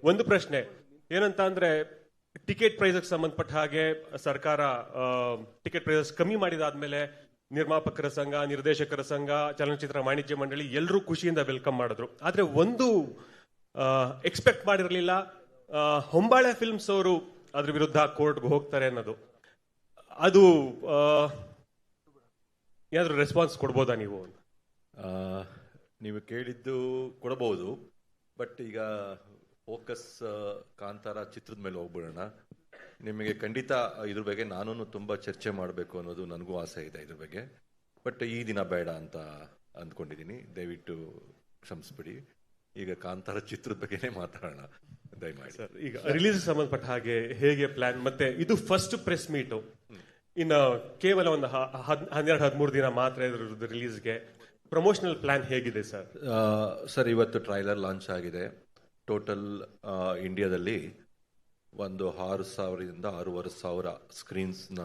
ಒಂದು ಪ್ರಶ್ನೆ ಏನಂತ ಅಂದ್ರೆ ಟಿಕೆಟ್ ಪ್ರೈಸ್ ಸಂಬಂಧಪಟ್ಟ ಹಾಗೆ ಸರ್ಕಾರ ಟಿಕೆಟ್ ಪ್ರೈಸಸ್ ಕಮ್ಮಿ ಮಾಡಿದಾದ್ಮೇಲೆ ನಿರ್ಮಾಪಕರ ಸಂಘ, ನಿರ್ದೇಶಕರ ಸಂಘ, ಚಲನಚಿತ್ರ ವಾಣಿಜ್ಯ ಮಂಡಳಿ ಎಲ್ಲರೂ ಖುಷಿಯಿಂದ ವೆಲ್ಕಮ್ ಮಾಡಿದ್ರು. ಆದ್ರೆ ಒಂದು ಎಕ್ಸ್ಪೆಕ್ಟ್ ಮಾಡಿರಲಿಲ್ಲ, ಹೊಂಬಾಳೆ ಫಿಲ್ಮ್ಸ್ ಅವರು ಅದ್ರ ವಿರುದ್ಧ ಕೋರ್ಟ್ಗೆ ಹೋಗ್ತಾರೆ ಅನ್ನೋದು. ಅದು ಏನಾದ್ರು ರೆಸ್ಪಾನ್ಸ್ ಕೊಡ್ಬೋದಾ ನೀವು? ನೀವು ಕೇಳಿದ್ದು ಕೊಡಬಹುದು, ಬಟ್ ಈಗ ಫೋಕಸ್ ಕಾಂತಾರ ಚಿತ್ರದ ಮೇಲೆ ಹೋಗ್ಬಿಡೋಣ. ನಿಮಗೆ ಖಂಡಿತ ಇದ್ರ ಬಗ್ಗೆ ನಾನು ತುಂಬ ಚರ್ಚೆ ಮಾಡಬೇಕು ಅನ್ನೋದು ನನಗೂ ಆಸೆ ಇದೆ ಇದ್ರ ಬಗ್ಗೆ. ಬಟ್ ಈ ದಿನ ಬೇಡ ಅಂತ ಅಂದ್ಕೊಂಡಿದ್ದೀನಿ, ದಯವಿಟ್ಟು ಕ್ಷಮಿಸ್ಬಿಡಿ. ಈಗ ಕಾಂತಾರ ಚಿತ್ರದ ಬಗ್ಗೆನೇ ಮಾತಾಡೋಣ ದಯಮಾಡಿ. ಸರ್, ಈಗ ರಿಲೀಸ್ ಸಂಬಂಧಪಟ್ಟ ಹಾಗೆ ಹೇಗೆ ಪ್ಲಾನ್? ಮತ್ತೆ ಇದು ಫಸ್ಟ್ ಪ್ರೆಸ್ ಮೀಟು, ಇನ್ನು ಕೇವಲ ಒಂದು 12-13 ದಿನ ಮಾತ್ರ ಇದ್ರದ್ದು ರಿಲೀಸ್ಗೆ. ಪ್ರಮೋಷನಲ್ ಪ್ಲಾನ್ ಹೇಗಿದೆ ಸರ್? ಸರ್, ಇವತ್ತು ಟ್ರೈಲರ್ ಲಾಂಚ್ ಆಗಿದೆ. ಟೋಟಲ್ ಇಂಡಿಯಾದಲ್ಲಿ ಒಂದು 6,000ರಿಂದ 6,500 ಸ್ಕ್ರೀನ್ಸ್ನ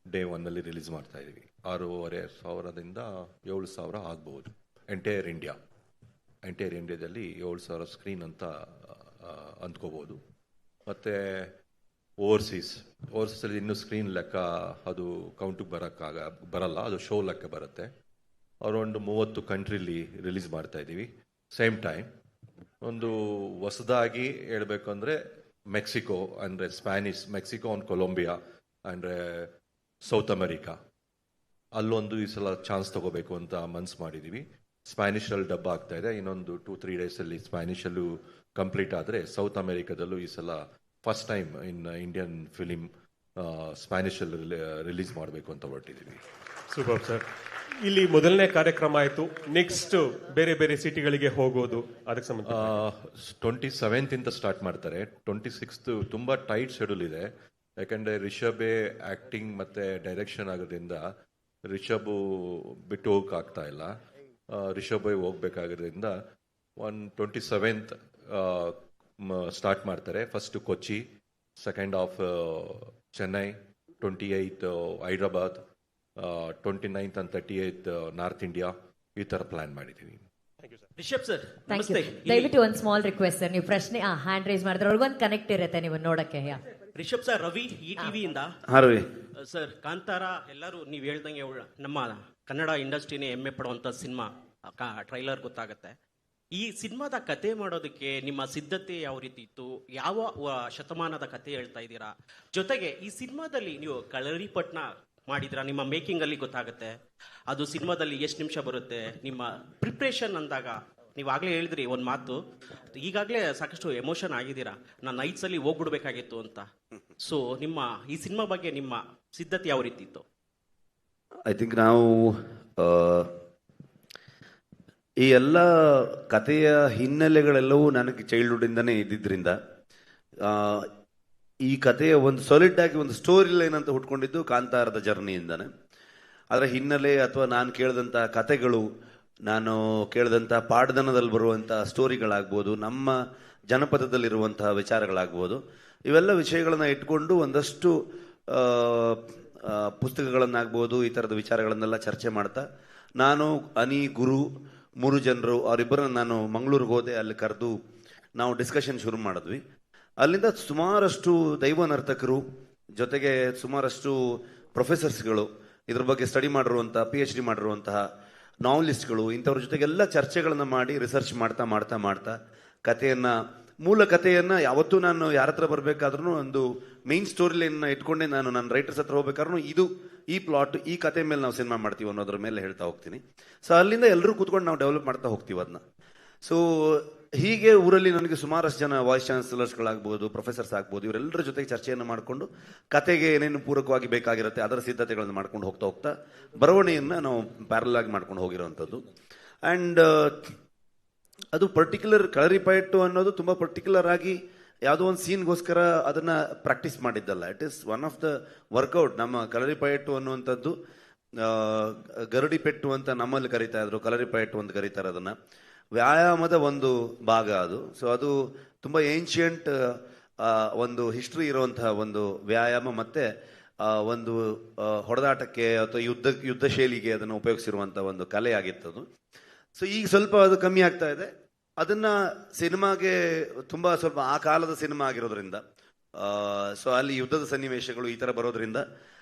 ಡೇ ಒನ್ನಲ್ಲಿ ರಿಲೀಸ್ ಮಾಡ್ತಾ ಇದ್ದೀವಿ. 6,500ದಿಂದ 7,000 ಆಗ್ಬೋದು ಎಂಟೈರ್ ಇಂಡಿಯಾದಲ್ಲಿ 7,000 ಸ್ಕ್ರೀನ್ ಅಂತ ಅಂದ್ಕೋಬೋದು. ಮತ್ತು ಓವರ್ಸೀಸಲ್ಲಿ ಇನ್ನೂ ಸ್ಕ್ರೀನ್ ಲೆಕ್ಕ ಅದು ಕೌಂಟಿಗೆ ಬರಲ್ಲ, ಅದು ಶೋ ಲೆಕ್ಕ ಬರುತ್ತೆ. ಅರೌಂಡ್ 30 ಕಂಟ್ರಿಲಿ ರಿಲೀಸ್ ಮಾಡ್ತಾ ಇದ್ದೀವಿ. ಸೇಮ್ ಟೈಮ್ ಒಂದು ಹೊಸದಾಗಿ ಹೇಳಬೇಕು ಅಂದರೆ ಮೆಕ್ಸಿಕೋ ಅಂದರೆ ಮೆಕ್ಸಿಕೋ ಆ್ಯಂಡ್ ಕೊಲಂಬಿಯಾ ಅಂದರೆ ಸೌತ್ ಅಮೆರಿಕಾ, ಅಲ್ಲೊಂದು ಈ ಸಲ ಚಾನ್ಸ್ ತಗೋಬೇಕು ಅಂತ ಮನ್ಸು ಮಾಡಿದ್ದೀವಿ. ಸ್ಪ್ಯಾನಿಷಲ್ಲಿ ಡಬ್ಬ ಆಗ್ತಾ ಇದೆ. ಇನ್ನೊಂದು 2-3 ಡೇಸಲ್ಲಿ ಸ್ಪ್ಯಾನಿಷಲ್ಲೂ ಕಂಪ್ಲೀಟ್ ಆದರೆ ಸೌತ್ ಅಮೆರಿಕಾದಲ್ಲೂ ಈ ಸಲ first time in Indian film ಸ್ಪ್ಯಾನಿಷಲ್ಲಿ ರಿಲೀಸ್ ಮಾಡಬೇಕು ಅಂತ ಹೊರಟಿದ್ದೀವಿ. Super sir. ಇಲ್ಲಿ ಮೊದಲನೇ ಕಾರ್ಯಕ್ರಮ ಆಯಿತು, ನೆಕ್ಸ್ಟ್ ಬೇರೆ ಬೇರೆ ಸಿಟಿಗಳಿಗೆ ಹೋಗೋದು ಅದಕ್ಕೆ ಸಂಬಂಧ 27th ಸ್ಟಾರ್ಟ್ ಮಾಡ್ತಾರೆ. 26th ತುಂಬ ಟೈಟ್ ಶೆಡ್ಯೂಲ್ ಇದೆ, ಯಾಕಂದರೆ ರಿಷಬೇ ಆ್ಯಕ್ಟಿಂಗ್ ಮತ್ತು ಡೈರೆಕ್ಷನ್ ಆಗೋದ್ರಿಂದ ರಿಷಬ್ ಬಿಟ್ಟು ಹೋಗೋಕ್ಕಾಗ್ತಾ ಇಲ್ಲ. ರಿಷಬೇ ಹೋಗ್ಬೇಕಾಗೋದ್ರಿಂದ 27th ಸ್ಟಾರ್ಟ್ ಮಾಡ್ತಾರೆ. First Kochi, second half Chennai, 28th Hyderabad, 29th and 30th north India, ಈ ತರ ಪ್ಲಾನ್ ಮಾಡಿದ್ದೀವಿ. ರಿಷಬ್ ಸರ್, ದಯವಿಟ್ಟು ಒಂದು ಸ್ಮಾಲ್ ರಿಕ್ವೆಸ್ಟ್ ಸರ್, ನೀವು ಪ್ರಶ್ನೆ ಹ್ಯಾಂಡ್ ರೈಸ್ ಮಾಡಿದ್ರೆ ಅವ್ರಿಗೊಂದು ಕನೆಕ್ಟ್ ಇರುತ್ತೆ ನೀವು ನೋಡಕ್ಕೆ. ರಿಷಬ್ ಸರ್, ರವಿ ETV ಇಂದ. ರವಿ ಸರ್, ಕಾಂತಾರ ಎಲ್ಲರೂ ನೀವು ಹೇಳ್ದಂಗೆ ನಮ್ಮ ಕನ್ನಡ ಇಂಡಸ್ಟ್ರಿನೇ ಹೆಮ್ಮೆ ಪಡುವಂತ ಸಿನಿಮಾ. ಟ್ರೈಲರ್ ಗೊತ್ತಾಗುತ್ತೆ. ಈ ಸಿನಿಮಾದ ಕತೆ ಮಾಡೋದಕ್ಕೆ ನಿಮ್ಮ ಸಿದ್ಧತೆ ಯಾವ ರೀತಿ ಇತ್ತು? ಯಾವ ಶತಮಾನದ ಕತೆ ಹೇಳ್ತಾ ಇದ್ದೀರಾ? ಜೊತೆಗೆ ಈ ಸಿನಿಮಾದಲ್ಲಿ ನೀವು ಕಳರಿಪಟ್ನ ಮಾಡಿದ್ರ? ನಿಮ್ಮ ಮೇಕಿಂಗ್ ಅಲ್ಲಿ ಗೊತ್ತಾಗುತ್ತೆ. ಅದು ಸಿನಿಮಾದಲ್ಲಿ ಎಷ್ಟು ನಿಮಿಷ ಬರುತ್ತೆ? ನಿಮ್ಮ ಪ್ರಿಪ್ರೇಷನ್ ಅಂದಾಗ ನೀವಾಗಲೇ ಹೇಳಿದ್ರಿ ಒಂದು ಮಾತು, ಈಗಾಗಲೇ ಸಾಕಷ್ಟು ಎಮೋಷನ್ ಆಗಿದ್ದೀರಾ, ನಾನು ನೈಟ್ಸಲ್ಲಿ ಹೋಗ್ಬಿಡ್ಬೇಕಾಗಿತ್ತು ಅಂತ. ಸೊ ನಿಮ್ಮ ಈ ಸಿನಿಮಾ ಬಗ್ಗೆ ನಿಮ್ಮ ಸಿದ್ಧತೆ ಯಾವ ರೀತಿ ಇತ್ತು? ಐ ಥಿಂಕ್ ನಾವು ಈ ಎಲ್ಲ ಕಥೆಯ ಹಿನ್ನೆಲೆಗಳೆಲ್ಲವೂ ನನಗೆ ಚೈಲ್ಡ್ಹುಡ್ಡಿಂದನೇ ಇದ್ದಿದ್ದರಿಂದ ಈ ಕಥೆಯ ಒಂದು ಸಾಲಿಡ್ ಆಗಿ ಒಂದು ಸ್ಟೋರಿ ಲೈನ್ ಅಂತ ಹುಟ್ಕೊಂಡಿದ್ದು ಕಾಂತಾರದ ಜರ್ನಿಯಿಂದಾನೆ. ಅದರ ಹಿನ್ನೆಲೆ ಅಥವಾ ನಾನು ಕೇಳಿದಂಥ ಕಥೆಗಳು, ನಾನು ಕೇಳಿದಂಥ ಪಾಡ್ದನದಲ್ಲಿ ಬರುವಂಥ ಸ್ಟೋರಿಗಳಾಗ್ಬೋದು, ನಮ್ಮ ಜನಪದದಲ್ಲಿರುವಂತಹ ವಿಚಾರಗಳಾಗ್ಬೋದು, ಇವೆಲ್ಲ ವಿಷಯಗಳನ್ನ ಇಟ್ಕೊಂಡು ಒಂದಷ್ಟು ಪುಸ್ತಕಗಳನ್ನಾಗ್ಬೋದು, ಈ ಥರದ ವಿಚಾರಗಳನ್ನೆಲ್ಲ ಚರ್ಚೆ ಮಾಡ್ತಾ ನಾನು, ಅನಿ, ಗುರು 3 ಜನರು ಅವರಿಬ್ಬರನ್ನ ನಾನು ಮಂಗಳೂರಿಗೆ ಹೋದೆ. ಅಲ್ಲಿ ಕರೆದು ನಾವು ಡಿಸ್ಕಷನ್ ಶುರು ಮಾಡಿದ್ವಿ. ಅಲ್ಲಿಂದ ಸುಮಾರಷ್ಟು ದೈವ ನರ್ತಕರು ಜೊತೆಗೆ ಸುಮಾರಷ್ಟು ಪ್ರೊಫೆಸರ್ಸ್ಗಳು, ಇದ್ರ ಬಗ್ಗೆ ಸ್ಟಡಿ ಮಾಡಿರುವಂಥ PhD ಮಾಡಿರುವಂತಹ ನಾವಲಿಸ್ಟ್ಗಳು, ಇಂಥವ್ರ ಜೊತೆಗೆಲ್ಲ ಚರ್ಚೆಗಳನ್ನು ಮಾಡಿ ರಿಸರ್ಚ್ ಮಾಡ್ತಾ ಮಾಡ್ತಾ ಮಾಡ್ತಾ ಕಥೆಯನ್ನು, ಮೂಲ ಕಥೆಯನ್ನು ಯಾವತ್ತೂ ನಾನು ಯಾರ ಹತ್ರ ಬರಬೇಕಾದ್ರೂ ಒಂದು ಮೇನ್ ಸ್ಟೋರಿ ಲೈನ್ನ ಇಟ್ಕೊಂಡೆ ನಾನು ನನ್ನ ರೈಟರ್ಸ್ ಹತ್ರ ಹೋಗ್ಬೇಕಾದ್ರೂ ಇದು ಈ ಪ್ಲಾಟ್, ಈ ಕತೆ ಮೇಲೆ ನಾವು ಸಿನಿಮಾ ಮಾಡ್ತೀವಿ ಅನ್ನೋದ್ರ ಮೇಲೆ ಹೇಳ್ತಾ ಹೋಗ್ತೀನಿ. ಸೊ ಅಲ್ಲಿಂದ ಎಲ್ಲರೂ ಕೂತ್ಕೊಂಡು ನಾವು ಡೆವಲಪ್ ಮಾಡ್ತಾ ಹೋಗ್ತೀವಿ ಅದನ್ನ. ಸೊ ಹೀಗೆ ಊರಲ್ಲಿ ನನಗೆ ಸುಮಾರಷ್ಟು ಜನ ವಾಯ್ಸ್ ಚಾನ್ಸಲರ್ಸ್ಗಳಾಗ್ಬೋದು, ಪ್ರೊಫೆಸರ್ಸ್ ಆಗ್ಬೋದು, ಇವರೆಲ್ಲರ ಜೊತೆಗೆ ಚರ್ಚೆಯನ್ನು ಮಾಡಿಕೊಂಡು ಕತೆಗೆ ಏನೇನು ಪೂರಕವಾಗಿ ಬೇಕಾಗಿರುತ್ತೆ ಅದರ ಸಿದ್ಧತೆಗಳನ್ನು ಮಾಡ್ಕೊಂಡು ಹೋಗ್ತಾ ಹೋಗ್ತಾ ಬರವಣಿಗೆಯನ್ನು ನಾವು ಪ್ಯಾರಲ್ ಆಗಿ ಮಾಡ್ಕೊಂಡು ಹೋಗಿರೋವಂಥದ್ದು. ಆ್ಯಂಡ್ ಅದು ಪರ್ಟಿಕ್ಯುಲರ್ ಕಳರಿಪಯಟ್ಟು ಅನ್ನೋದು ತುಂಬ ಪರ್ಟಿಕ್ಯುಲರ್ ಆಗಿ ಯಾವುದೋ ಒಂದು ಸೀನ್ಗೋಸ್ಕರ ಅದನ್ನು ಪ್ರಾಕ್ಟೀಸ್ ಮಾಡಿದ್ದಲ್ಲ. It is one of the workout. ನಮ್ಮ ಕಳರಿಪಯಟ್ಟು ಅನ್ನುವಂಥದ್ದು ಗರಡಿಪೆಟ್ಟು ಅಂತ ನಮ್ಮಲ್ಲಿ ಕರೀತಾ ಇದ್ರು, ಕಳರಿಪಯಟ್ಟು ಅಂತ ಕರೀತಾರೆ ಅದನ್ನು. ವ್ಯಾಯಾಮದ ಒಂದು ಭಾಗ ಅದು. ಸೊ ಅದು ತುಂಬ ಏನ್ಷಿಯಂಟ್ ಒಂದು ಹಿಸ್ಟ್ರಿ ಇರುವಂತಹ ಒಂದು ವ್ಯಾಯಾಮ, ಮತ್ತು ಒಂದು ಹೊಡೆದಾಟಕ್ಕೆ ಅಥವಾ ಯುದ್ಧ ಶೈಲಿಗೆ ಅದನ್ನು ಉಪಯೋಗಿಸಿರುವಂಥ ಒಂದು ಕಲೆ ಆಗಿತ್ತದು. ಸೊ ಈಗ ಸ್ವಲ್ಪ ಅದು ಕಮ್ಮಿ ಆಗ್ತಾ ಇದೆ. ಅದನ್ನ ಸಿನಿಮಾಗೆ ತುಂಬ ಸ್ವಲ್ಪ ಆ ಕಾಲದ ಸಿನಿಮಾ ಆಗಿರೋದ್ರಿಂದ ಸೊ ಅಲ್ಲಿ ಯುದ್ಧದ ಸನ್ನಿವೇಶಗಳು ಈ ಥರ ಬರೋದ್ರಿಂದ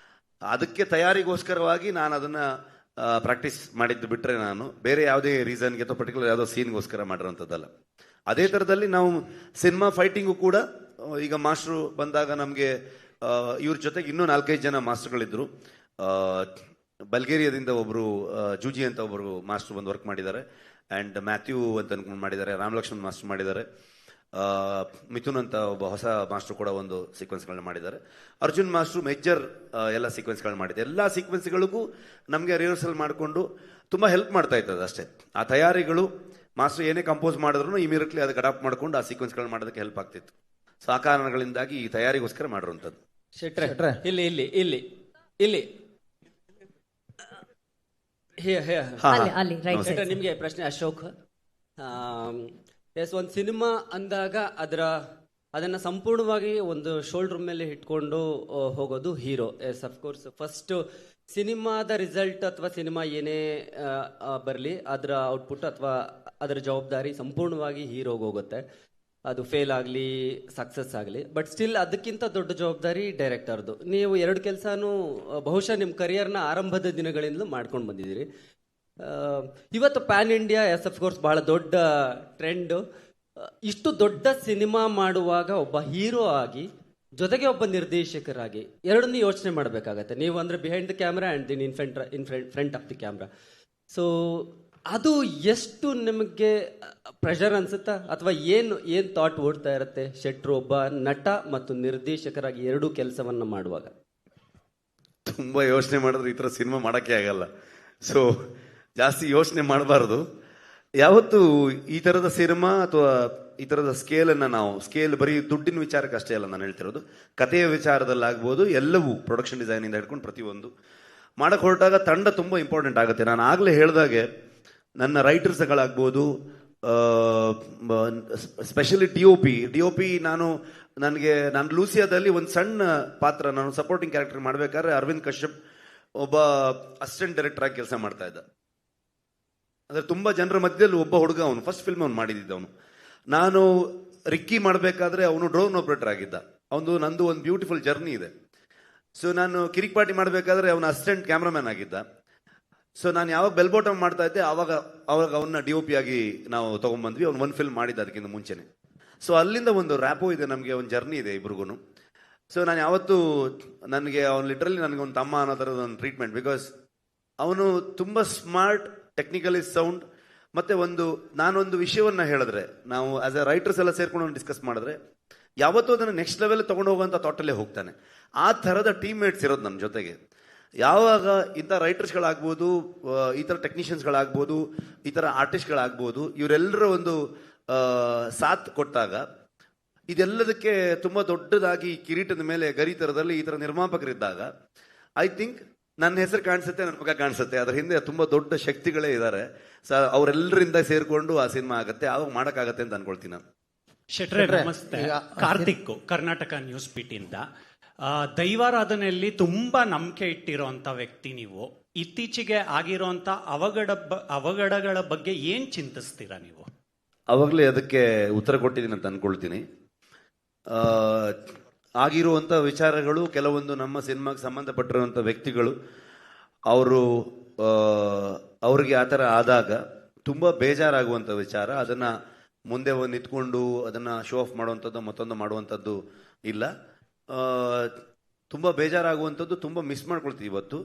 ಅದಕ್ಕೆ ತಯಾರಿಗೋಸ್ಕರವಾಗಿ ನಾನು ಅದನ್ನ ಪ್ರಾಕ್ಟೀಸ್ ಮಾಡಿದ್ದು ಬಿಟ್ಟರೆ ನಾನು ಬೇರೆ ಯಾವುದೇ ರೀಸನ್ಗೆ ಅಥವಾ ಪರ್ಟಿಕ್ಯುಲರ್ ಯಾವುದೋ ಸೀನ್ಗೋಸ್ಕರ ಮಾಡಿರೋಂಥದ್ದಲ್ಲ. ಅದೇ ಥರದಲ್ಲಿ ನಾವು ಸಿನಿಮಾ ಫೈಟಿಂಗು ಕೂಡ ಈಗ ಮಾಸ್ಟ್ರು ಬಂದಾಗ ನಮಗೆ ಇವ್ರ ಜೊತೆಗೆ ಇನ್ನೂ 4-5 ಜನ ಮಾಸ್ಟರ್ಗಳಿದ್ರು. ಬಲ್ಗೇರಿಯಾದಿಂದ ಒಬ್ಬರು ಜೂಜಿ ಅಂತ ಒಬ್ಬರು ಮಾಸ್ಟರ್ ಬಂದು ವರ್ಕ್ ಮಾಡಿದ್ದಾರೆ, ಆ್ಯಂಡ್ ಮ್ಯಾಥ್ಯೂ ಅಂತ ಅನ್ಕೊಂಡು ಮಾಡಿದ್ದಾರೆ, ರಾಮಲಕ್ಷ್ಮಣ್ ಮಾಸ್ಟರ್ ಮಾಡಿದ್ದಾರೆ, ಮಿಥುನ್ ಅಂತ ಒಬ್ಬ ಹೊಸ ಮಾಸ್ಟರ್ ಕೂಡ ಒಂದು ಸೀಕ್ವೆನ್ಸ್ಗಳನ್ನ ಮಾಡಿದ್ದಾರೆ, ಅರ್ಜುನ್ ಮಾಸ್ಟ್ರು ಮೇಜರ್ ಎಲ್ಲ ಸೀಕ್ವೆನ್ಸ್ಗಳನ್ನ ಮಾಡಿದೆ. ಎಲ್ಲ ಸೀಕ್ವೆನ್ಸ್ಗಳಿಗೂ ನಮಗೆ ರಿಹರ್ಸಲ್ ಮಾಡಿಕೊಂಡು ತುಂಬ ಹೆಲ್ಪ್ ಮಾಡ್ತಾ ಇರ್ತದೆ ಅಷ್ಟೇ. ಆ ತಯಾರಿಗಳು ಮಾಸ್ಟರ್ ಏನೇ ಕಂಪೋಸ್ ಮಾಡಿದ್ರು ಇಮಿಡಿಯೇಟ್ಲಿ ಅದಕ್ಕೆ ಅಡಾಪ್ಟ್ ಮಾಡ್ಕೊಂಡು ಆ ಸೀಕ್ವೆನ್ಸ್ಗಳನ್ನ ಮಾಡೋದಕ್ಕೆ ಹೆಲ್ಪ್ ಆಗ್ತಿತ್ತು. ಸೊ ಆ ಕಾರಣಗಳಿಂದಾಗಿ ಈ ತಯಾರಿಗೋಸ್ಕರ ಮಾಡಿರುವಂಥದ್ದು. ಶೆಟ್ರೆ ಇಲ್ಲಿ ಇಲ್ಲಿ ಇಲ್ಲಿ ಇಲ್ಲಿ ಶೆಟ್ರೆ, ನಿಮ್ಗೆ ಪ್ರಶ್ನೆ. ಅಶೋಕ್, ಎಸ್, ಒಂದು ಸಿನಿಮಾ ಅಂದಾಗ ಅದನ್ನ ಸಂಪೂರ್ಣವಾಗಿ ಒಂದು ಶೋಲ್ಡರ್ ಮೇಲೆ ಇಟ್ಕೊಂಡು ಹೋಗೋದು ಹೀರೋ. ಎಸ್, ಅಫ್ಕೋರ್ಸ್ ಫಸ್ಟ್ ಸಿನಿಮಾದ ರಿಸಲ್ಟ್ ಅಥವಾ ಸಿನಿಮಾ ಏನೇ ಬರಲಿ ಅದರ ಔಟ್ಪುಟ್ ಅಥವಾ ಅದರ ಜವಾಬ್ದಾರಿ ಸಂಪೂರ್ಣವಾಗಿ ಹೀರೋಗೆ ಹೋಗುತ್ತೆ. ಅದು ಫೇಲ್ ಆಗಲಿ ಸಕ್ಸಸ್ ಆಗಲಿ, ಬಟ್ ಸ್ಟಿಲ್ ಅದಕ್ಕಿಂತ ದೊಡ್ಡ ಜವಾಬ್ದಾರಿ ಡೈರೆಕ್ಟರ್ದು. ನೀವು 2 ಕೆಲಸನೂ ಬಹುಶಃ ನಿಮ್ಮ ಕರಿಯರ್ನ ಆರಂಭದ ದಿನಗಳಿಂದಲೂ ಮಾಡ್ಕೊಂಡು ಬಂದಿದ್ದೀರಿ. ಇವತ್ತು ಪ್ಯಾನ್ ಇಂಡಿಯಾ ಎಸ್ ಅಫ್ಕೋರ್ಸ್ ಬಹಳ ದೊಡ್ಡ ಟ್ರೆಂಡು. ಇಷ್ಟು ದೊಡ್ಡ ಸಿನಿಮಾ ಮಾಡುವಾಗ ಒಬ್ಬ ಹೀರೋ ಆಗಿ ಜೊತೆಗೆ ಒಬ್ಬ ನಿರ್ದೇಶಕರಾಗಿ ಎರಡನ್ನೂ ಯೋಚನೆ ಮಾಡಬೇಕಾಗತ್ತೆ. ನೀವು ಅಂದರೆ ಬಿಹೈಂಡ್ ದ ಕ್ಯಾಮ್ರಾ ಆ್ಯಂಡ್ ದಿನ್ front of the camera. So ಅದು ಎಷ್ಟು ನಿಮಗೆ ಪ್ರೆಷರ್ ಅನ್ಸುತ್ತಾ, ಅಥವಾ ಏನು ಥಾಟ್ ಓಡ್ತಾ ಇರುತ್ತೆ ಶೆಟ್ರು ಒಬ್ಬ ನಟ ಮತ್ತು ನಿರ್ದೇಶಕರಾಗಿ ಎರಡೂ ಕೆಲಸವನ್ನ ಮಾಡುವಾಗ? ತುಂಬ ಯೋಚನೆ ಮಾಡಿದ್ರೆ ಈ ಥರ ಸಿನಿಮಾ ಮಾಡೋಕ್ಕೆ ಆಗಲ್ಲ. ಸೊ ಜಾಸ್ತಿ ಯೋಚನೆ ಮಾಡಬಾರ್ದು. ಯಾವತ್ತು ಈ ಥರದ ಸಿನಿಮಾ ಅಥವಾ ಈ ಥರದ ಸ್ಕೇಲನ್ನು ನಾವು ಬರೀ ದುಡ್ಡಿನ ವಿಚಾರಕ್ಕೆ ಅಷ್ಟೇ ಅಲ್ಲ ನಾನು ಹೇಳ್ತಿರೋದು, ಕಥೆಯ ವಿಚಾರದಲ್ಲಾಗ್ಬೋದು, ಎಲ್ಲವೂ ಪ್ರೊಡಕ್ಷನ್ ಡಿಸೈನಿಂದ ಹಿಡ್ಕೊಂಡು ಪ್ರತಿಯೊಂದು ಮಾಡಕ್ಕೆ ಹೊರಟಾಗ ತಂಡ ತುಂಬ ಇಂಪಾರ್ಟೆಂಟ್ ಆಗುತ್ತೆ. ನಾನು ಆಗಲೇ ಹೇಳಿದಾಗೆ ನನ್ನ ರೈಟರ್ಸ್ಗಳಾಗ್ಬೋದು, ಸ್ಪೆಷಲಿ ಡಿ ಒ ಪಿ ನಾನು ಲೂಸಿಯಾದಲ್ಲಿ ಒಂದು ಸಣ್ಣ ಪಾತ್ರ, ನಾನು ಸಪೋರ್ಟಿಂಗ್ ಕ್ಯಾರೆಕ್ಟರ್ ಮಾಡಬೇಕಾದ್ರೆ ಅರವಿಂದ್ ಕಶ್ಯಪ್ ಒಬ್ಬ ಅಸಿಸ್ಟೆಂಟ್ ಡೈರೆಕ್ಟರ್ ಆಗಿ ಕೆಲಸ ಮಾಡ್ತಾ ಇದ್ದ. ಅಂದರೆ ತುಂಬ ಜನರ ಮಧ್ಯದಲ್ಲಿ ಒಬ್ಬ ಹುಡುಗ, ಅವನು ಫಸ್ಟ್ ಫಿಲ್ಮ್ ಅವ್ನು ಮಾಡಿದ್ದವನು. ನಾನು ರಿಕ್ಕಿ ಮಾಡಬೇಕಾದ್ರೆ ಅವನು ಡ್ರೋನ್ ಆಪರೇಟರ್ ಆಗಿದ್ದ. ನಂದು ಒಂದು ಬ್ಯೂಟಿಫುಲ್ ಜರ್ನಿ ಇದೆ. ಸೊ ನಾನು ಕಿರಿಕ್ ಪಾರ್ಟಿ ಮಾಡಬೇಕಾದ್ರೆ ಅವನ ಅಸಿಸ್ಟೆಂಟ್ ಕ್ಯಾಮ್ರಾಮ್ಯಾನ್ ಆಗಿದ್ದ. ಸೊ ನಾನು ಯಾವಾಗ ಬೆಲ್ ಬಾಟಮ್ ಮಾಡ್ತಾ ಇದ್ದೆ ಆವಾಗ ಅವನ್ನ ಡಿ ಒ ಪಿ ಆಗಿ ನಾವು ತೊಗೊಂಡ್ಬಂದ್ವಿ. ಅವ್ನು ಒಂದು ಫಿಲ್ಮ್ ಮಾಡಿದ್ದ ಅದಕ್ಕಿಂತ ಮುಂಚೆನೆ. ಸೊ ಅಲ್ಲಿಂದ ಒಂದು ರ್ಯಾಪೋ ಇದೆ, ನಮಗೆ ಒಂದು ಜರ್ನಿ ಇದೆ ಇಬ್ರಿಗೂ. ಸೊ ನಾನು ಯಾವತ್ತೂ ಅವನು ಲಿಟ್ರಲಿ ನನಗೆ ಒಂದು ತಮ್ಮ ಅನ್ನೋ ಥರದ ಒಂದು ಟ್ರೀಟ್ಮೆಂಟ್. ಬಿಕಾಸ್ ಅವನು ತುಂಬ ಸ್ಮಾರ್ಟ್, ಟೆಕ್ನಿಕಲಿ ಸೌಂಡ್, ಮತ್ತೆ ನಾನೊಂದು ವಿಷಯವನ್ನ ಹೇಳಿದ್ರೆ, ನಾವು ಆಸ್ ಎ ರೈಟರ್ಸ್ ಎಲ್ಲ ಸೇರ್ಕೊಂಡು ಡಿಸ್ಕಸ್ ಮಾಡಿದ್ರೆ ಯಾವತ್ತೂ ಅದನ್ನು ನೆಕ್ಸ್ಟ್ ಲೆವೆಲ್ ತೊಗೊಂಡು ಹೋಗುವಂಥ ಥಾಟಲ್ಲೇ ಹೋಗ್ತಾನೆ. ಆ ಥರದ ಟೀಮ್ ಮೇಟ್ಸ್ ಇರೋದು ನನ್ನ ಜೊತೆಗೆ. ಯಾವಾಗ ಇಂಥ ರೈಟರ್ಸ್ಗಳಾಗ್ಬೋದು, ಈ ಥರ ಟೆಕ್ನಿಷಿಯನ್ಸ್ಗಳಾಗ್ಬೋದು, ಈ ಥರ ಆರ್ಟಿಸ್ಟ್ಗಳಾಗ್ಬೋದು, ಇವರೆಲ್ಲರ ಒಂದು ಸಾಥ್ ಕೊಟ್ಟಾಗ ಇದೆಲ್ಲದಕ್ಕೆ ತುಂಬ ದೊಡ್ಡದಾಗಿ ಕಿರೀಟದ ಮೇಲೆ ಗರಿ ಥರದಲ್ಲಿ ಈ ಥರ ನಿರ್ಮಾಪಕರಿದ್ದಾಗ ಐ ಥಿಂಕ್ ನನ್ನ ಹೆಸರು ಕಾಣಿಸುತ್ತೆ, ನನ್ನ ಮುಖ ಕಾಣಿಸುತ್ತೆ, ಅದ್ರ ಹಿಂದೆ ತುಂಬ ದೊಡ್ಡ ಶಕ್ತಿಗಳೇ ಇದ್ದಾರೆ. ಅವರೆಲ್ಲರಿಂದ ಸೇರ್ಕೊಂಡು ಆ ಸಿನಿಮಾ ಆಗುತ್ತೆ, ಆವಾಗ ಮಾಡೋಕ್ಕಾಗತ್ತೆ ಅಂತ ಅನ್ಕೊಳ್ತೀನಿ ನಾನು. ಶೆಟ್ರೆ ನಮಸ್ತೆ. ಕಾರ್ತಿಕ್, ಕರ್ನಾಟಕ ನ್ಯೂಸ್ ಪೀಠಿಂದ. ದೈವಾರಾಧನೆಯಲ್ಲಿ ತುಂಬಾ ನಂಬಿಕೆ ಇಟ್ಟಿರೋಂಥ ವ್ಯಕ್ತಿ ನೀವು. ಇತ್ತೀಚೆಗೆ ಆಗಿರೋಂಥ ಅವಘಡಗಳ ಬಗ್ಗೆ ಏನ್ ಚಿಂತಿಸ್ತೀರಾ ನೀವು? ಅವಾಗಲೇ ಅದಕ್ಕೆ ಉತ್ತರ ಕೊಟ್ಟಿದ್ದೀನಿ ಅಂತ ಅನ್ಕೊಳ್ತೀನಿ. ಆಗಿರುವಂಥ ವಿಚಾರಗಳು, ಕೆಲವೊಂದು ನಮ್ಮ ಸಿನಿಮಾಗೆ ಸಂಬಂಧಪಟ್ಟಿರುವಂಥ ವ್ಯಕ್ತಿಗಳು ಅವ್ರಿಗೆ ಆ ಥರ ಆದಾಗ ತುಂಬ ಬೇಜಾರಾಗುವಂಥ ವಿಚಾರ. ಅದನ್ನು ಮುಂದೆ ನಿಂತ್ಕೊಂಡು ಅದನ್ನು ಶೋ ಆಫ್ ಮಾಡುವಂಥದ್ದು ಮತ್ತೊಂದು ಮಾಡುವಂಥದ್ದು ಇಲ್ಲ. ತುಂಬ ಬೇಜಾರಾಗುವಂಥದ್ದು, ತುಂಬ ಮಿಸ್ ಮಾಡ್ಕೊಳ್ತೀವಿ ಇವತ್ತು.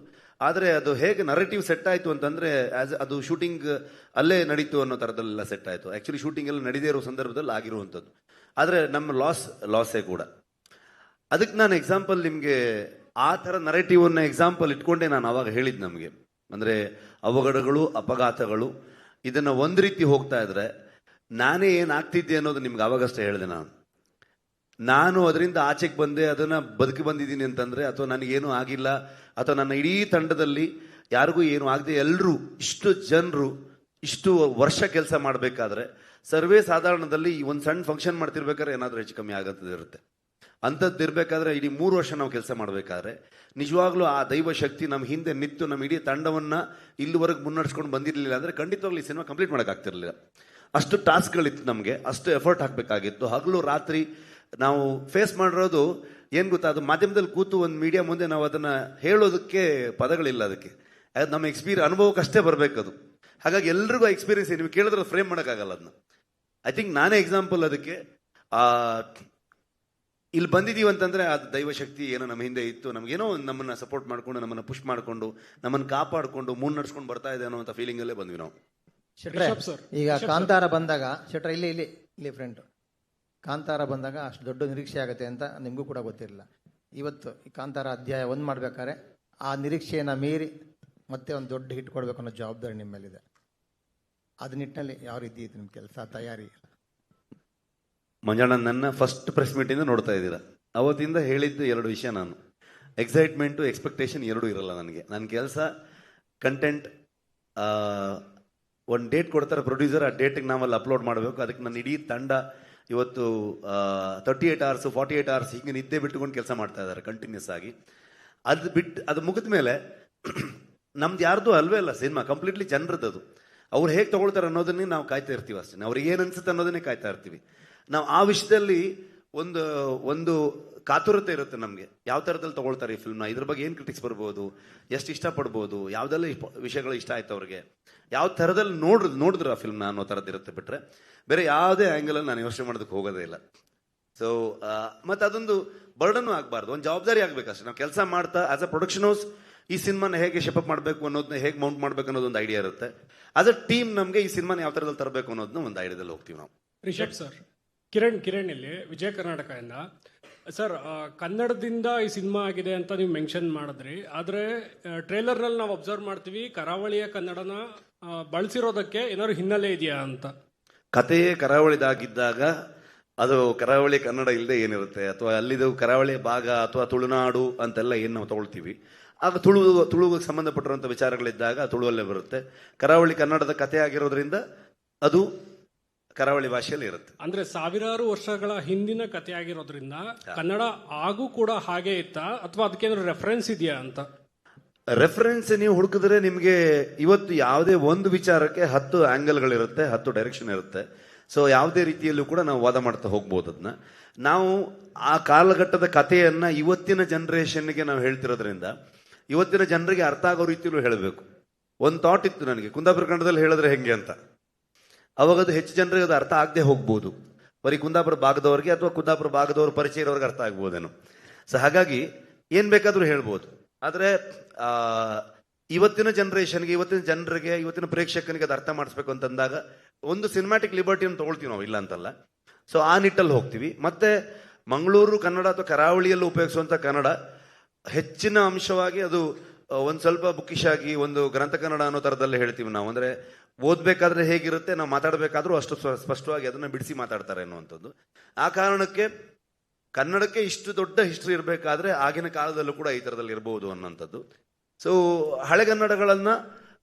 ಆದರೆ ಅದು ಹೇಗೆ ನರೇಟಿವ್ ಸೆಟ್ ಆಯಿತು ಅಂತಂದರೆ, ಅದು ಶೂಟಿಂಗ್ ಅಲ್ಲೇ ನಡೀತು ಅನ್ನೋ ಥರದಲ್ಲೆಲ್ಲ ಸೆಟ್ ಆಯಿತು. ಆ್ಯಕ್ಚುಲಿ ಶೂಟಿಂಗ್ ಎಲ್ಲ ನಡೀದೇ ಇರೋ ಸಂದರ್ಭದಲ್ಲಿ ಆಗಿರುವಂಥದ್ದು. ಆದರೆ ನಮ್ಮ ಲಾಸೇ ಕೂಡ. ಅದಕ್ಕೆ ನಾನು ಎಕ್ಸಾಂಪಲ್ ನಿಮಗೆ ಆ ಥರ ನರೇಟಿವನ್ನು ಎಕ್ಸಾಂಪಲ್ ಇಟ್ಕೊಂಡೇ ನಾನು ಅವಾಗ ಹೇಳಿದ್ದು. ನಮಗೆ ಅಂದರೆ ಅವಘಡಗಳು, ಅಪಘಾತಗಳು ಇದನ್ನು ಒಂದು ರೀತಿ ಹೋಗ್ತಾ ಇದ್ರೆ ನಾನೇ ಏನಾಗ್ತಿದ್ದೆ ಅನ್ನೋದು ನಿಮ್ಗೆ ಅವಾಗಷ್ಟೇ ಹೇಳಿದೆ. ನಾನು ಅದರಿಂದ ಆಚೆಗೆ ಬಂದೆ, ಅದನ್ನು ಬದುಕಿ ಬಂದಿದ್ದೀನಿ ಅಂತಂದರೆ, ಅಥವಾ ನನಗೇನು ಆಗಿಲ್ಲ, ಅಥವಾ ನನ್ನ ಇಡೀ ತಂಡದಲ್ಲಿ ಯಾರಿಗೂ ಏನು ಆಗದೆ ಎಲ್ಲರೂ ಇಷ್ಟು ಜನರು ಇಷ್ಟು ವರ್ಷ ಕೆಲಸ ಮಾಡಬೇಕಾದ್ರೆ, ಸರ್ವೇ ಸಾಧಾರಣದಲ್ಲಿ ಒಂದು ಸಣ್ಣ ಫಂಕ್ಷನ್ ಮಾಡ್ತಿರ್ಬೇಕಾದ್ರೆ ಏನಾದರೂ ಹೆಚ್ಚು ಕಮ್ಮಿ ಆಗಂಥದ್ದು ಇರುತ್ತೆ. ಅಂಥದ್ದು ಇರಬೇಕಾದ್ರೆ ಇಡೀ 3 ವರ್ಷ ನಾವು ಕೆಲಸ ಮಾಡಬೇಕಾದ್ರೆ ನಿಜವಾಗ್ಲೂ ಆ ದೈವ ಶಕ್ತಿ ನಮ್ಮ ಹಿಂದೆ ನಿಂತು ನಮ್ಮ ಇಡೀ ತಂಡವನ್ನು ಇಲ್ಲಿವರೆಗೆ ಮುನ್ನಡೆಸ್ಕೊಂಡು ಬಂದಿರಲಿಲ್ಲ ಅಂದರೆ ಖಂಡಿತವಾಗ್ಲೂ ಈ ಸಿನಿಮಾ ಕಂಪ್ಲೀಟ್ ಮಾಡೋಕ್ಕಾಗ್ತಿರ್ಲಿಲ್ಲ. ಅಷ್ಟು ಟಾಸ್ಕ್ಗಳಿತ್ತು ನಮಗೆ, ಅಷ್ಟು ಎಫರ್ಟ್ ಹಾಕಬೇಕಾಗಿತ್ತು. ಹಗಲು ರಾತ್ರಿ ನಾವು ಫೇಸ್ ಮಾಡಿರೋದು ಏನು ಗೊತ್ತಾ, ಅದು ಮಾಧ್ಯಮದಲ್ಲಿ ಕೂತು ಒಂದು ಮೀಡಿಯಾ ಮುಂದೆ ನಾವು ಅದನ್ನು ಹೇಳೋದಕ್ಕೆ ಪದಗಳಿಲ್ಲ. ಅದಕ್ಕೆ ಅದು ನಮ್ಮ ಅನುಭವಕ್ಕಷ್ಟೇ ಬರಬೇಕದು. ಹಾಗಾಗಿ ಎಲ್ರಿಗೂ ಎಕ್ಸ್ಪೀರಿಯನ್ಸ್ ನೀವು ಕೇಳಿದ್ರೆ ಫ್ರೇಮ್ ಮಾಡೋಕ್ಕಾಗಲ್ಲ ಅದನ್ನ. ಐ ಥಿಂಕ್ ನಾನೇ ಎಕ್ಸಾಂಪಲ್ ಅದಕ್ಕೆ. ಇಲ್ಲಿ ಬಂದಿದ್ದೀವಿ ಅಂತಂದ್ರೆ ಅದು ದೈವಶಕ್ತಿ ಏನೋ ನಮ್ಮ ಹಿಂದೆ ಇತ್ತು, ನಮಗೇನೋ ನಮ್ಮನ್ನ ಸಪೋರ್ಟ್ ಮಾಡ್ಕೊಂಡು, ನಮ್ಮನ್ನ ಪುಷ್ ಮಾಡಿಕೊಂಡು, ನಮ್ಮನ್ನು ಕಾಪಾಡಿಕೊಂಡು ಮುನ್ನಡೆಸ್ಕೊಂಡು ಬರ್ತಾ ಇದೆ ಅನ್ನೋ ಫೀಲಿಂಗ್ ಅಲ್ಲೇ ಬಂದ್ವಿ ನಾವು. ಶೆಟ್ರೆ, ಈಗ ಕಾಂತಾರ ಬಂದಾಗ, ಶೆಟ್ರೆ ಇಲ್ಲಿ ಫ್ರೆಂಡ್, ಕಾಂತಾರ ಬಂದಾಗ ಅಷ್ಟು ದೊಡ್ಡ ನಿರೀಕ್ಷೆ ಆಗುತ್ತೆ ಅಂತ ನಿಮಗೂ ಕೂಡ ಗೊತ್ತಿರಲಿಲ್ಲ. ಇವತ್ತು ಈ ಕಾಂತಾರ ಅಧ್ಯಾಯ 1 ಮಾಡ್ಬೇಕಾದ್ರೆ ಆ ನಿರೀಕ್ಷೆಯನ್ನು ಮೀರಿ ಮತ್ತೆ ಒಂದು ದೊಡ್ಡ ಹಿಟ್ ಕೊಡಬೇಕು ಅನ್ನೋ ಜವಾಬ್ದಾರಿ ನಿಮ್ಮ ಮೇಲಿದೆ. ಅದ ನಿಟ್ಟಿನಲ್ಲಿ ಯಾವ ರೀತಿ ಇತ್ತು ನಿಮ್ಮ ಕೆಲಸ, ತಯಾರಿ? ಮಂಜಣ್ಣ, ನನ್ನ ಫಸ್ಟ್ ಪ್ರೆಸ್ ಮೀಟಿಂದ ನೋಡ್ತಾ ಇದ್ದೀರಾ, ಅವತ್ತಿಂದ ಹೇಳಿದ್ದು 2 ವಿಷಯ. ನಾನು ಎಕ್ಸೈಟ್ಮೆಂಟು, ಎಕ್ಸ್ಪೆಕ್ಟೇಷನ್ ಎರಡೂ ಇರಲ್ಲ ನನಗೆ. ನನ್ನ ಕೆಲಸ ಕಂಟೆಂಟ್, ಒಂದು ಡೇಟ್ ಕೊಡ್ತಾರೆ ಪ್ರೊಡ್ಯೂಸರ್, ಆ ಡೇಟಿಗೆ ನಾವಲ್ಲಿ ಅಪ್ಲೋಡ್ ಮಾಡಬೇಕು. ಅದಕ್ಕೆ ನನ್ನ ಇಡೀ ತಂಡ ಇವತ್ತು 38 hours 48 hours ಹೀಗೆ ನಿದ್ದೆ ಬಿಟ್ಟುಕೊಂಡು ಕೆಲಸ ಮಾಡ್ತಾ ಇದ್ದಾರೆ ಕಂಟಿನ್ಯೂಸ್ ಆಗಿ. ಅದು ಮುಗಿದ ಮೇಲೆ ನಮ್ದು ಯಾರ್ದು ಅಲ್ವೇ ಅಲ್ಲ ಸಿನಿಮಾ, ಕಂಪ್ಲೀಟ್ಲಿ ಜನರದ್ದು. ಅದು ಅವ್ರು ಹೇಗೆ ತಗೊಳ್ತಾರೆ ಅನ್ನೋದನ್ನೇ ನಾವು ಕಾಯ್ತಾ ಇರ್ತೀವಿ ಅಷ್ಟೇ. ಅವ್ರಿಗೆ ಏನು ಅನ್ಸುತ್ತೆ ಅನ್ನೋದನ್ನೇ ಕಾಯ್ತಾ ಇರ್ತೀವಿ ನಾವು. ಆ ವಿಷಯದಲ್ಲಿ ಒಂದು ಕಾತುರತೆ ಇರುತ್ತೆ ನಮಗೆ, ಯಾವ ಥರದಲ್ಲಿ ತಗೊಳ್ತಾರೆ ಈ ಫಿಲ್ಮ್ನ, ಇದ್ರ ಬಗ್ಗೆ ಏನು ಕ್ರಿಟಿಕ್ಸ್ ಬರ್ಬೋದು, ಎಷ್ಟು ಇಷ್ಟಪಡ್ಬೋದು, ಯಾವುದೆಲ್ಲ ವಿಷಯಗಳು ಇಷ್ಟ ಆಯ್ತು ಅವ್ರಿಗೆ, ಯಾವ ಥರದಲ್ಲಿ ನೋಡಿದ್ರು ಆ ಫಿಲ್ಮ್ನ ಅನ್ನೋ ಥರದ್ದು ಇರುತ್ತೆ. ಬಿಟ್ಟರೆ ಬೇರೆ ಯಾವುದೇ ಆ್ಯಂಗಲಲ್ಲಿ ನಾನು ಯೋಚನೆ ಮಾಡೋದಕ್ಕೆ ಹೋಗೋದೇ ಇಲ್ಲ. ಸೊ ಮತ್ತು ಅದೊಂದು ಬರ್ಡನ್ನು ಆಗಬಾರ್ದು, ಒಂದು ಜವಾಬ್ದಾರಿ ಆಗಬೇಕಷ್ಟೇ. ನಾವು ಕೆಲಸ ಮಾಡ್ತಾ ಆಸ್ ಅ ಪ್ರೊಡಕ್ಷನ್ ಹೌಸ್ ಈ ಸಿನಿಮಾನ ಹೇಗೆ ಶೆಪಪ್ ಮಾಡಬೇಕು ಅನ್ನೋದನ್ನ, ಹೇಗೆ ಮೌಂಟ್ ಮಾಡಬೇಕು ಅನ್ನೋದೊಂದು ಐಡಿಯಾ ಇರುತ್ತೆ. ಆಸ್ ಅ ಟೀಮ್ ನಮಗೆ ಈ ಸಿನಿಮಾನ ಯಾವ ಥರದಲ್ಲಿ ತರಬೇಕು ಅನ್ನೋದನ್ನ ಒಂದು ಐಡಿಯಾದಲ್ಲಿ ಹೋಗ್ತೀವಿ ನಾವು. ರಿಷಬ್ ಸರ್, ಕಿರಣ್ ಇಲ್ಲಿ ವಿಜಯ ಕರ್ನಾಟಕದಿಂದ ಸರ್, ಕನ್ನಡದಿಂದ ಈ ಸಿನಿಮಾ ಆಗಿದೆ ಅಂತ ನೀವು ಮೆನ್ಷನ್ ಮಾಡಿದ್ರಿ. ಆದರೆ ಟ್ರೇಲರ್ನಲ್ಲಿ ನಾವು ಅಬ್ಸರ್ವ್ ಮಾಡ್ತೀವಿ ಕರಾವಳಿಯ ಕನ್ನಡನ ಬಳಸಿರೋದಕ್ಕೆ ಏನಾದ್ರು ಹಿನ್ನೆಲೆ ಇದೆಯಾ ಅಂತ. ಕಥೆಯೇ ಕರಾವಳಿದಾಗಿದ್ದಾಗ ಅದು ಕರಾವಳಿ ಕನ್ನಡ ಇಲ್ಲದೆ ಏನಿರುತ್ತೆ, ಅಥವಾ ಅಲ್ಲಿದು ಕರಾವಳಿ ಭಾಗ ಅಥವಾ ತುಳುನಾಡು ಅಂತೆಲ್ಲ ಏನು ನಾವು ತಗೊಳ್ತೀವಿ, ಆಗ ತುಳುವಿಗೆ ಸಂಬಂಧಪಟ್ಟಿರುವಂಥ ವಿಚಾರಗಳಿದ್ದಾಗ ತುಳುವಲ್ಲೇ ಬರುತ್ತೆ. ಕರಾವಳಿ ಕನ್ನಡದ ಕಥೆ ಆಗಿರೋದ್ರಿಂದ ಅದು ಕರಾವಳಿ ಭಾಷೆಯಲ್ಲಿ ಇರುತ್ತೆ. ಅಂದ್ರೆ ಸಾವಿರಾರು ವರ್ಷಗಳ ಹಿಂದಿನ ಕಥೆ ಆಗಿರೋದ್ರಿಂದ ಕನ್ನಡ ಆಗು ಕೂಡ ಹಾಗೆ ಇತ್ತಾ, ಅಥವಾ ಅದಕ್ಕೇನಾದ್ರು ರೆಫರೆನ್ಸ್ ಇದೆಯಾ ಅಂತ? ರೆಫರೆನ್ಸ್ ನೀವು ಹುಡುಕಿದ್ರೆ ನಿಮಗೆ ಇವತ್ತು ಯಾವುದೇ ಒಂದು ವಿಚಾರಕ್ಕೆ 10 ಆ್ಯಂಗಲ್ಗಳಿರುತ್ತೆ, 10 ಡೈರೆಕ್ಷನ್ ಇರುತ್ತೆ. ಸೊ ಯಾವುದೇ ರೀತಿಯಲ್ಲೂ ಕೂಡ ನಾವು ವಾದ ಮಾಡ್ತಾ ಹೋಗ್ಬೋದು. ಅದನ್ನ ನಾವು ಆ ಕಾಲಘಟ್ಟದ ಕಥೆಯನ್ನ ಇವತ್ತಿನ ಜನರೇಷನ್ಗೆ ನಾವು ಹೇಳ್ತಿರೋದ್ರಿಂದ ಇವತ್ತಿನ ಜನರಿಗೆ ಅರ್ಥ ಆಗೋ ರೀತಿಯಲ್ಲೂ ಹೇಳಬೇಕು. ಒಂದು ಥಾಟ್ ಇತ್ತು ನನಗೆ, ಕುಂದಾಪುರ ಕನ್ನಡದಲ್ಲಿ ಹೇಳಿದ್ರೆ ಹೆಂಗೆ ಅಂತ. ಅವಾಗ ಅದು ಹೆಚ್ಚು ಜನರಿಗೆ ಅದು ಅರ್ಥ ಆಗದೆ ಹೋಗ್ಬೋದು, ಬರೀ ಕುಂದಾಪುರ ಭಾಗದವ್ರಿಗೆ ಅಥವಾ ಕುಂದಾಪುರ ಭಾಗದವ್ರ ಪರಿಚಯ ಇರೋರಿಗೆ ಅರ್ಥ ಆಗ್ಬೋದೇನೋ. ಸೊ ಹಾಗಾಗಿ ಏನು ಬೇಕಾದರೂ ಹೇಳ್ಬೋದು. ಆದರೆ ಇವತ್ತಿನ ಜನ್ರೇಷನ್ಗೆ, ಇವತ್ತಿನ ಜನರಿಗೆ, ಇವತ್ತಿನ ಪ್ರೇಕ್ಷಕನಿಗೆ ಅದು ಅರ್ಥ ಮಾಡಿಸ್ಬೇಕು ಅಂತಂದಾಗ ಒಂದು ಸಿನಿಮ್ಯಾಟಿಕ್ ಲಿಬರ್ಟಿಯನ್ನು ತೊಗೊಳ್ತೀವಿ ನಾವು, ಇಲ್ಲ ಅಂತಲ್ಲ. ಸೊ ಆ ನಿಟ್ಟಲ್ಲಿ ಹೋಗ್ತೀವಿ. ಮತ್ತೆ ಮಂಗಳೂರು ಕನ್ನಡ ಅಥವಾ ಕರಾವಳಿಯಲ್ಲಿ ಉಪಯೋಗಿಸುವಂಥ ಕನ್ನಡ ಹೆಚ್ಚಿನ ಅಂಶವಾಗಿ ಅದು ಒಂದು ಸ್ವಲ್ಪ ಬುಕ್ಕಿಶ್ ಆಗಿ ಒಂದು ಗ್ರಂಥ ಕನ್ನಡ ಅನ್ನೋ ಥರದಲ್ಲೇ ಹೇಳ್ತೀವಿ ನಾವು. ಅಂದರೆ ಓದಬೇಕಾದ್ರೆ ಹೇಗಿರುತ್ತೆ, ನಾವು ಮಾತಾಡಬೇಕಾದ್ರೂ ಅಷ್ಟು ಸ್ಪಷ್ಟವಾಗಿ ಅದನ್ನು ಬಿಡಿಸಿ ಮಾತಾಡ್ತಾರೆ ಅನ್ನುವಂಥದ್ದು. ಆ ಕಾರಣಕ್ಕೆ ಕನ್ನಡಕ್ಕೆ ಇಷ್ಟು ದೊಡ್ಡ ಹಿಸ್ಟ್ರಿ ಇರಬೇಕಾದ್ರೆ ಆಗಿನ ಕಾಲದಲ್ಲೂ ಕೂಡ ಈ ಥರದಲ್ಲಿ ಇರ್ಬೋದು ಅನ್ನೋಂಥದ್ದು. ಸೊ ಹಳೆಗನ್ನಡಗಳನ್ನು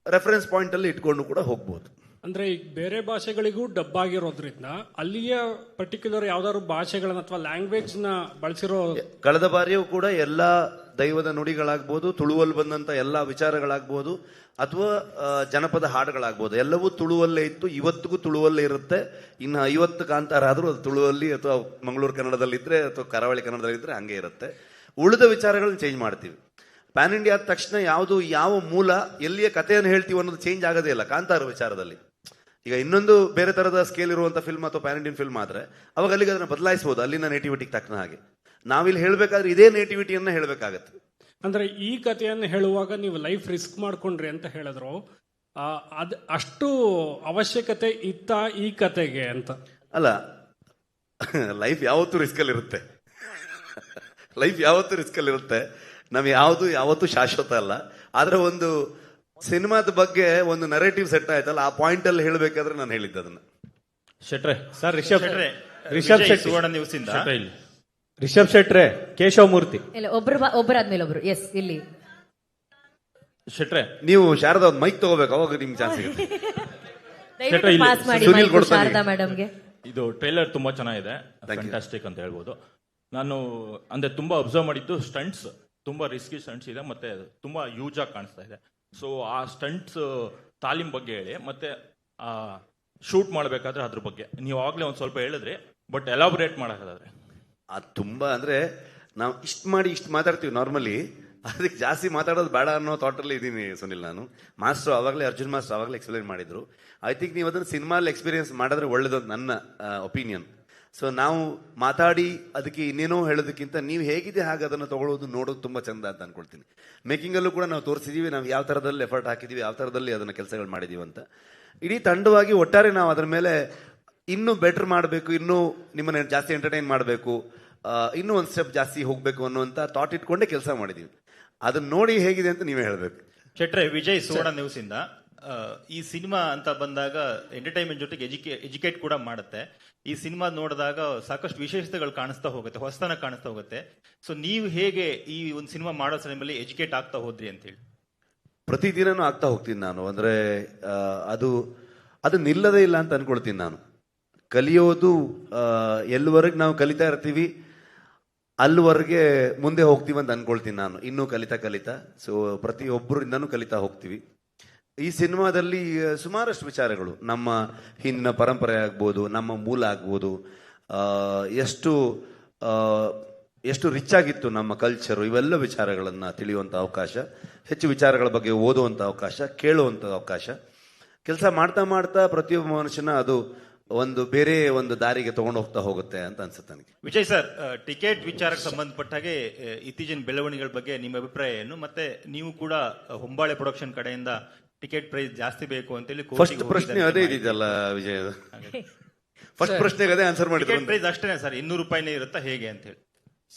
ರೆಫರೆನ್ಸ್ ಪಾಯಿಂಟಲ್ಲಿ ಇಟ್ಕೊಂಡು ಕೂಡ ಹೋಗ್ಬೋದು. ಅಂದ್ರೆ ಈಗ ಬೇರೆ ಭಾಷೆಗಳಿಗೂ ಡಬ್ ಆಗಿರೋದ್ರಿಂದ ಅಲ್ಲಿಯ ಪರ್ಟಿಕ್ಯುಲರ್ ಯಾವ್ದಾದ್ರು ಭಾಷೆಗಳನ್ನ ಅಥವಾ ಲ್ಯಾಂಗ್ವೇಜ್ ನ ಬಳಸಿರೋ. ಕಳೆದ ಬಾರಿಯೂ ಕೂಡ ಎಲ್ಲ ದೈವದ ನುಡಿಗಳಾಗ್ಬೋದು, ತುಳುವಲ್ಲಿ ಬಂದಂತ ಎಲ್ಲ ವಿಚಾರಗಳಾಗ್ಬೋದು, ಅಥವಾ ಜನಪದ ಹಾಡುಗಳಾಗ್ಬೋದು, ಎಲ್ಲವೂ ತುಳುವಲ್ಲೇ ಇತ್ತು, ಇವತ್ತಿಗೂ ತುಳುವಲ್ಲೇ ಇರುತ್ತೆ. ಇನ್ನು 50 ಕಾಂತಾರ ಆದರೂ ಅದು ತುಳುವಲ್ಲಿ ಅಥವಾ ಮಂಗಳೂರು ಕನ್ನಡದಲ್ಲಿದ್ದರೆ ಅಥವಾ ಕರಾವಳಿ ಕನ್ನಡದಲ್ಲಿದ್ದರೆ ಹಂಗೆ ಇರುತ್ತೆ. ಉಳಿದ ವಿಚಾರಗಳನ್ನ ಚೇಂಜ್ ಮಾಡ್ತೀವಿ. ಪ್ಯಾನ್ ಇಂಡಿಯಾ ಆದ ತಕ್ಷಣ ಯಾವುದು ಯಾವ ಮೂಲ ಎಲ್ಲಿಯ ಕಥೆಯನ್ನು ಹೇಳ್ತೀವಿ ಅನ್ನೋದು ಚೇಂಜ್ ಆಗೋದೇ ಇಲ್ಲ ಕಾಂತಾರ ವಿಚಾರದಲ್ಲಿ. ಈಗ ಇನ್ನೊಂದು ಬೇರೆ ಥರದ ಸ್ಕೇಲ್ ಇರುವಂಥ ಫಿಲ್ಮ್ ಅಥವಾ ಪ್ಯಾನ್ ಇಂಡಿಯನ್ ಫಿಲ್ಮ್ ಆದರೆ ಅವಾಗ ಅಲ್ಲಿಗೆ ಅದನ್ನು ಬದಲಾಯಿಸ್ಬೋದು, ಅಲ್ಲಿನ ನೇಟಿವಿಟಿಗೆ ತಕ್ಕನ ಹಾಗೆ. ನಾವಿಲ್ಲಿ ಹೇಳಬೇಕಾದ್ರೆ ಇದೇ ನೇಟಿವಿಟಿಯನ್ನು ಹೇಳಬೇಕಾಗತ್ತೆ. ಅಂದ್ರೆ ಈ ಕಥೆಯನ್ನು ಹೇಳುವಾಗ ನೀವು ಲೈಫ್ ರಿಸ್ಕ್ ಮಾಡ್ಕೊಂಡ್ರಿ ಅಂತ ಹೇಳಿದ್ರು, ಅಷ್ಟು ಅವಶ್ಯಕತೆ ಇತ್ತ ಈ ಕತೆಗೆ ಅಂತ? ಅಲ್ಲ, ಲೈಫ್ ಯಾವತ್ತೂ ರಿಸ್ಕಲ್ಲಿ ಇರುತ್ತೆ. ಲೈಫ್ ಯಾವತ್ತೂ ರಿಸ್ಕಲ್ಲಿ ಇರುತ್ತೆ. ನಮ್ಗೆ ಯಾವತ್ತೂ ಶಾಶ್ವತ ಅಲ್ಲ. ಆದ್ರೆ ಒಂದು ಸಿನಿಮಾದ ಬಗ್ಗೆ ಒಂದು ನರೇಟಿವ್ ಸೆಟ್ ಆಯ್ತಲ್ಲ, ಆ ಪಾಯಿಂಟ್ ಅಲ್ಲಿ ಹೇಳಬೇಕಾದ್ರೆ ನಾನು ಹೇಳಿದ್ದೆ ಅದನ್ನ. ಶೆಟ್ರೆ ಸರ್, ರಿಷಬ್ ಶೆಟ್ಟಿ ಸುವರ್ಣ ನ್ಯೂಸ್ ಇಂದ. ರಿಷಬ್ ಶೆಟ್ರೆ, ಕೇಶವ್ ಮೂರ್ತಿ. ಇಲ್ಲ, ಒಬ್ಬರಾದ್ಮೇಲೆ ಒಬ್ರು. ಎಸ್, ಇಲ್ಲಿ ಶೆಟ್ರೆ, ನೀವು ಶಾರದಾ ಒಂದು ಮೈಕ್ ತಗೋಬೇಕು, ಅವಾಗ ನಿಮ್ಗೆ ಚಾನ್ಸ್ ಸಿಗುತ್ತೆ. ಪಾಸ್ ಮಾಡಿ ಸುನೀಲ್ ಕೊಡ್ತಾನೆ. ಶಾರದಾ ಮೇಡಮ್ಗೆ. ಇದು ಟ್ರೈಲರ್ ತುಂಬಾ ಚೆನ್ನಾಗಿದೆ, ಫ್ಯಾಂಟಾಸ್ಟಿಕ್ ಅಂತ ಹೇಳ್ಬೋದು. ನಾನು ಅಂದ್ರೆ ತುಂಬಾ ಅಬ್ಸರ್ವ್ ಮಾಡಿದ್ದು ಸ್ಟಂಟ್ಸ್, ತುಂಬಾ ರಿಸ್ಕಿ ಸ್ಟಂಟ್ಸ್ ಇದೆ, ಮತ್ತೆ ತುಂಬಾ ಯೂಸ್ ಆಗಿ ಕಾಣಿಸ್ತಾ ಇದೆ. ಸೊ ಆ ಸ್ಟಂಟ್ಸ್ ತಾಲೀಮ್ ಬಗ್ಗೆ ಹೇಳಿ, ಮತ್ತೆ ಶೂಟ್ ಮಾಡಬೇಕಾದ್ರೆ ಅದ್ರ ಬಗ್ಗೆ ನೀವು ಆಗ್ಲೇ ಒಂದ್ ಸ್ವಲ್ಪ ಹೇಳಿದ್ರಿ, ಬಟ್ ಎಲಾಬರೇಟ್ ಮಾಡೋದಾದ್ರೆ. ಅದು ತುಂಬ ಅಂದರೆ ನಾವು ಇಷ್ಟು ಮಾತಾಡ್ತೀವಿ ನಾರ್ಮಲಿ, ಅದಕ್ಕೆ ಜಾಸ್ತಿ ಮಾತಾಡೋದು ಬೇಡ ಅನ್ನೋ ಥಾಟಲ್ಲಿ ಇದ್ದೀನಿ ಸುನಿಲ್. ನಾನು ಮಾಸ್ಟರ್ ಆವಾಗಲೇ, ಅರ್ಜುನ್ ಮಾಸ್ಟರ್ ಆವಾಗಲೇ ಎಕ್ಸ್ಪ್ಲೈನ್ ಮಾಡಿದ್ರು. ಐ ಥಿಂಕ್ ನೀವು ಅದನ್ನು ಸಿನಿಮಾಲ್ಲಿ ಎಕ್ಸ್ಪೀರಿಯನ್ಸ್ ಮಾಡಿದ್ರೆ ಒಳ್ಳೇದು ನನ್ನ ಒಪಿನಿಯನ್. ಸೊ ನಾವು ಮಾತಾಡಿ ಅದಕ್ಕೆ ಇನ್ನೇನೋ ಹೇಳೋದಕ್ಕಿಂತ ನೀವು ಹೇಗಿದೆ ಹಾಗೆ ಅದನ್ನು ತಗೊಳ್ಳೋದು, ನೋಡೋದು ತುಂಬ ಚಂದ ಅಂತ ಅನ್ಕೊಳ್ತೀನಿ. ಮೇಕಿಂಗಲ್ಲೂ ಕೂಡ ನಾವು ತೋರಿಸಿದ್ದೀವಿ, ನಾವು ಯಾವ ಥರದಲ್ಲಿ ಎಫರ್ಟ್ ಹಾಕಿದ್ದೀವಿ, ಯಾವ ಥರದಲ್ಲಿ ಅದನ್ನು ಕೆಲಸಗಳು ಮಾಡಿದ್ದೀವಿ ಅಂತ. ಇಡೀ ತಂಡವಾಗಿ ಒಟ್ಟಾರೆ ನಾವು ಅದರ ಮೇಲೆ ಇನ್ನೂ ಬೆಟರ್ ಮಾಡಬೇಕು, ಇನ್ನೂ ನಿಮ್ಮನ್ನು ಜಾಸ್ತಿ ಎಂಟರ್ಟೈನ್ ಮಾಡಬೇಕು, ಇನ್ನೂ ಒಂದು ಸ್ಟೆಪ್ ಜಾಸ್ತಿ ಹೋಗಬೇಕು ಅನ್ನುವಂಥ ಥಾಟ್ ಇಟ್ಕೊಂಡೇ ಕೆಲಸ ಮಾಡಿದ್ದೀವಿ. ಅದನ್ನ ನೋಡಿ ಹೇಗಿದೆ ಅಂತ ನೀವೇ ಹೇಳಬೇಕು. ಶೆಟ್ರೆ, ವಿಜಯ್ ಸುವರ್ಣ ನ್ಯೂಸ್ ಇಂದ. ಈ ಸಿನಿಮಾ ಅಂತ ಬಂದಾಗ ಎಂಟರ್ಟೈನ್ಮೆಂಟ್ ಜೊತೆಗೆ ಎಜುಕೇಟ್ ಕೂಡ ಮಾಡುತ್ತೆ. ಈ ಸಿನಿಮಾ ನೋಡಿದಾಗ ಸಾಕಷ್ಟು ವಿಶೇಷತೆಗಳು ಕಾಣಿಸ್ತಾ ಹೋಗುತ್ತೆ, ಹೊಸತನ ಕಾಣಿಸ್ತಾ ಹೋಗುತ್ತೆ. ಸೊ ನೀವು ಹೇಗೆ ಈ ಒಂದು ಸಿನಿಮಾ ಮಾಡೋ ಸಮಯದಲ್ಲಿ ಎಜುಕೇಟ್ ಆಗ್ತಾ ಹೋದ್ರಿ ಅಂತ ಹೇಳಿ? ಪ್ರತಿದಿನನೂ ಆಗ್ತಾ ಹೋಗ್ತೀನಿ ನಾನು. ಅಂದರೆ ಅದು ನಿಲ್ಲದೇ ಇಲ್ಲ ಅಂತ ಅನ್ಕೊಳ್ತೀನಿ ನಾನು. ಕಲಿಯೋದು ಎಲ್ಲಿವರೆಗೆ ನಾವು ಕಲಿತಾ ಇರ್ತೀವಿ ಅಲ್ಲಿವರೆಗೆ ಮುಂದೆ ಹೋಗ್ತೀವಿ ಅಂತ ಅನ್ಕೊಳ್ತೀನಿ ನಾನು. ಇನ್ನೂ ಕಲಿತಾ ಸೊ ಪ್ರತಿಯೊಬ್ಬರಿಂದನೂ ಕಲಿತಾ ಹೋಗ್ತೀವಿ. ಈ ಸಿನಿಮಾದಲ್ಲಿ ಸುಮಾರಷ್ಟು ವಿಚಾರಗಳು, ನಮ್ಮ ಹಿಂದಿನ ಪರಂಪರೆ ಆಗ್ಬೋದು, ನಮ್ಮ ಮೂಲ ಆಗ್ಬೋದು, ಎಷ್ಟು ರಿಚ್ ಆಗಿತ್ತು ನಮ್ಮ ಕಲ್ಚರು, ಇವೆಲ್ಲ ವಿಚಾರಗಳನ್ನು ತಿಳಿಯುವಂಥ ಅವಕಾಶ, ಹೆಚ್ಚು ವಿಚಾರಗಳ ಬಗ್ಗೆ ಓದುವಂಥ ಅವಕಾಶ, ಕೇಳುವಂಥ ಅವಕಾಶ. ಕೆಲಸ ಮಾಡ್ತಾ ಪ್ರತಿಯೊಬ್ಬ ಮನುಷ್ಯನ ಅದು ಒಂದು ಬೇರೆ ಒಂದು ದಾರಿಗೆ ತಗೊಂಡು ಹೋಗುತ್ತೆ ಅಂತ ಅನ್ಸುತ್ತೆ ನನಗೆ. ವಿಜಯ್ ಸರ್, ಟಿಕೆಟ್ ವಿಚಾರಕ್ಕೆ ಸಂಬಂಧಪಟ್ಟ ಹಾಗೆ ಇತ್ತೀಚಿನ ಬೆಳವಣಿಗೆಗಳ ಬಗ್ಗೆ ನಿಮ್ಮ ಅಭಿಪ್ರಾಯ ಏನು? ಮತ್ತೆ ನೀವು ಕೂಡ ಹೊಂಬಾಳೆ ಪ್ರೊಡಕ್ಷನ್ ಕಡೆಯಿಂದ ಟಿಕೆಟ್ ಪ್ರೈಸ್ ಜಾಸ್ತಿ ಬೇಕು ಅಂತೇಳಿ ಫಸ್ಟ್ ಪ್ರಶ್ನೆ ಅದೇ ಇದೆಯಲ್ಲ ವಿಜಯ್, ಫಸ್ಟ್ ಪ್ರಶ್ನೆಗೆ ಅದೇ ಆನ್ಸರ್ ಮಾಡಿ. ಟಿಕೆಟ್ ಪ್ರೈಸ್ ಅಷ್ಟೇನೆ ಸರ್, 200 ರೂಪಾಯಿನೇ ಇರುತ್ತಾ ಹೇಗೆ ಅಂತ ಹೇಳಿ?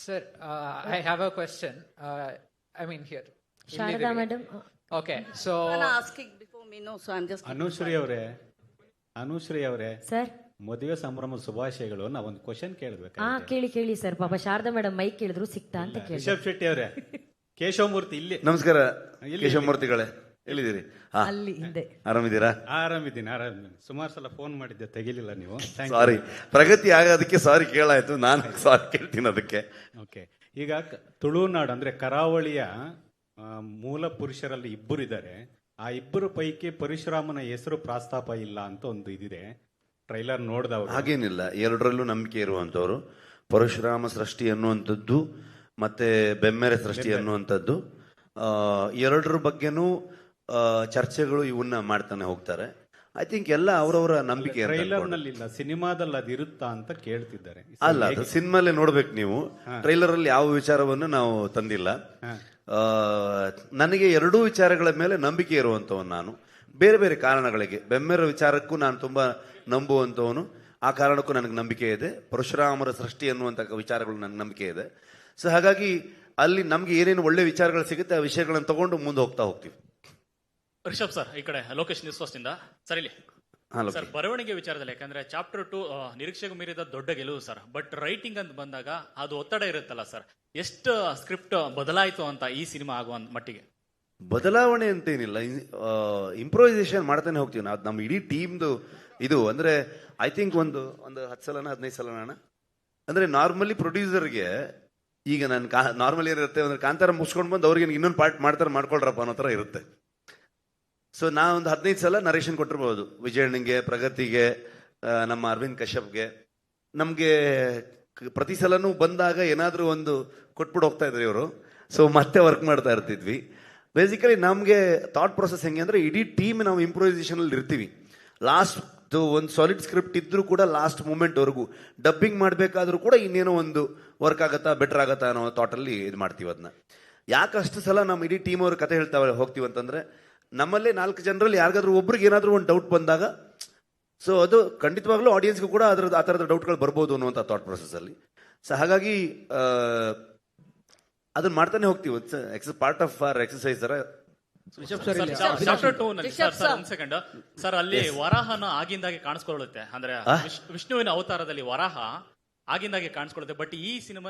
Sir, I have a question. I mean here Sharada madam. Okay, so Anushree ಅವರೇ ಸರ್, ಮದುವೆ ಸಂಭ್ರಮ ಶುಭಾಶಯಗಳು. ನಾವೊಂದು ಕ್ವಶನ್ ಕೇಳಬೇಕು. ಕೇಳಿ ಸರ್. ಪಾಪ ಶಾರದಾ ಮೇಡಮ್ ಮೈಕ್ ಕೇಳಿದ್ರು ಸಿಕ್ತಾ ಅಂತ ಕೇಳಿ. ರಿಷಬ್ ಶೆಟ್ಟಿ ಅವರೇ, ಕೇಶವಮೂರ್ತಿ ಇಲ್ಲಿ. ನಮಸ್ಕಾರ ಕೇಶವಮೂರ್ತಿಗಳೇ, ಎಲ್ಲಿದ್ದೀರಿ? ಅಲ್ಲಿ ಹಿಂದೆ. ಆರಾಮಿದ್ದೀರಾ? ಆರಾಮಿದ್ದೀನಿ. ಸುಮಾರು ಸಲ ಫೋನ್ ಮಾಡಿದ್ದೆ, ತೆಗಿಲಿಲ್ಲ ನೀವು. ಸಾರಿ, ಪ್ರಗತಿ ಆಗೋದಕ್ಕೆ ಸಾರಿ ಕೇಳಾಯ್ತು, ನಾನು ಸಾರಿ ಕೇಳ್ತೀನಿ ಅದಕ್ಕೆ. ಓಕೆ, ಈಗ ತುಳುನಾಡು ಅಂದ್ರೆ ಕರಾವಳಿಯ ಮೂಲ ಪುರುಷರಲ್ಲಿ ಇಬ್ಬರು ಇದ್ದಾರೆ. ಆ ಇಬ್ಬರು ಪೈಕಿ ಪರಶುರಾಮನ ಹೆಸರು ಪ್ರಸ್ತಾಪ ಇಲ್ಲ ಅಂತ ಒಂದು ಇದಿದೆ, ಟ್ರೈಲರ್ ನೋಡಿದವರು. ಹಾಗೇನಿಲ್ಲ, ಎರಡರಲ್ಲೂ ನಂಬಿಕೆ ಇರುವಂತವ್ರು. ಪರಶುರಾಮ ಸೃಷ್ಟಿ ಅನ್ನುವಂಥದ್ದು ಮತ್ತೆ ಬೆಮ್ಮೆರೆ ಸೃಷ್ಟಿ ಅನ್ನುವಂಥದ್ದು, ಎರಡರ ಬಗ್ಗೆನೂ ಚರ್ಚೆಗಳು ಇವನ್ನ ಮಾಡ್ತಾನೆ ಹೋಗ್ತಾರೆ. ಐ ಥಿಂಕ್ ಎಲ್ಲ ಅವರವರ ನಂಬಿಕೆ. ಟ್ರೈಲರ್ ನಲ್ಲಿ ಇಲ್ಲ, ಸಿನಿಮಾದಲ್ಲಿ ಅದು ಇರುತ್ತಾ ಅಂತ ಕೇಳ್ತಿದ್ದಾರೆ. ಅಲ್ಲ, ಅದು ಸಿನಿಮಾಲೇ ನೋಡ್ಬೇಕು ನೀವು. ಟ್ರೈಲರ್ ಅಲ್ಲಿ ಯಾವ ವಿಚಾರವನ್ನು ನಾವು ತಂದಿಲ್ಲ. ನನಗೆ ಎರಡೂ ವಿಚಾರಗಳ ಮೇಲೆ ನಂಬಿಕೆ ಇರುವಂತವನು ನಾನು, ಬೇರೆ ಬೇರೆ ಕಾರಣಗಳಿಗೆ. ಬೆಮ್ಮೆರ ವಿಚಾರಕ್ಕೂ ನಾನು ತುಂಬಾ ನಂಬುವಂತವನು, ಆ ಕಾರಣಕ್ಕೂ ನನಗೆ ನಂಬಿಕೆ ಇದೆ. ಪರಶುರಾಮರ ಸೃಷ್ಟಿ ಅನ್ನುವಂಥ ವಿಚಾರಗಳು ನನಗೆ ನಂಬಿಕೆ ಇದೆ. ಸೊ ಹಾಗಾಗಿ ಅಲ್ಲಿ ನಮ್ಗೆ ಏನೇನು ಒಳ್ಳೆ ವಿಚಾರಗಳು ಸಿಗುತ್ತೆ ಆ ವಿಷಯಗಳನ್ನು ತಗೊಂಡು ಮುಂದೆ ಹೋಗ್ತೀವಿ. ರಿಷಬ್ ಸರ್, ಈ ಕಡೆ ಲೋಕೇಶ್ ನ್ಯೂಸ್ ಫಸ್ಟ್ ಇಂದ. ಸರ್, ಇಲ್ಲಿ ಸರ್, ಬರವಣಿಗೆ ವಿಚಾರದಲ್ಲಿ, ಯಾಕಂದ್ರೆ ಚಾಪ್ಟರ್ 2 ನಿರೀಕ್ಷೆಗೂ ಮೀರಿದ ದೊಡ್ಡ ಗೆಲುವು ಸರ್. ಬಟ್ ರೈಟಿಂಗ್ ಅಂತ ಬಂದಾಗ ಅದು ಒತ್ತಡ ಇರುತ್ತಲ್ಲ ಸರ್, ಎಷ್ಟು ಸ್ಕ್ರಿಪ್ಟ್ ಬದಲಾಯಿತು ಅಂತ ಈ ಸಿನಿಮಾ ಆಗುವ ಮಟ್ಟಿಗೆ? ಬದಲಾವಣೆ ಅಂತೇನಿಲ್ಲ, ಇಂಪ್ರೂವೈಸೇಷನ್ ಮಾಡ್ತಾನೆ ಹೋಗ್ತೀವಿ ನಾವು. ನಮ್ಮ ಇಡೀ ಟೀಮ್ದು ಇದು ಅಂದ್ರೆ ಐ ಥಿಂಕ್ ಒಂದು 10 ಸಲನ 15 ಸಲನ ಅಂದ್ರೆ ನಾರ್ಮಲಿ ಪ್ರೊಡ್ಯೂಸರ್ಗೆ ಈಗ ನಾನು ನಾರ್ಮಲಿ ಏನಿರುತ್ತೆ ಅಂದ್ರೆ ಕಾಂತಾರ ಮುಗಿಸ್ಕೊಂಡು ಬಂದು ಅವ್ರಿಗೆ ಇನ್ನೊಂದು ಪಾರ್ಟ್ ಮಾಡ್ಕೊಳ್ರಪ್ಪ ಅನ್ನೋ ಥರ ಇರುತ್ತೆ. ಸೊ ನಾವೊಂದು 15 ಸಲ ನರೇಷನ್ ಕೊಟ್ಟಿರ್ಬೋದು, ವಿಜಯಣ್ಣಂಗೆ, ಪ್ರಗತಿಗೆ, ನಮ್ಮ ಅರವಿಂದ್ ಕಶ್ಯಪ್ಗೆ. ನಮಗೆ ಪ್ರತಿ ಸಲನೂ ಬಂದಾಗ ಏನಾದರೂ ಒಂದು ಕೊಟ್ಬಿಟ್ಟು ಹೋಗ್ತಾ ಇದ್ರು ಇವರು. ಸೊ ಮತ್ತೆ ವರ್ಕ್ ಮಾಡ್ತಾ ಇರ್ತಿದ್ವಿ. ಬೇಸಿಕಲಿ ನಮಗೆ ಥಾಟ್ ಪ್ರೊಸೆಸ್ ಹೆಂಗೆ ಅಂದರೆ, ಇಡೀ ಟೀಮ್ ನಾವು ಇಂಪ್ರೂವೈಸೇಷನಲ್ಲಿ ಇರ್ತೀವಿ. ಲಾಸ್ಟ್ ಒಂದು ಸಾಲಿಡ್ ಸ್ಕ್ರಿಪ್ಟ್ ಇದ್ರೂ ಕೂಡ ಲಾಸ್ಟ್ ಮೂಮೆಂಟ್ವರೆಗೂ ಡಬ್ಬಿಂಗ್ ಮಾಡಬೇಕಾದ್ರೂ ಕೂಡ ಇನ್ನೇನೋ ಒಂದು ವರ್ಕ್ ಆಗತ್ತಾ, ಬೆಟರ್ ಆಗತ್ತಾ ಅನ್ನೋ ಥಾಟಲ್ಲಿ ಇದು ಮಾಡ್ತೀವಿ. ಅದನ್ನ ಯಾಕೆ ಅಷ್ಟು ಸಲ ನಮ್ಮ ಇಡೀ ಟೀಮ್ ಅವ್ರ ಕತೆ ಹೇಳ್ತಾ ಹೋಗ್ತೀವಿ ಅಂತಂದರೆ, ನಮ್ಮಲ್ಲೇ 4 ಜನರಲ್ಲಿ ಯಾರಿಗಾದ್ರೂ ಒಬ್ರಿಗೆ ಏನಾದರೂ ಒಂದು ಡೌಟ್ ಬಂದಾಗ, ಸೊ ಅದು ಖಂಡಿತವಾಗ್ಲೂ ಆಡಿಯನ್ಸ್ಗೂ ಕೂಡ ಆ ಥರದ ಡೌಟ್ಗಳು ಬರ್ಬೋದು ಅನ್ನುವಂಥ ಥಾಟ್ ಪ್ರೊಸೆಸ್ಸಲ್ಲಿ. ಸೊ ಹಾಗಾಗಿ ಅದನ್ನ ಮಾಡ್ತಾನೆ ಹೋಗ್ತೀವಿ. ಪಾರ್ಟ್ ಆಫ್ ಅವರ್ ಎಕ್ಸರ್ಸೈಸ್ ತರ. ಚಾಪ್ಟರ್ 2 ನಲ್ಲಿ ಒಂದ್ ಸೆಕೆಂಡ್ ಸರ್, ಅಲ್ಲಿ ವರಾಹನ ಆಗಿಂದಾಗೆ ಕಾಣಿಸ್ಕೊಳ್ಳುತ್ತೆ. ಅಂದ್ರೆ ವಿಷ್ಣುವಿನ ಅವತಾರದಲ್ಲಿ ವರಾಹ ಆಗಿಂದಾಗೆ ಕಾಣಿಸ್ಕೊಳ್ಳುತ್ತೆ. ಬಟ್ ಈ ಸಿನಿಮಾ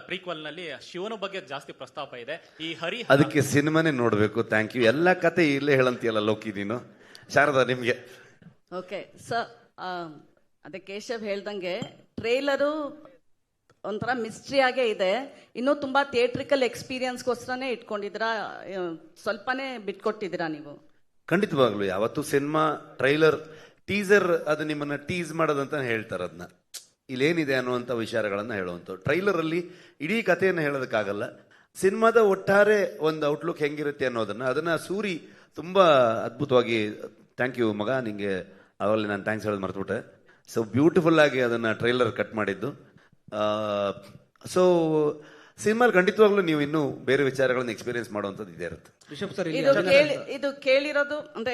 ಪ್ರೀಕ್ವಲ್ ನಲ್ಲಿ ಶಿವನ ಬಗ್ಗೆ ಜಾಸ್ತಿ ಪ್ರಸ್ತಾಪ ಇದೆ. ಈ ಹರಿ ಅದಕ್ಕೆ ಸಿನಿಮಾನೇ ನೋಡ್ಬೇಕು. Thank you. ಎಲ್ಲ ಕತೆ ಇಲ್ಲೇ ಹೇಳಂತೀಯಲ್ಲ ಲೋಕಿ ನೀನು. ಶಾರದಾ, ನಿಮ್ಗೆ. ಓಕೆ ಸರ್, ಅದೇ ಕೇಶವ್ ಹೇಳ್ದಂಗೆ ಟ್ರೇಲರು ಒಂಥರ ಮಿಸ್ಟ್ರಿ ಆಗೇ ಇದೆ. ಇನ್ನೂ ತುಂಬಾ ಥಿಯೇಟ್ರಿಕಲ್ ಎಕ್ಸ್ಪೀರಿಯನ್ಸ್ಗೋಸ್ಕರನೇ ಇಟ್ಕೊಂಡಿದ್ದೀರಾ, ಸ್ವಲ್ಪನೇ ಬಿಟ್ಕೊಟ್ಟಿದ್ದೀರಾ ನೀವು? ಖಂಡಿತವಾಗ್ಲು ಯಾವತ್ತು ಸಿನಿಮಾ ಟ್ರೈಲರ್ ಟೀಸರ್ ಅದು ನಿಮ್ಮನ್ನ ಟೀಸ್ ಮಾಡೋದಂತ ಹೇಳ್ತಾರೆ. ಅದನ್ನ ಇಲ್ಲೇನಿದೆ ಅನ್ನುವಂಥ ವಿಚಾರಗಳನ್ನು ಹೇಳುವಂಥದ್ದು. ಟ್ರೈಲರಲ್ಲಿ ಇಡೀ ಕಥೆಯನ್ನು ಹೇಳೋದಕ್ಕಾಗಲ್ಲ. ಸಿನಿಮಾದ ಒಟ್ಟಾರೆ ಒಂದು ಔಟ್ಲುಕ್ ಹೆಂಗಿರುತ್ತೆ ಅದನ್ನ ಸೂರಿ ತುಂಬ ಅದ್ಭುತವಾಗಿ, ಥ್ಯಾಂಕ್ ಯು ಮಗ, ನಿಂಗೆ ಆವಾಗಲೇ ನಾನು ಥ್ಯಾಂಕ್ಸ್ ಹೇಳೋದು ಮರ್ತುಬಿಟ್ಟೆ. ಸೊ ಬ್ಯೂಟಿಫುಲ್ ಆಗಿ ಅದನ್ನು ಟ್ರೈಲರ್ ಕಟ್ ಮಾಡಿದ್ದು. ಸೊ ಸಿನಿಮಾಲ್ ಖಂಡಿತವಾಗ್ಲೂ ನೀವು ಇನ್ನೂ ಬೇರೆ ವಿಚಾರಗಳನ್ನು ಎಕ್ಸ್ಪೀರಿಯನ್ಸ್ ಮಾಡುವಂಥದ್ದು ಇದೇ ಇರುತ್ತೆ. ಇದು ಕೇಳಿರೋದು ಅಂದ್ರೆ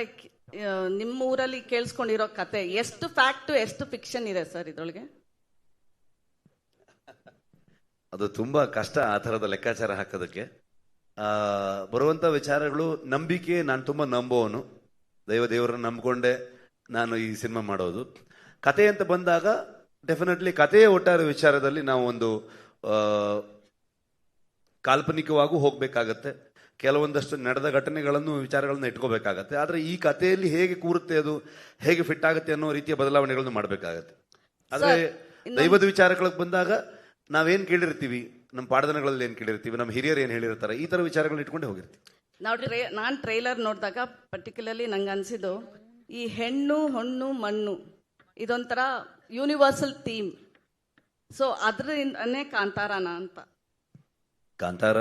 ನಿಮ್ಮ ಊರಲ್ಲಿ ಕೇಳಿಸ್ಕೊಂಡಿರೋ ಕತೆ ಎಷ್ಟು ಫ್ಯಾಕ್ಟ್ ಎಷ್ಟು ಫಿಕ್ಷನ್ ಇದೆ ಸರ್ ಇದರೊಳಗೆ? ಅದು ತುಂಬ ಕಷ್ಟ ಆ ಥರದ ಲೆಕ್ಕಾಚಾರ ಹಾಕೋದಕ್ಕೆ. ಬರುವಂಥ ವಿಚಾರಗಳು ನಂಬಿಕೆ, ನಾನು ತುಂಬ ನಂಬೋವನು, ದೇವರನ್ನ ನಂಬಿಕೊಂಡೆ ನಾನು ಈ ಸಿನಿಮಾ ಮಾಡೋದು. ಕತೆ ಅಂತ ಬಂದಾಗ ಡೆಫಿನೆಟ್ಲಿ ಕಥೆಯ ಒಟ್ಟಾರೆ ವಿಚಾರದಲ್ಲಿ ನಾವು ಒಂದು ಕಾಲ್ಪನಿಕವಾಗೂ ಹೋಗಬೇಕಾಗತ್ತೆ. ಕೆಲವೊಂದಷ್ಟು ನಡೆದ ಘಟನೆಗಳನ್ನು ವಿಚಾರಗಳನ್ನು ಇಟ್ಕೋಬೇಕಾಗತ್ತೆ. ಆದರೆ ಈ ಕಥೆಯಲ್ಲಿ ಹೇಗೆ ಕೂರುತ್ತೆ, ಅದು ಹೇಗೆ ಫಿಟ್ ಆಗುತ್ತೆ ಅನ್ನೋ ರೀತಿಯ ಬದಲಾವಣೆಗಳನ್ನು ಮಾಡಬೇಕಾಗತ್ತೆ. ಆದರೆ ದೈವದ ವಿಚಾರಗಳಿಗೆ ಬಂದಾಗ ನಾವೇನು ಕೇಳಿರ್ತೀವಿ, ನಮ್ಮ ಪಾಠದನಗಳಲ್ಲಿ ಏನು ಕೇಳಿರ್ತೀವಿ, ನಮ್ಮ ಹಿರಿಯರು ಏನು ಹೇಳಿರ್ತಾರೆ, ಈ ಥರ ವಿಚಾರಗಳನ್ನ ಇಟ್ಕೊಂಡೇ ಹೋಗಿರ್ತೀವಿ. ನಾನು ಟ್ರೈಲರ್ ನೋಡಿದಾಗ ಪರ್ಟಿಕ್ಯುಲರ್ಲಿ ನಂಗೆ ಅನಿಸಿದ್ದು ಈ ಹೆಣ್ಣು ಹೊಣ್ಣು ಮಣ್ಣು ಇದೊಂಥರ ಯೂನಿವರ್ಸಲ್ ಥೀಮ್. ಸೊ ಅದರಿಂದನೇ ಕಾಂತಾರನ ಅಂತ. ಕಾಂತಾರ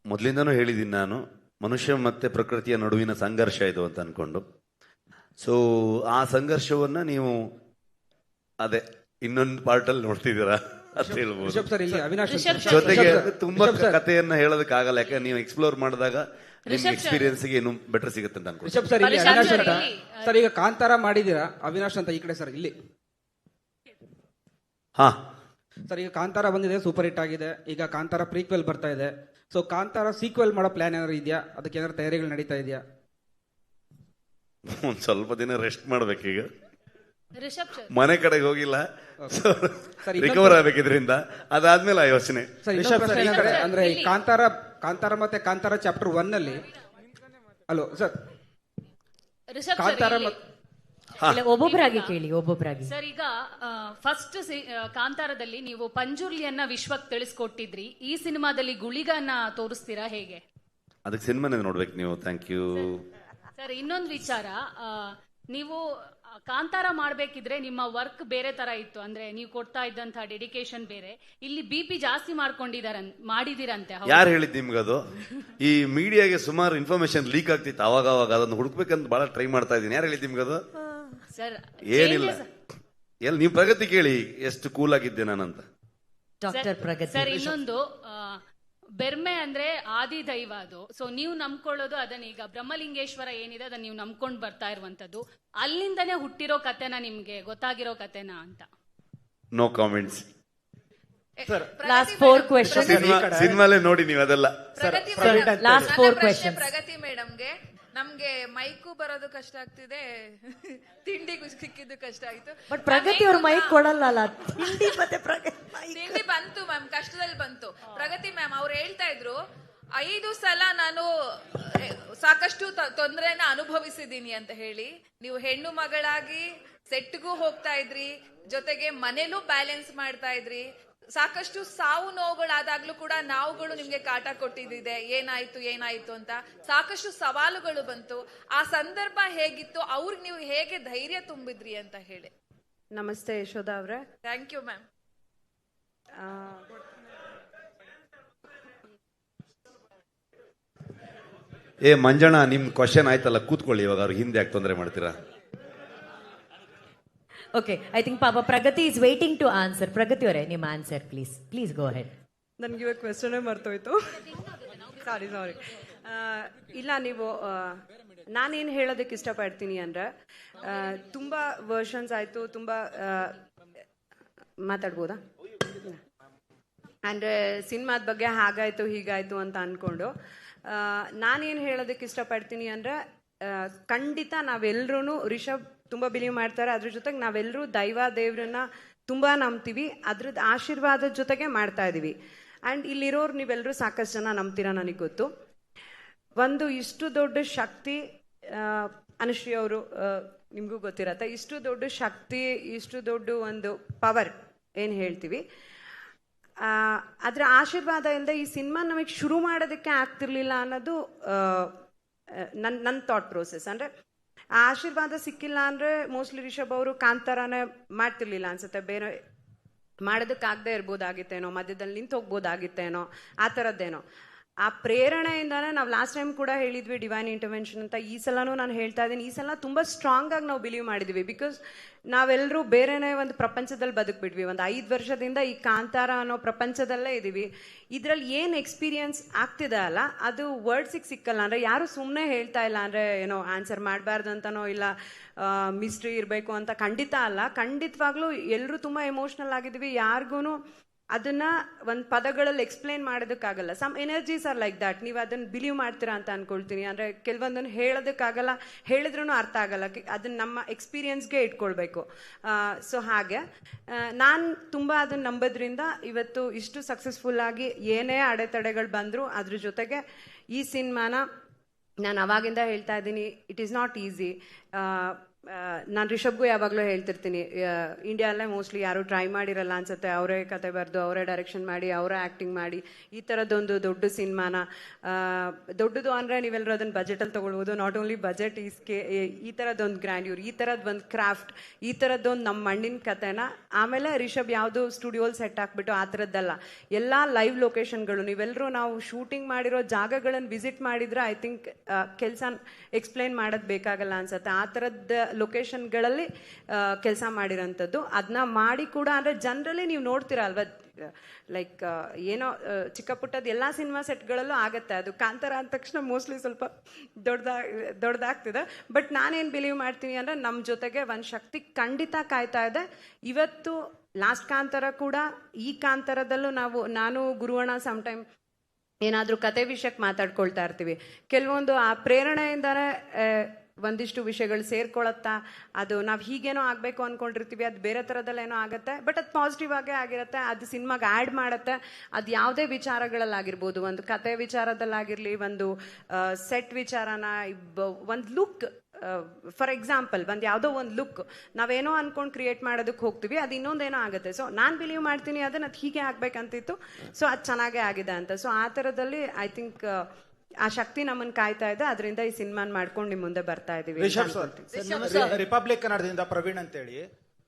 ಮೊದಲಿಂದನೂ ಹೇಳಿದ್ದೀನಿ ನಾನು, ಮನುಷ್ಯ ಮತ್ತು ಪ್ರಕೃತಿಯ ನಡುವಿನ ಸಂಘರ್ಷ ಇದು ಅಂತ ಅಂದ್ಕೊಂಡು. ಸೊ ಆ ಸಂಘರ್ಷವನ್ನು ನೀವು ಅದೇ ಇನ್ನೊಂದು ಪಾರ್ಟಲ್ಲಿ ನೋಡ್ತಿದ್ದೀರಾ ಅಂತ ಹೇಳ್ಬೋದು. ಜೊತೆಗೆ ತುಂಬಾ ಕಥೆಯನ್ನ ಹೇಳೋದಕ್ಕಾಗಲ್ಲ, ಯಾಕಂದ್ರೆ ನೀವು ಎಕ್ಸ್ಪ್ಲೋರ್ ಮಾಡಿದಾಗ ನಿಮ್ ಎಕ್ಸ್ಪೀರಿಯನ್ಸ್ಗೆ ಏನು ಬೆಟರ್ ಸಿಗುತ್ತೆ ಅಂತ ಅನ್ಕೊಂಡು. ರಿಷಬ್ ಸರ್, ಇಲ್ಲಿ ಅವಿನಾಶ್ ಅಂತ ಸರ್, ಈಗ ಕಾಂತಾರ ಮಾಡಿದ್ದೀರಾ, ಅವಿನಾಶ್ ಅಂತ ಈ ಕಡೆ ಸರ್ ಇಲ್ಲಿ. ಹಾ ಸರ್, ಈಗ ಕಾಂತಾರ ಬಂದಿದೆ, ಸೂಪರ್ ಹಿಟ್ ಆಗಿದೆ. ಈಗ ಕಾಂತಾರ ಪ್ರೀಕ್ವೆಲ್ ಬರ್ತಾ ಇದೆ. ಸೊ ಕಾಂತಾರ ಸೀಕ್ವೆಲ್ ಮಾಡೋ ಪ್ಲಾನ್ ಏನಾದ್ರು ಇದೆಯಾ? ಅದಕ್ಕೆ ಏನಾದ್ರು ತಯಾರಿಗಳು ನಡೀತಾ ಇದೆಯಾ? ಒಂದ್ ಸ್ವಲ್ಪ ದಿನ ರೆಸ್ಟ್ ಮಾಡ್ಬೇಕೀಗ, ಮನೆ ಕಡೆಗೆ ಹೋಗಿಲ್ಲ, ರಿಕವರ್ ಆಗ್ಬೇಕಿದ್ರಿಂದ. ಅದಾದ್ಮೇಲೆ ಆ ಯೋಚನೆ. ಅಂದ್ರೆ ಈ ಕಾಂತಾರ ಮತ್ತೆ ಕಾಂತಾರ ಚಾಪ್ಟರ್ 1 ಅಲ್ಲಿ ಹಲೋ ಸರ್, ಕಾಂತಾರ ಒಬ್ಬೊಬ್ಬರಾಗಿ ಕೇಳಿ, ಒಬ್ಬೊಬ್ಬರಾಗಿ. ಸರ್, ಈಗ ಫಸ್ಟ್ ಕಾಂತಾರದಲ್ಲಿ ನೀವು ಪಂಜುರ್ಲಿಯನ್ನ ವಿಶ್ವಕ್ಕೆ ತಿಳಿಸ್ಕೊಟ್ಟಿದ್ರಿ. ಈ ಸಿನಿಮಾದಲ್ಲಿ ಗುಳಿಗನ್ನ ತೋರಿಸ್ತೀರಾ ಹೇಗೆ? ಅದಕ್ಕೆ ಸಿನಿಮಾನೇ ನೋಡ್ಬೇಕು ನೀವು. Thank you sir. ಇನ್ನೊಂದು ವಿಚಾರ, ನೀವು ಕಾಂತಾರ ಮಾಡ್ಬೇಕಿದ್ರೆ ನಿಮ್ಮ ವರ್ಕ್ ಬೇರೆ ತರ ಇತ್ತು, ಅಂದ್ರೆ ನೀವು ಕೊಡ್ತಾ ಇದ್ದಂತ ಡೆಡಿಕೇಶನ್ ಬೇರೆ. ಇಲ್ಲಿ BP ಜಾಸ್ತಿ ಮಾಡಿದಿರಂತೆ. ಯಾರು ಹೇಳಿದ್ ನಿಮ್ಗದು? ಈ ಮೀಡಿಯಾಗೆ ಸುಮಾರು ಇನ್ಫಾರ್ಮೇಶನ್ ಲೀಕ್ ಆಗ್ತಿತ್ತು ಅವಾಗ ಅದನ್ನು ಹುಡುಕ್ಬೇಕಂತ ಬಹಳ ಟ್ರೈ ಮಾಡ್ತಾ ಇದ್ದೀನಿ. ಯಾರು ಹೇಳಿದ್ ನಿಮ್ಗದು? ಸರ್ ಏನಿಲ್ಲ, ನೀವು ಪ್ರಗತಿ ಕೇಳಿ ಎಷ್ಟು ಕೂಲ್ ಆಗಿದ್ದೆ ನಾನಂತ. ಸರ್, ಇನ್ನೊಂದು ಬೆರ್ಮೆ ಅಂದ್ರೆ ಆದಿ ದೈವ ಅದು. ಸೊ ನೀವು ನಂಬ್ಕೊಳ್ಳೋದು ಅದನ್ನ, ಈಗ ಬ್ರಹ್ಮಲಿಂಗೇಶ್ವರ ಏನಿದೆ ಅದನ್ನ ನೀವು ನಂಬ್ಕೊಂಡು ಬರ್ತಾ ಇರುವಂತದ್ದು, ಅಲ್ಲಿಂದನೇ ಹುಟ್ಟಿರೋ ಕತೆನ, ನಿಮ್ಗೆ ಗೊತ್ತಾಗಿರೋ ಕತೆನ ಅಂತ. No comments. Last 4 question. ಸಿನಿಮಾಲೇ ನೋಡಿ ನೀವು ಅದೆಲ್ಲ. Last 4 question. ಪ್ರಗತಿ ಮೇಡಮ್ಗೆ, ನಮ್ಗೆ ಮೈಕು ಬರೋದು ಕಷ್ಟ ಆಗ್ತಿದೆ, ತಿಂಡಿಗೂ ಸಿಕ್ಕಿದ್ದು ಕಷ್ಟ ಆಯ್ತು. ಬಟ್ ಪ್ರಗತಿ ಅವ್ರ ಮೈಕ್ ಕೊಡಲ್ಲ. ತಿಂಡಿ ಬಂತು ಮ್ಯಾಮ್, ಕಷ್ಟದಲ್ಲಿ ಬಂತು. ಪ್ರಗತಿ ಮ್ಯಾಮ್ ಅವ್ರು ಹೇಳ್ತಾ ಇದ್ರು, 5 ಸಲ ನಾನು ಸಾಕಷ್ಟು ತೊಂದರೆನ ಅನುಭವಿಸಿದೀನಿ ಅಂತ ಹೇಳಿ. ನೀವು ಹೆಣ್ಣು ಮಗಳಾಗಿ ಸೆಟ್ಗೂ ಹೋಗ್ತಾ ಇದ್ರಿ, ಜೊತೆಗೆ ಮನೇಲೂ ಬ್ಯಾಲೆನ್ಸ್ ಮಾಡ್ತಾ ಇದ್ರಿ. ಸಾಕಷ್ಟು ಸಾವು ನೋವುಗಳಾದಾಗ್ಲೂ ಕೂಡ ನಾವುಗಳು ನಿಮ್ಗೆ ಕಾಟ ಕೊಟ್ಟಿದ್ದಿದೆ, ಏನಾಯ್ತು ಅಂತ ಸಾಕಷ್ಟು ಸವಾಲುಗಳು ಬಂತು. ಆ ಸಂದರ್ಭ ಹೇಗಿತ್ತು, ಅವ್ರಿಗೆ ನೀವು ಹೇಗೆ ಧೈರ್ಯ ತುಂಬಿದ್ರಿ ಅಂತ ಹೇಳಿ. ನಮಸ್ತೆ ಯಶೋಧ ಅವ್ರೆ. Thank you ma'am. ಮಂಜಣ್ಣ, ನಿಮ್ ಕ್ವಶನ್ ಆಯ್ತಲ್ಲ, ಕೂತ್ಕೊಳ್ಳಿ. ಇವಾಗ ಅವ್ರಿಗೆ ಹಿಂದೆ ಯಾಕೆ ತೊಂದರೆ ಮಾಡ್ತೀರಾ? Okay, I think Papa Pragati is waiting to answer. Pragati ಅವರೇ, ನಿಮ್ಮ ಆನ್ಸರ್ ಪ್ಲೀಸ್ ಗೋ ಅಹೆಡ್. ನನಗೆ ಇವಾಗ ಕ್ವೆಶ್ಚನ್ ಮರ್ತೋಯ್ತು, ಸಾರಿ. ಇಲ್ಲ, ನೀವು ನಾನೇನು ಹೇಳೋದಕ್ಕೆ ಇಷ್ಟಪಡ್ತೀನಿ ಅಂದರೆ, ತುಂಬ ವರ್ಷನ್ಸ್ ಆಯಿತು, ತುಂಬ ಮಾತಾಡ್ಬೋದಾ? ಅಂದರೆ ಸಿನಿಮಾದ ಬಗ್ಗೆ ಹಾಗಾಯಿತು ಹೀಗಾಯಿತು ಅಂತ ಅಂದ್ಕೊಂಡು ನಾನೇನು ಹೇಳೋದಕ್ಕೆ ಇಷ್ಟಪಡ್ತೀನಿ ಅಂದರೆ, ಖಂಡಿತ ನಾವೆಲ್ಲರೂ ರಿಷಬ್ ತುಂಬ ಬಿಲೀವ್ ಮಾಡ್ತಾರೆ, ಅದ್ರ ಜೊತೆಗೆ ನಾವೆಲ್ಲರೂ ದೇವ್ರನ್ನ ತುಂಬ ನಂಬ್ತೀವಿ, ಅದ್ರದ್ದು ಆಶೀರ್ವಾದದ ಜೊತೆಗೆ ಮಾಡ್ತಾ ಇದ್ದೀವಿ. ಆ್ಯಂಡ್ ಇಲ್ಲಿರೋರು ನೀವೆಲ್ಲರೂ ಸಾಕಷ್ಟು ಜನ ನಂಬ್ತೀರಾ, ನನಗೆ ಗೊತ್ತು. ಒಂದು ಇಷ್ಟು ದೊಡ್ಡ ಶಕ್ತಿ, ಅನುಶ್ರೀ ಅವರು ನಿಮಗೂ ಗೊತ್ತಿರತ್ತೆ, ಇಷ್ಟು ದೊಡ್ಡ ಶಕ್ತಿ, ಇಷ್ಟು ದೊಡ್ಡ ಒಂದು ಪವರ್ ಏನು ಹೇಳ್ತೀವಿ, ಅದರ ಆಶೀರ್ವಾದದಿಂದ ಈ ಸಿನಿಮಾ ನಮಗೆ ಶುರು ಮಾಡೋದಕ್ಕೆ ಆಗ್ತಿರ್ಲಿಲ್ಲ ಅನ್ನೋದು ನನ್ನ ಥಾಟ್ ಪ್ರೋಸೆಸ್. ಅಂದರೆ ಆ ಆಶೀರ್ವಾದ ಸಿಕ್ಕಿಲ್ಲ ಅಂದರೆ ಮೋಸ್ಟ್ಲಿ ರಿಷಬ್ ಅವರು ಕಾಂತಾರನೇ ಮಾಡ್ತಿರ್ಲಿಲ್ಲ ಅನ್ಸುತ್ತೆ, ಬೇರೆ ಮಾಡೋದಕ್ಕಾಗದೇ ಇರ್ಬೋದಾಗಿತ್ತೇನೋ, ಮಧ್ಯದಲ್ಲಿ ನಿಂತು ಹೋಗ್ಬೋದಾಗಿತ್ತೇನೋ, ಆ ಥರದ್ದೇನೋ. ಆ ಪ್ರೇರಣೆಯಿಂದಾನೇ ನಾವು ಲಾಸ್ಟ್ ಟೈಮ್ ಕೂಡ ಹೇಳಿದ್ವಿ ಡಿವೈನ್ ಇಂಟರ್ವೆನ್ಷನ್ ಅಂತ. ಈ ಸಲನೂ ನಾನು ಹೇಳ್ತಾ ಇದ್ದೀನಿ, ಈ ಸಲ ತುಂಬ ಸ್ಟ್ರಾಂಗ್ ಆಗಿ ನಾವು ಬಿಲೀವ್ ಮಾಡಿದ್ವಿ. ಬಿಕಾಸ್ ನಾವೆಲ್ಲರೂ ಬೇರೆನೇ ಒಂದು ಪ್ರಪಂಚದಲ್ಲಿ ಬದುಕ್ಬಿಟ್ವಿ. ಒಂದು 5 ವರ್ಷದಿಂದ ಈ ಕಾಂತಾರ ಅನ್ನೋ ಪ್ರಪಂಚದಲ್ಲೇ ಇದ್ದೀವಿ. ಇದರಲ್ಲಿ ಏನು ಎಕ್ಸ್ಪೀರಿಯನ್ಸ್ ಆಗ್ತಿದೆ ಅಲ್ಲ, ಅದು ವರ್ಡ್ಸಿಗೆ ಸಿಕ್ಕಲ್ಲ. ಅಂದರೆ ಯಾರು ಸುಮ್ಮನೆ ಹೇಳ್ತಾ ಇಲ್ಲ ಅಂದರೆ ಏನೋ ಆನ್ಸರ್ ಮಾಡಬಾರ್ದು ಅಂತನೋ ಇಲ್ಲ ಮಿಸ್ಟ್ರಿ ಇರಬೇಕು ಅಂತ ಖಂಡಿತ ಅಲ್ಲ. ಖಂಡಿತವಾಗ್ಲೂ ಎಲ್ಲರೂ ತುಂಬ ಎಮೋಷ್ನಲ್ ಆಗಿದ್ವಿ. ಯಾರಿಗೂ ಅದನ್ನ ಒಂದು ಪದಗಳಲ್ಲಿ ಎಕ್ಸ್ಪ್ಲೇನ್ ಮಾಡೋದಕ್ಕಾಗಲ್ಲ. Some energies are like that. ನೀವು ಅದನ್ನು ಬಿಲೀವ್ ಮಾಡ್ತೀರಾ ಅಂತ ಅನ್ಕೊಳ್ತೀನಿ. ಅಂದರೆ ಕೆಲವೊಂದನ್ನು ಹೇಳೋದಕ್ಕಾಗಲ್ಲ, ಹೇಳಿದ್ರೂ ಅರ್ಥ ಆಗಲ್ಲ. ಅದನ್ನ ನಮ್ಮ ಎಕ್ಸ್ಪೀರಿಯನ್ಸ್ಗೆ ಇಟ್ಕೊಳ್ಬೇಕು. ಸೊ ಹಾಗೆ ನಾನು ತುಂಬ ಅದನ್ನು ನಂಬೋದ್ರಿಂದ ಇವತ್ತು ಇಷ್ಟು ಸಕ್ಸಸ್ಫುಲ್ಲಾಗಿ ಏನೇ ಅಡೆತಡೆಗಳು ಬಂದರೂ ಅದ್ರ ಜೊತೆಗೆ ಈ ಸಿನಿಮಾನ ನಾನು ಅವಾಗಿಂದ ಹೇಳ್ತಾ ಇದ್ದೀನಿ, ಇಟ್ ಈಸ್ ನಾಟ್ ಈಸಿ. ನಾನು ರಿಷಬ್ಗೂ ಯಾವಾಗಲೂ ಹೇಳ್ತಿರ್ತೀನಿ, ಇಂಡಿಯಾದಲ್ಲೇ ಮೋಸ್ಟ್ಲಿ ಯಾರೂ ಟ್ರೈ ಮಾಡಿರಲ್ಲ ಅನ್ಸುತ್ತೆ. ಅವರೇ ಕತೆ ಬರೆದು ಅವರೇ ಡೈರೆಕ್ಷನ್ ಮಾಡಿ ಅವರೇ ಆ್ಯಕ್ಟಿಂಗ್ ಮಾಡಿ ಈ ಥರದ್ದೊಂದು ದೊಡ್ಡ ಸಿನಿಮಾನ, ದೊಡ್ಡದು ಅಂದರೆ ನೀವೆಲ್ಲರೂ ಅದನ್ನು ಬಜೆಟಲ್ಲಿ ತೊಗೊಳ್ಬೋದು. ನಾಟ್ ಓನ್ಲಿ ಬಜೆಟ್, ಈ ಥರದ್ದೊಂದು ಗ್ರ್ಯಾಂಡ್ಯೂರ್, ಈ ಥರದ್ದು ಒಂದು ಕ್ರಾಫ್ಟ್, ಈ ಥರದ್ದೊಂದು ನಮ್ಮ ಮಣ್ಣಿನ ಕತೆನ. ಆಮೇಲೆ ರಿಷಬ್ ಯಾವುದು ಸ್ಟುಡಿಯೋಲಿ ಸೆಟ್ ಹಾಕ್ಬಿಟ್ಟು ಆ ಥರದ್ದಲ್ಲ, ಎಲ್ಲ ಲೈವ್ ಲೊಕೇಶನ್ಗಳು. ನೀವೆಲ್ಲರೂ ನಾವು ಶೂಟಿಂಗ್ ಮಾಡಿರೋ ಜಾಗಗಳನ್ನು ವಿಸಿಟ್ ಮಾಡಿದ್ರೆ ಐ ಥಿಂಕ್ ಕೆಲಸ ಎಕ್ಸ್ಪ್ಲೇನ್ ಮಾಡೋದು ಬೇಕಾಗಲ್ಲ ಅನ್ಸುತ್ತೆ. ಆ ಥರದ್ದು ಲೊಕೇಶನ್ಗಳಲ್ಲಿ ಕೆಲಸ ಮಾಡಿರೋಂಥದ್ದು. ಅದನ್ನ ಮಾಡಿ ಕೂಡ ಅಂದರೆ ಜನರಲಿ ನೀವು ನೋಡ್ತೀರಾ ಅಲ್ವಾ, ಲೈಕ್ ಏನೋ ಚಿಕ್ಕ ಪುಟ್ಟದ್ದು ಎಲ್ಲ ಸಿನಿಮಾ ಸೆಟ್ಗಳಲ್ಲೂ ಆಗುತ್ತೆ. ಅದು ಕಾಂತಾರ ಅಂದ ತಕ್ಷಣ ಮೋಸ್ಟ್ಲಿ ಸ್ವಲ್ಪ ದೊಡ್ಡದಾಗ್ತಿದೆ. ಬಟ್ ನಾನೇನು ಬಿಲೀವ್ ಮಾಡ್ತೀನಿ ಅಂದರೆ ನಮ್ಮ ಜೊತೆಗೆ ಒಂದು ಶಕ್ತಿ ಖಂಡಿತ ಕಾಯ್ತಾ ಇದೆ. ಇವತ್ತು ಲಾಸ್ಟ್ ಕಾಂತಾರ ಕೂಡ ಈ ಕಾಂತಾರದಲ್ಲೂ ನಾನು ಗುರುವಣ್ಣ ಸಮ್ಟೈಮ್ ಏನಾದರೂ ಕತೆ ವಿಷಯಕ್ಕೆ ಮಾತಾಡ್ಕೊಳ್ತಾ ಇರ್ತೀವಿ. ಕೆಲವೊಂದು ಆ ಪ್ರೇರಣೆಯಿಂದನೇ ಒಂದಿಷ್ಟು ವಿಷಯಗಳು ಸೇರ್ಕೊಳತ್ತಾ, ಅದು ನಾವು ಹೀಗೇನೋ ಆಗಬೇಕು ಅಂದ್ಕೊಂಡಿರ್ತೀವಿ, ಅದು ಬೇರೆ ಥರದಲ್ಲೇನೋ ಆಗುತ್ತೆ. ಬಟ್ ಅದು ಪಾಸಿಟಿವ್ ಆಗೇ ಆಗಿರುತ್ತೆ, ಅದು ಸಿನಿಮಾಗೆ ಆ್ಯಡ್ ಮಾಡುತ್ತೆ. ಅದು ಯಾವುದೇ ವಿಚಾರಗಳಲ್ಲಾಗಿರ್ಬೋದು, ಒಂದು ಕತೆ ವಿಚಾರದಲ್ಲಾಗಿರಲಿ, ಒಂದು ಸೆಟ್ ವಿಚಾರನ, ಒಂದು ಲುಕ್, ಫಾರ್ ಎಕ್ಸಾಂಪಲ್ ಒಂದು ಯಾವುದೋ ಒಂದು ಲುಕ್ ನಾವೇನೋ ಅಂದ್ಕೊಂಡು ಕ್ರಿಯೇಟ್ ಮಾಡೋದಕ್ಕೆ ಹೋಗ್ತೀವಿ, ಅದು ಇನ್ನೊಂದೇನೋ ಆಗುತ್ತೆ. ಸೊ ನಾನು ಬಿಲೀವ್ ಮಾಡ್ತೀನಿ ಅದನ್ನು ಅದು ಹೀಗೆ ಆಗ್ಬೇಕಂತಿತ್ತು, ಸೊ ಅದು ಚೆನ್ನಾಗೇ ಆಗಿದೆ ಅಂತ. ಸೊ ಆ ಥರದಲ್ಲಿ ಐ ಥಿಂಕ್ ಆ ಶಕ್ತಿ ನಮ್ಮನ್ನು ಕಾಯ್ತಾ ಇದೆ. ಅದರಿಂದ ಈ ಸಿನಿಮಾನ ಮಾಡ್ಕೊಂಡು ನಿಮ್ಮ ಮುಂದೆ ಬರ್ತಾ ಇದೀವಿ. ರಿಪಬ್ಲಿಕ್ ಕನ್ನಡದಿಂದ ಪ್ರವೀಣ್ ಅಂತೇಳಿ.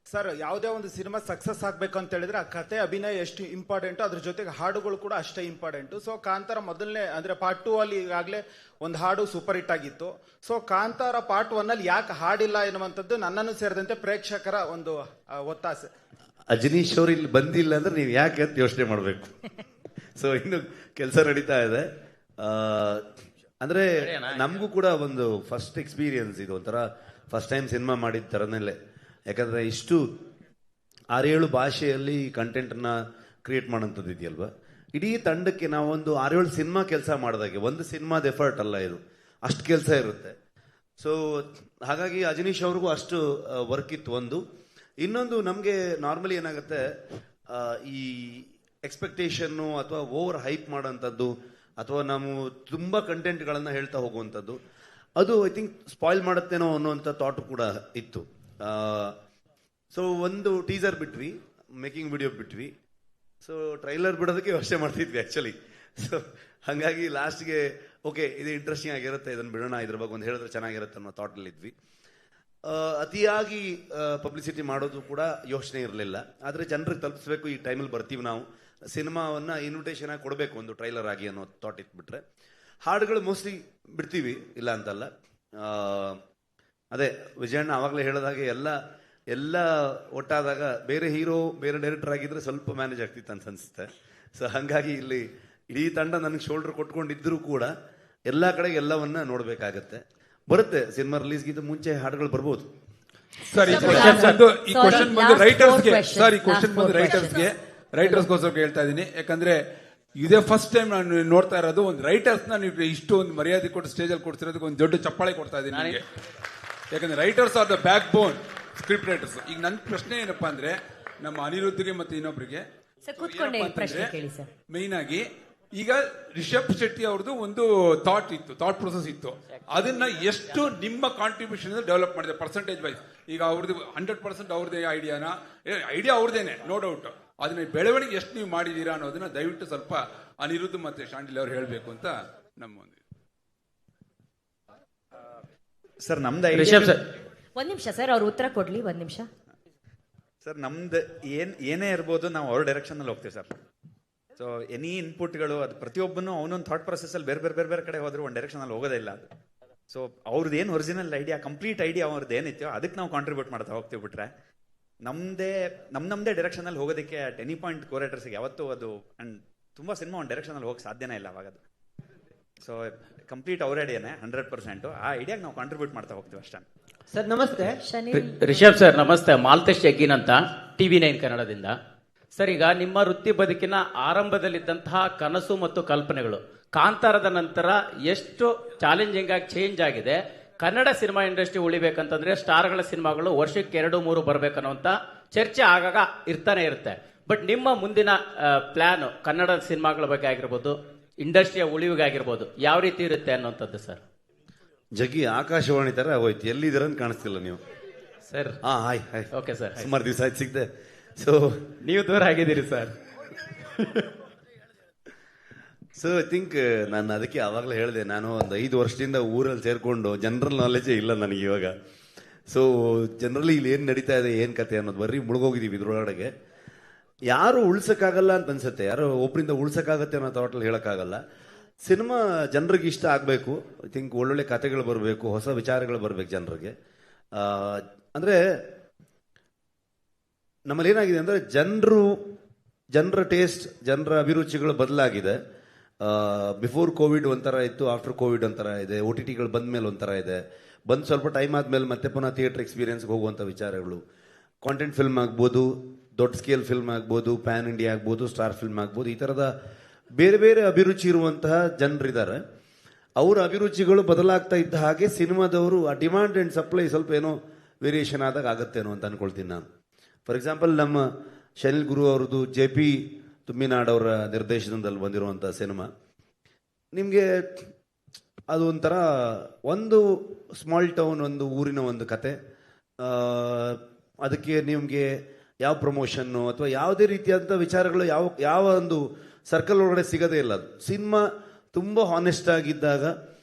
ಸರ್, ಯಾವುದೇ ಒಂದು ಸಿನಿಮಾ ಸಕ್ಸಸ್ ಆಗ್ಬೇಕು ಅಂತ ಹೇಳಿದ್ರೆ ಆ ಕತೆ ಅಭಿನಯ ಎಷ್ಟು ಇಂಪಾರ್ಟೆಂಟು, ಅದ್ರ ಜೊತೆಗೆ ಹಾಡುಗಳು ಕೂಡ ಅಷ್ಟೇ ಇಂಪಾರ್ಟೆಂಟು. ಸೊ ಕಾಂತಾರ ಮೊದಲನೇ ಅಂದ್ರೆ ಪಾರ್ಟ್ 2 ಅಲ್ಲಿ ಈಗಾಗಲೇ ಒಂದು ಹಾಡು ಸೂಪರ್ ಹಿಟ್ ಆಗಿತ್ತು. ಸೊ ಕಾಂತಾರ ಪಾರ್ಟ್ 1 ಅಲ್ಲಿ ಯಾಕೆ ಹಾಡಿಲ್ಲ ಎನ್ನುವಂಥದ್ದು ನನ್ನನ್ನು ಸೇರಿದಂತೆ ಪ್ರೇಕ್ಷಕರ ಒಂದು ಒತ್ತಾಸೆ. ಅಜನೀಶ್ ಅವರು ಇಲ್ಲಿ ಬಂದಿಲ್ಲ ಅಂದ್ರೆ ನೀವು ಯಾಕೆ ಅಂತ ಯೋಚನೆ ಮಾಡಬೇಕು. ಸೊ ಇನ್ನು ಕೆಲಸ ನಡೀತಾ ಇದೆ. ಅಂದ್ರೆ ನಮಗೂ ಕೂಡ ಒಂದು ಫಸ್ಟ್ ಎಕ್ಸ್ಪೀರಿಯನ್ಸ್ ಇದು, ಒಂಥರ ಫಸ್ಟ್ ಟೈಮ್ ಸಿನಿಮಾ ಮಾಡಿದ ಥರನಲ್ಲೇ. ಯಾಕಂದ್ರೆ ಇಷ್ಟು 6-7 ಭಾಷೆಯಲ್ಲಿ ಕಂಟೆಂಟನ್ನ ಕ್ರಿಯೇಟ್ ಮಾಡೋಂಥದ್ದು ಇದೆಯಲ್ವಾ. ಇಡೀ ತಂಡಕ್ಕೆ ನಾವೊಂದು 6-7 ಸಿನಿಮಾ ಕೆಲಸ ಮಾಡಿದಾಗೆ, ಒಂದು ಸಿನಿಮಾದ ಎಫರ್ಟ್ ಅಲ್ಲ ಇದು, ಅಷ್ಟು ಕೆಲಸ ಇರುತ್ತೆ. ಸೊ ಹಾಗಾಗಿ ಅಜನೀಶ್ ಅವ್ರಿಗೂ ಅಷ್ಟು ವರ್ಕ್ ಇತ್ತು. ಒಂದು ಇನ್ನೊಂದು, ನಮಗೆ ನಾರ್ಮಲಿ ಏನಾಗುತ್ತೆ, ಈ ಎಕ್ಸ್ಪೆಕ್ಟೇಷನ್ನು ಅಥವಾ ಓವರ್ ಹೈಪ್ ಮಾಡೋಂಥದ್ದು ಅಥವಾ ನಾವು ತುಂಬ ಕಂಟೆಂಟ್ಗಳನ್ನು ಹೇಳ್ತಾ ಹೋಗುವಂಥದ್ದು, ಅದು ಐ ಥಿಂಕ್ ಸ್ಪಾಯ್ಲ್ ಮಾಡುತ್ತೇನೋ ಅನ್ನೋಂಥ ಥಾಟ್ ಕೂಡ ಇತ್ತು. ಸೊ ಒಂದು ಟೀಸರ್ ಬಿಟ್ವಿ, ಮೇಕಿಂಗ್ ವಿಡಿಯೋ ಬಿಟ್ವಿ. ಸೊ ಟ್ರೈಲರ್ ಬಿಡೋದಕ್ಕೆ ಯೋಚನೆ ಮಾಡ್ತಿದ್ವಿ ಆ್ಯಕ್ಚುಲಿ. ಸೊ ಹಾಗಾಗಿ ಲಾಸ್ಟ್ಗೆ ಓಕೆ ಇದು ಇಂಟ್ರೆಸ್ಟಿಂಗ್ ಆಗಿರುತ್ತೆ, ಇದನ್ನು ಬಿಡೋಣ, ಇದ್ರ ಬಗ್ಗೆ ಒಂದು ಹೇಳಿದ್ರೆ ಚೆನ್ನಾಗಿರುತ್ತೆ ಅನ್ನೋ ಥಾಟಲ್ಲಿದ್ವಿ. ಅತಿಯಾಗಿ ಪಬ್ಲಿಸಿಟಿ ಮಾಡೋದು ಕೂಡ ಯೋಚನೆ ಇರಲಿಲ್ಲ. ಆದರೆ ಜನರಿಗೆ ತಲುಪಿಸ್ಬೇಕು, ಈ ಟೈಮಲ್ಲಿ ಬರ್ತೀವಿ ನಾವು, ಸಿನಿಮಾವನ್ನು ಇನ್ವಿಟೇಷನ್ ಆಗಿ ಕೊಡಬೇಕು ಒಂದು ಟ್ರೈಲರ್ ಆಗಿ ಅನ್ನೋ ಥಾಟ್ ಇಟ್ಬಿಟ್ರೆ. ಹಾಡುಗಳು ಮೋಸ್ಟ್ಲಿ ಬಿಡ್ತೀವಿ, ಇಲ್ಲ ಅಂತಲ್ಲ. ಅದೇ ವಿಜಯಣ್ಣ ಆವಾಗಲೇ ಹೇಳಿದಾಗೆ ಎಲ್ಲ ಒಟ್ಟಾದಾಗ ಬೇರೆ ಹೀರೋ ಬೇರೆ ಡೈರೆಕ್ಟರ್ ಆಗಿದ್ರೆ ಸ್ವಲ್ಪ ಮ್ಯಾನೇಜ್ ಆಗ್ತಿತ್ತು ಅಂತ ಅನಿಸುತ್ತೆ. ಸೊ ಹಾಗಾಗಿ ಇಲ್ಲಿ ಇಡೀ ತಂಡ ನನಗೆ ಶೋಲ್ಡರ್ ಕೊಟ್ಕೊಂಡಿದ್ದರೂ ಕೂಡ ಎಲ್ಲ ಕಡೆಗೆ ಎಲ್ಲವನ್ನ ನೋಡಬೇಕಾಗತ್ತೆ. ಬರುತ್ತೆ, ಸಿನಿಮಾ ರಿಲೀಸ್ಗಿಂತ ಮುಂಚೆ ಹಾಡುಗಳು ಬರ್ಬೋದು. ಸರ್, ಈ ಕ್ವಶನ್ ಬಂದು ರೈಟರ್ಸ್ಗೋಸ್ಕರ ಹೇಳ್ತಾ ಇದ್ದೀನಿ. ಯಾಕಂದ್ರೆ ಇದೇ ಫಸ್ಟ್ ಟೈಮ್ ನಾನು ನೋಡ್ತಾ ಇರೋದು ಒಂದು ರೈಟರ್ಸ್ನ ನೀವು ಇಷ್ಟು ಒಂದು ಮರ್ಯಾದೆ ಕೊಟ್ಟು ಸ್ಟೇಜಲ್ಲಿ ಕೊಡ್ತಿರೋದಕ್ಕೆ ಒಂದು ದೊಡ್ಡ ಚಪ್ಪಾಳೆ ಕೊಡ್ತಾ ಇದ್ದೀನಿ ನನಗೆ. ಯಾಕಂದ್ರೆ writers are the back bone, script writers. ಈಗ ನನ್ನ ಪ್ರಶ್ನೆ ಏನಪ್ಪಾ ಅಂದ್ರೆ, ನಮ್ಮ ಅನಿರುದ್ಧಿಗೆ ಮತ್ತೆ ಇನ್ನೊಬ್ರಿಗೆ ಮೇನ್ ಆಗಿ, ಈಗ ರಿಷಬ್ ಶೆಟ್ಟಿ ಅವ್ರದ್ದು ಒಂದು ಥಾಟ್ ಪ್ರೊಸೆಸ್ ಇತ್ತು, ಅದನ್ನ ಎಷ್ಟು ನಿಮ್ಮ ಕಾಂಟ್ರಿಬ್ಯೂಷನ್ ಡೆವಲಪ್ ಮಾಡಿದೆ ಪರ್ಸೆಂಟೇಜ್ ವೈಸ್? ಈಗ ಅವ್ರದ್ದು 100% ಅವ್ರದೇ ಐಡಿಯಾ ಅವ್ರದೇನೆ, ನೋ ಡೌಟ್. ಅದನ್ನ ಬೆಳವಣಿಗೆ ಎಷ್ಟು ನೀವು ಮಾಡಿದೀರಾ ಅನ್ನೋದನ್ನ ದಯವಿಟ್ಟು ಸ್ವಲ್ಪ ಅನಿರುದ್ಧ ಮತ್ತೆ ಶಾಂಡಿಲ್ ಅವ್ರು ಹೇಳಬೇಕು ಅಂತ ನಮ್ಮ ಒಂದು. ಸರ್ ನಮ್ದು ರಿಷಬ್ ಸರ್ ಒಂದ್ ನಿಮಿಷ ಸರ್, ಅವ್ರು ಉತ್ತರ ಕೊಡ್ಲಿ, ಒಂದ್ ನಿಮಿಷ. ಸರ್ ನಮ್ದು ಏನೇ ಇರ್ಬೋದು, ನಾವು ಅವ್ರ ಡೈರೆಕ್ಷನ್ ಅಲ್ಲಿ ಹೋಗ್ತೀವಿ ಸರ್. ಸೊ ಎನಿ ಇನ್ಪುಟ್ಗಳು ಅದು ಪ್ರತಿಯೊಬ್ಬನು ಅವನೊಂದು ಥಾಟ್ ಪ್ರೊಸೆಸ್ ಅಲ್ಲಿ ಬೇರೆ ಬೇರೆ ಬೇರೆ ಬೇರೆ ಕಡೆ ಹೋದ್ರೆ ಒಂದು ಡೈರೆಕ್ಷನ್ ಅಲ್ಲಿ ಹೋಗೋದೇ ಇಲ್ಲ ಅದು. ಸೊ ಅವ್ರದ್ದು ಏನು ಒರಿಜಿನಲ್ ಐಡಿಯಾ, ಕಂಪ್ಲೀಟ್ ಐಡಿಯಾ ಅವ್ರದ್ದು ಏನಿತ್ತು ಅದಕ್ಕೆ ನಾವು ಕಾಂಟ್ರಿಬ್ಯೂಟ್ ಮಾಡ್ತಾ ಹೋಗ್ತೀವಿ. ಬಿಟ್ರೆ ನಮ್ದೇ ಡೈರೆಕ್ಷನ್ ಅಲ್ಲಿ ಹೋಗೋದಕ್ಕೆ ಅಟ್ ಎನಿ ಪಾಯಿಂಟ್ ಕೋರೇಟರ್ಸ್ಗೆ ಯಾವತ್ತೂ ಅದು ಅಂಡ್ ತುಂಬಾ ಸಿನಿಮಾ ಒಂದು ಡೈರೆಕ್ಷನ್ ಅಲ್ಲಿ ಹೋಗಕ್ಕೆ ಸಾಧ್ಯನೇ ಇಲ್ಲ ಅವಾಗ ಅದು. ಸೊ ಕಂಪ್ಲೀಟ್ ಅವ್ರ ಐಡಿಯಾನೇ 100%. ಆ ಐಡಿಯಾಗೆ ನಾವು ಕಾಂಟ್ರಿಬ್ಯೂಟ್ ಮಾಡ್ತಾ ಹೋಗ್ತೀವಿ ಅಷ್ಟೇ. ಸರ್ ನಮಸ್ತೆ. ರಿಷಬ್ ಸರ್ ನಮಸ್ತೆ. ಮಾಲ್ತೇಶ್ ಜಗ್ಗಿನ್ ಅಂತ, TV9 ಕನ್ನಡದಿಂದ. ಸರ್, ಈಗ ನಿಮ್ಮ ವೃತ್ತಿ ಬದುಕಿನ ಆರಂಭದಲ್ಲಿದ್ದಂತಹ ಕನಸು ಮತ್ತು ಕಲ್ಪನೆಗಳು ಕಾಂತಾರದ ನಂತರ ಎಷ್ಟು ಚಾಲೆಂಜಿಂಗ್ ಆಗಿ ಚೇಂಜ್ ಆಗಿದೆ. ಕನ್ನಡ ಸಿನಿಮಾ ಇಂಡಸ್ಟ್ರಿ ಉಳಿಬೇಕಂತಂದ್ರೆ ಸ್ಟಾರ್ಗಳ ಸಿನಿಮಾಗಳು ವರ್ಷಕ್ಕೆ 2-3 ಬರ್ಬೇಕನ್ನುವಂತ ಚರ್ಚೆ ಆಗಾಗ ಇರ್ತಾನೆ ಇರುತ್ತೆ. ಬಟ್ ನಿಮ್ಮ ಮುಂದಿನ ಪ್ಲಾನ್ ಕನ್ನಡ ಸಿನಿಮಾಗಳ ಬಗ್ಗೆ ಆಗಿರ್ಬೋದು, ಇಂಡಸ್ಟ್ರಿಯ ಉಳಿವಿಗೆ ಆಗಿರ್ಬೋದು, ಯಾವ ರೀತಿ ಇರುತ್ತೆ ಅನ್ನುವಂಥದ್ದು ಸರ್? ಜಗ್ಗಿ ಆಕಾಶವಾಣಿ ತರ ಹೋಯ್ತು, ಎಲ್ಲಿದ್ದೀರ ಅಂತ ಕಾಣಿಸ್ತಿಲ್ಲ ನೀವು ಸರ್. ಹಾಯ್ ಓಕೆ ಸರ್, ಸುಮಾರು ದಿವಸ ಆಯ್ತು ಸಿಗ್ದೆ. ಸೊ ನೀವು ದೂರ ಆಗಿದ್ದೀರಿ ಸರ್. ಸೊ ಐ ಥಿಂಕ್ ನಾನು ಅದಕ್ಕೆ ಆವಾಗಲೇ ಹೇಳಿದೆ, ನಾನು ಒಂದು 5 ವರ್ಷದಿಂದ ಊರಲ್ಲಿ ಸೇರ್ಕೊಂಡು ಜನರಲ್ ನಾಲೆಜೇ ಇಲ್ಲ ನನಗೆ ಇವಾಗ. ಸೊ ಜನರಲಿ ಇಲ್ಲಿ ಏನು ನಡೀತಾ ಇದೆ, ಏನು ಕತೆ ಅನ್ನೋದು ಬರೀ ಮುಳುಗೋಗಿದ್ದೀವಿ ಇದ್ರೊಳಗಡೆಗೆ. ಯಾರು ಉಳ್ಸಕ್ಕಾಗಲ್ಲ ಅಂತ ಅನ್ಸುತ್ತೆ, ಯಾರು ಒಬ್ಬರಿಂದ ಉಳ್ಸಕ್ಕಾಗತ್ತೆ ಅನ್ನೋ ಥಾಟಲ್ಲಿ ಹೇಳೋಕ್ಕಾಗಲ್ಲ. ಸಿನಿಮಾ ಜನರಿಗೆ ಇಷ್ಟ ಆಗಬೇಕು. ಐ ಥಿಂಕ್ ಒಳ್ಳೊಳ್ಳೆ ಕತೆಗಳು ಬರಬೇಕು, ಹೊಸ ವಿಚಾರಗಳು ಬರಬೇಕು ಜನರಿಗೆ. ಅಂದರೆ ನಮ್ಮಲ್ಲಿ ಏನಾಗಿದೆ ಅಂದರೆ ಜನರ ಟೇಸ್ಟ್, ಜನರ ಅಭಿರುಚಿಗಳು ಬದಲಾಗಿದೆ. ಬಿಫೋರ್ ಕೋವಿಡ್ ಒಂಥರ ಇತ್ತು, ಆಫ್ಟರ್ ಕೋವಿಡ್ ಒಂಥರ ಇದೆ, OTTಗಳು ಬಂದ ಮೇಲೆ ಒಂಥರ ಇದೆ, ಬಂದು ಸ್ವಲ್ಪ ಟೈಮ್ ಆದಮೇಲೆ ಮತ್ತೆ ಪುನಃ ಥಿಯೇಟರ್ ಎಕ್ಸ್ಪೀರಿಯನ್ಸ್ಗೆ ಹೋಗುವಂಥ ವಿಚಾರಗಳು. ಕಾಂಟೆಂಟ್ ಫಿಲ್ಮ್ ಆಗ್ಬೋದು, ದೊಡ್ಡ ಸ್ಕೇಲ್ ಫಿಲ್ಮ್ ಆಗ್ಬೋದು, ಪ್ಯಾನ್ ಇಂಡಿಯಾ ಆಗ್ಬೋದು, ಸ್ಟಾರ್ ಫಿಲ್ಮ್ ಆಗ್ಬೋದು, ಈ ಥರದ ಬೇರೆ ಬೇರೆ ಅಭಿರುಚಿ ಇರುವಂತಹ ಜನರಿದ್ದಾರೆ. ಅವರ ಅಭಿರುಚಿಗಳು ಬದಲಾಗ್ತಾ ಇದ್ದ ಹಾಗೆ ಸಿನಿಮಾದವರು ಆ ಡಿಮಾಂಡ್ ಆ್ಯಂಡ್ ಸಪ್ಲೈ ಸ್ವಲ್ಪ ಏನೋ ವೇರಿಯೇಷನ್ ಆದಾಗ ಆಗುತ್ತೇನೋ ಅಂತ ಅನ್ಕೊಳ್ತೀನಿ ನಾನು. ಫಾರ್ ಎಕ್ಸಾಂಪಲ್, ನಮ್ಮ ಶನಿಲ್ ಗುರು ಅವ್ರದ್ದು JP ತುಮ್ಮಿನಾಡ್ ಅವರ ನಿರ್ದೇಶನದಲ್ಲಿ ಬಂದಿರುವಂಥ ಸಿನಿಮಾ, ನಿಮಗೆ ಅದು ಒಂಥರ ಒಂದು ಸ್ಮಾಲ್ ಟೌನ್, ಒಂದು ಊರಿನ ಒಂದು ಕತೆ. ಅದಕ್ಕೆ ನಿಮಗೆ ಯಾವ ಪ್ರಮೋಷನ್ನು ಅಥವಾ ಯಾವುದೇ ರೀತಿಯಾದಂಥ ವಿಚಾರಗಳು ಯಾವ ಒಂದು ಸರ್ಕಲ್ ಒಳಗಡೆ ಸಿಗೋದೇ ಇಲ್ಲ. ಅದು ಸಿನಿಮಾ ತುಂಬ ಹಾನೆಸ್ಟ್ ಆಗಿದ್ದಾಗ,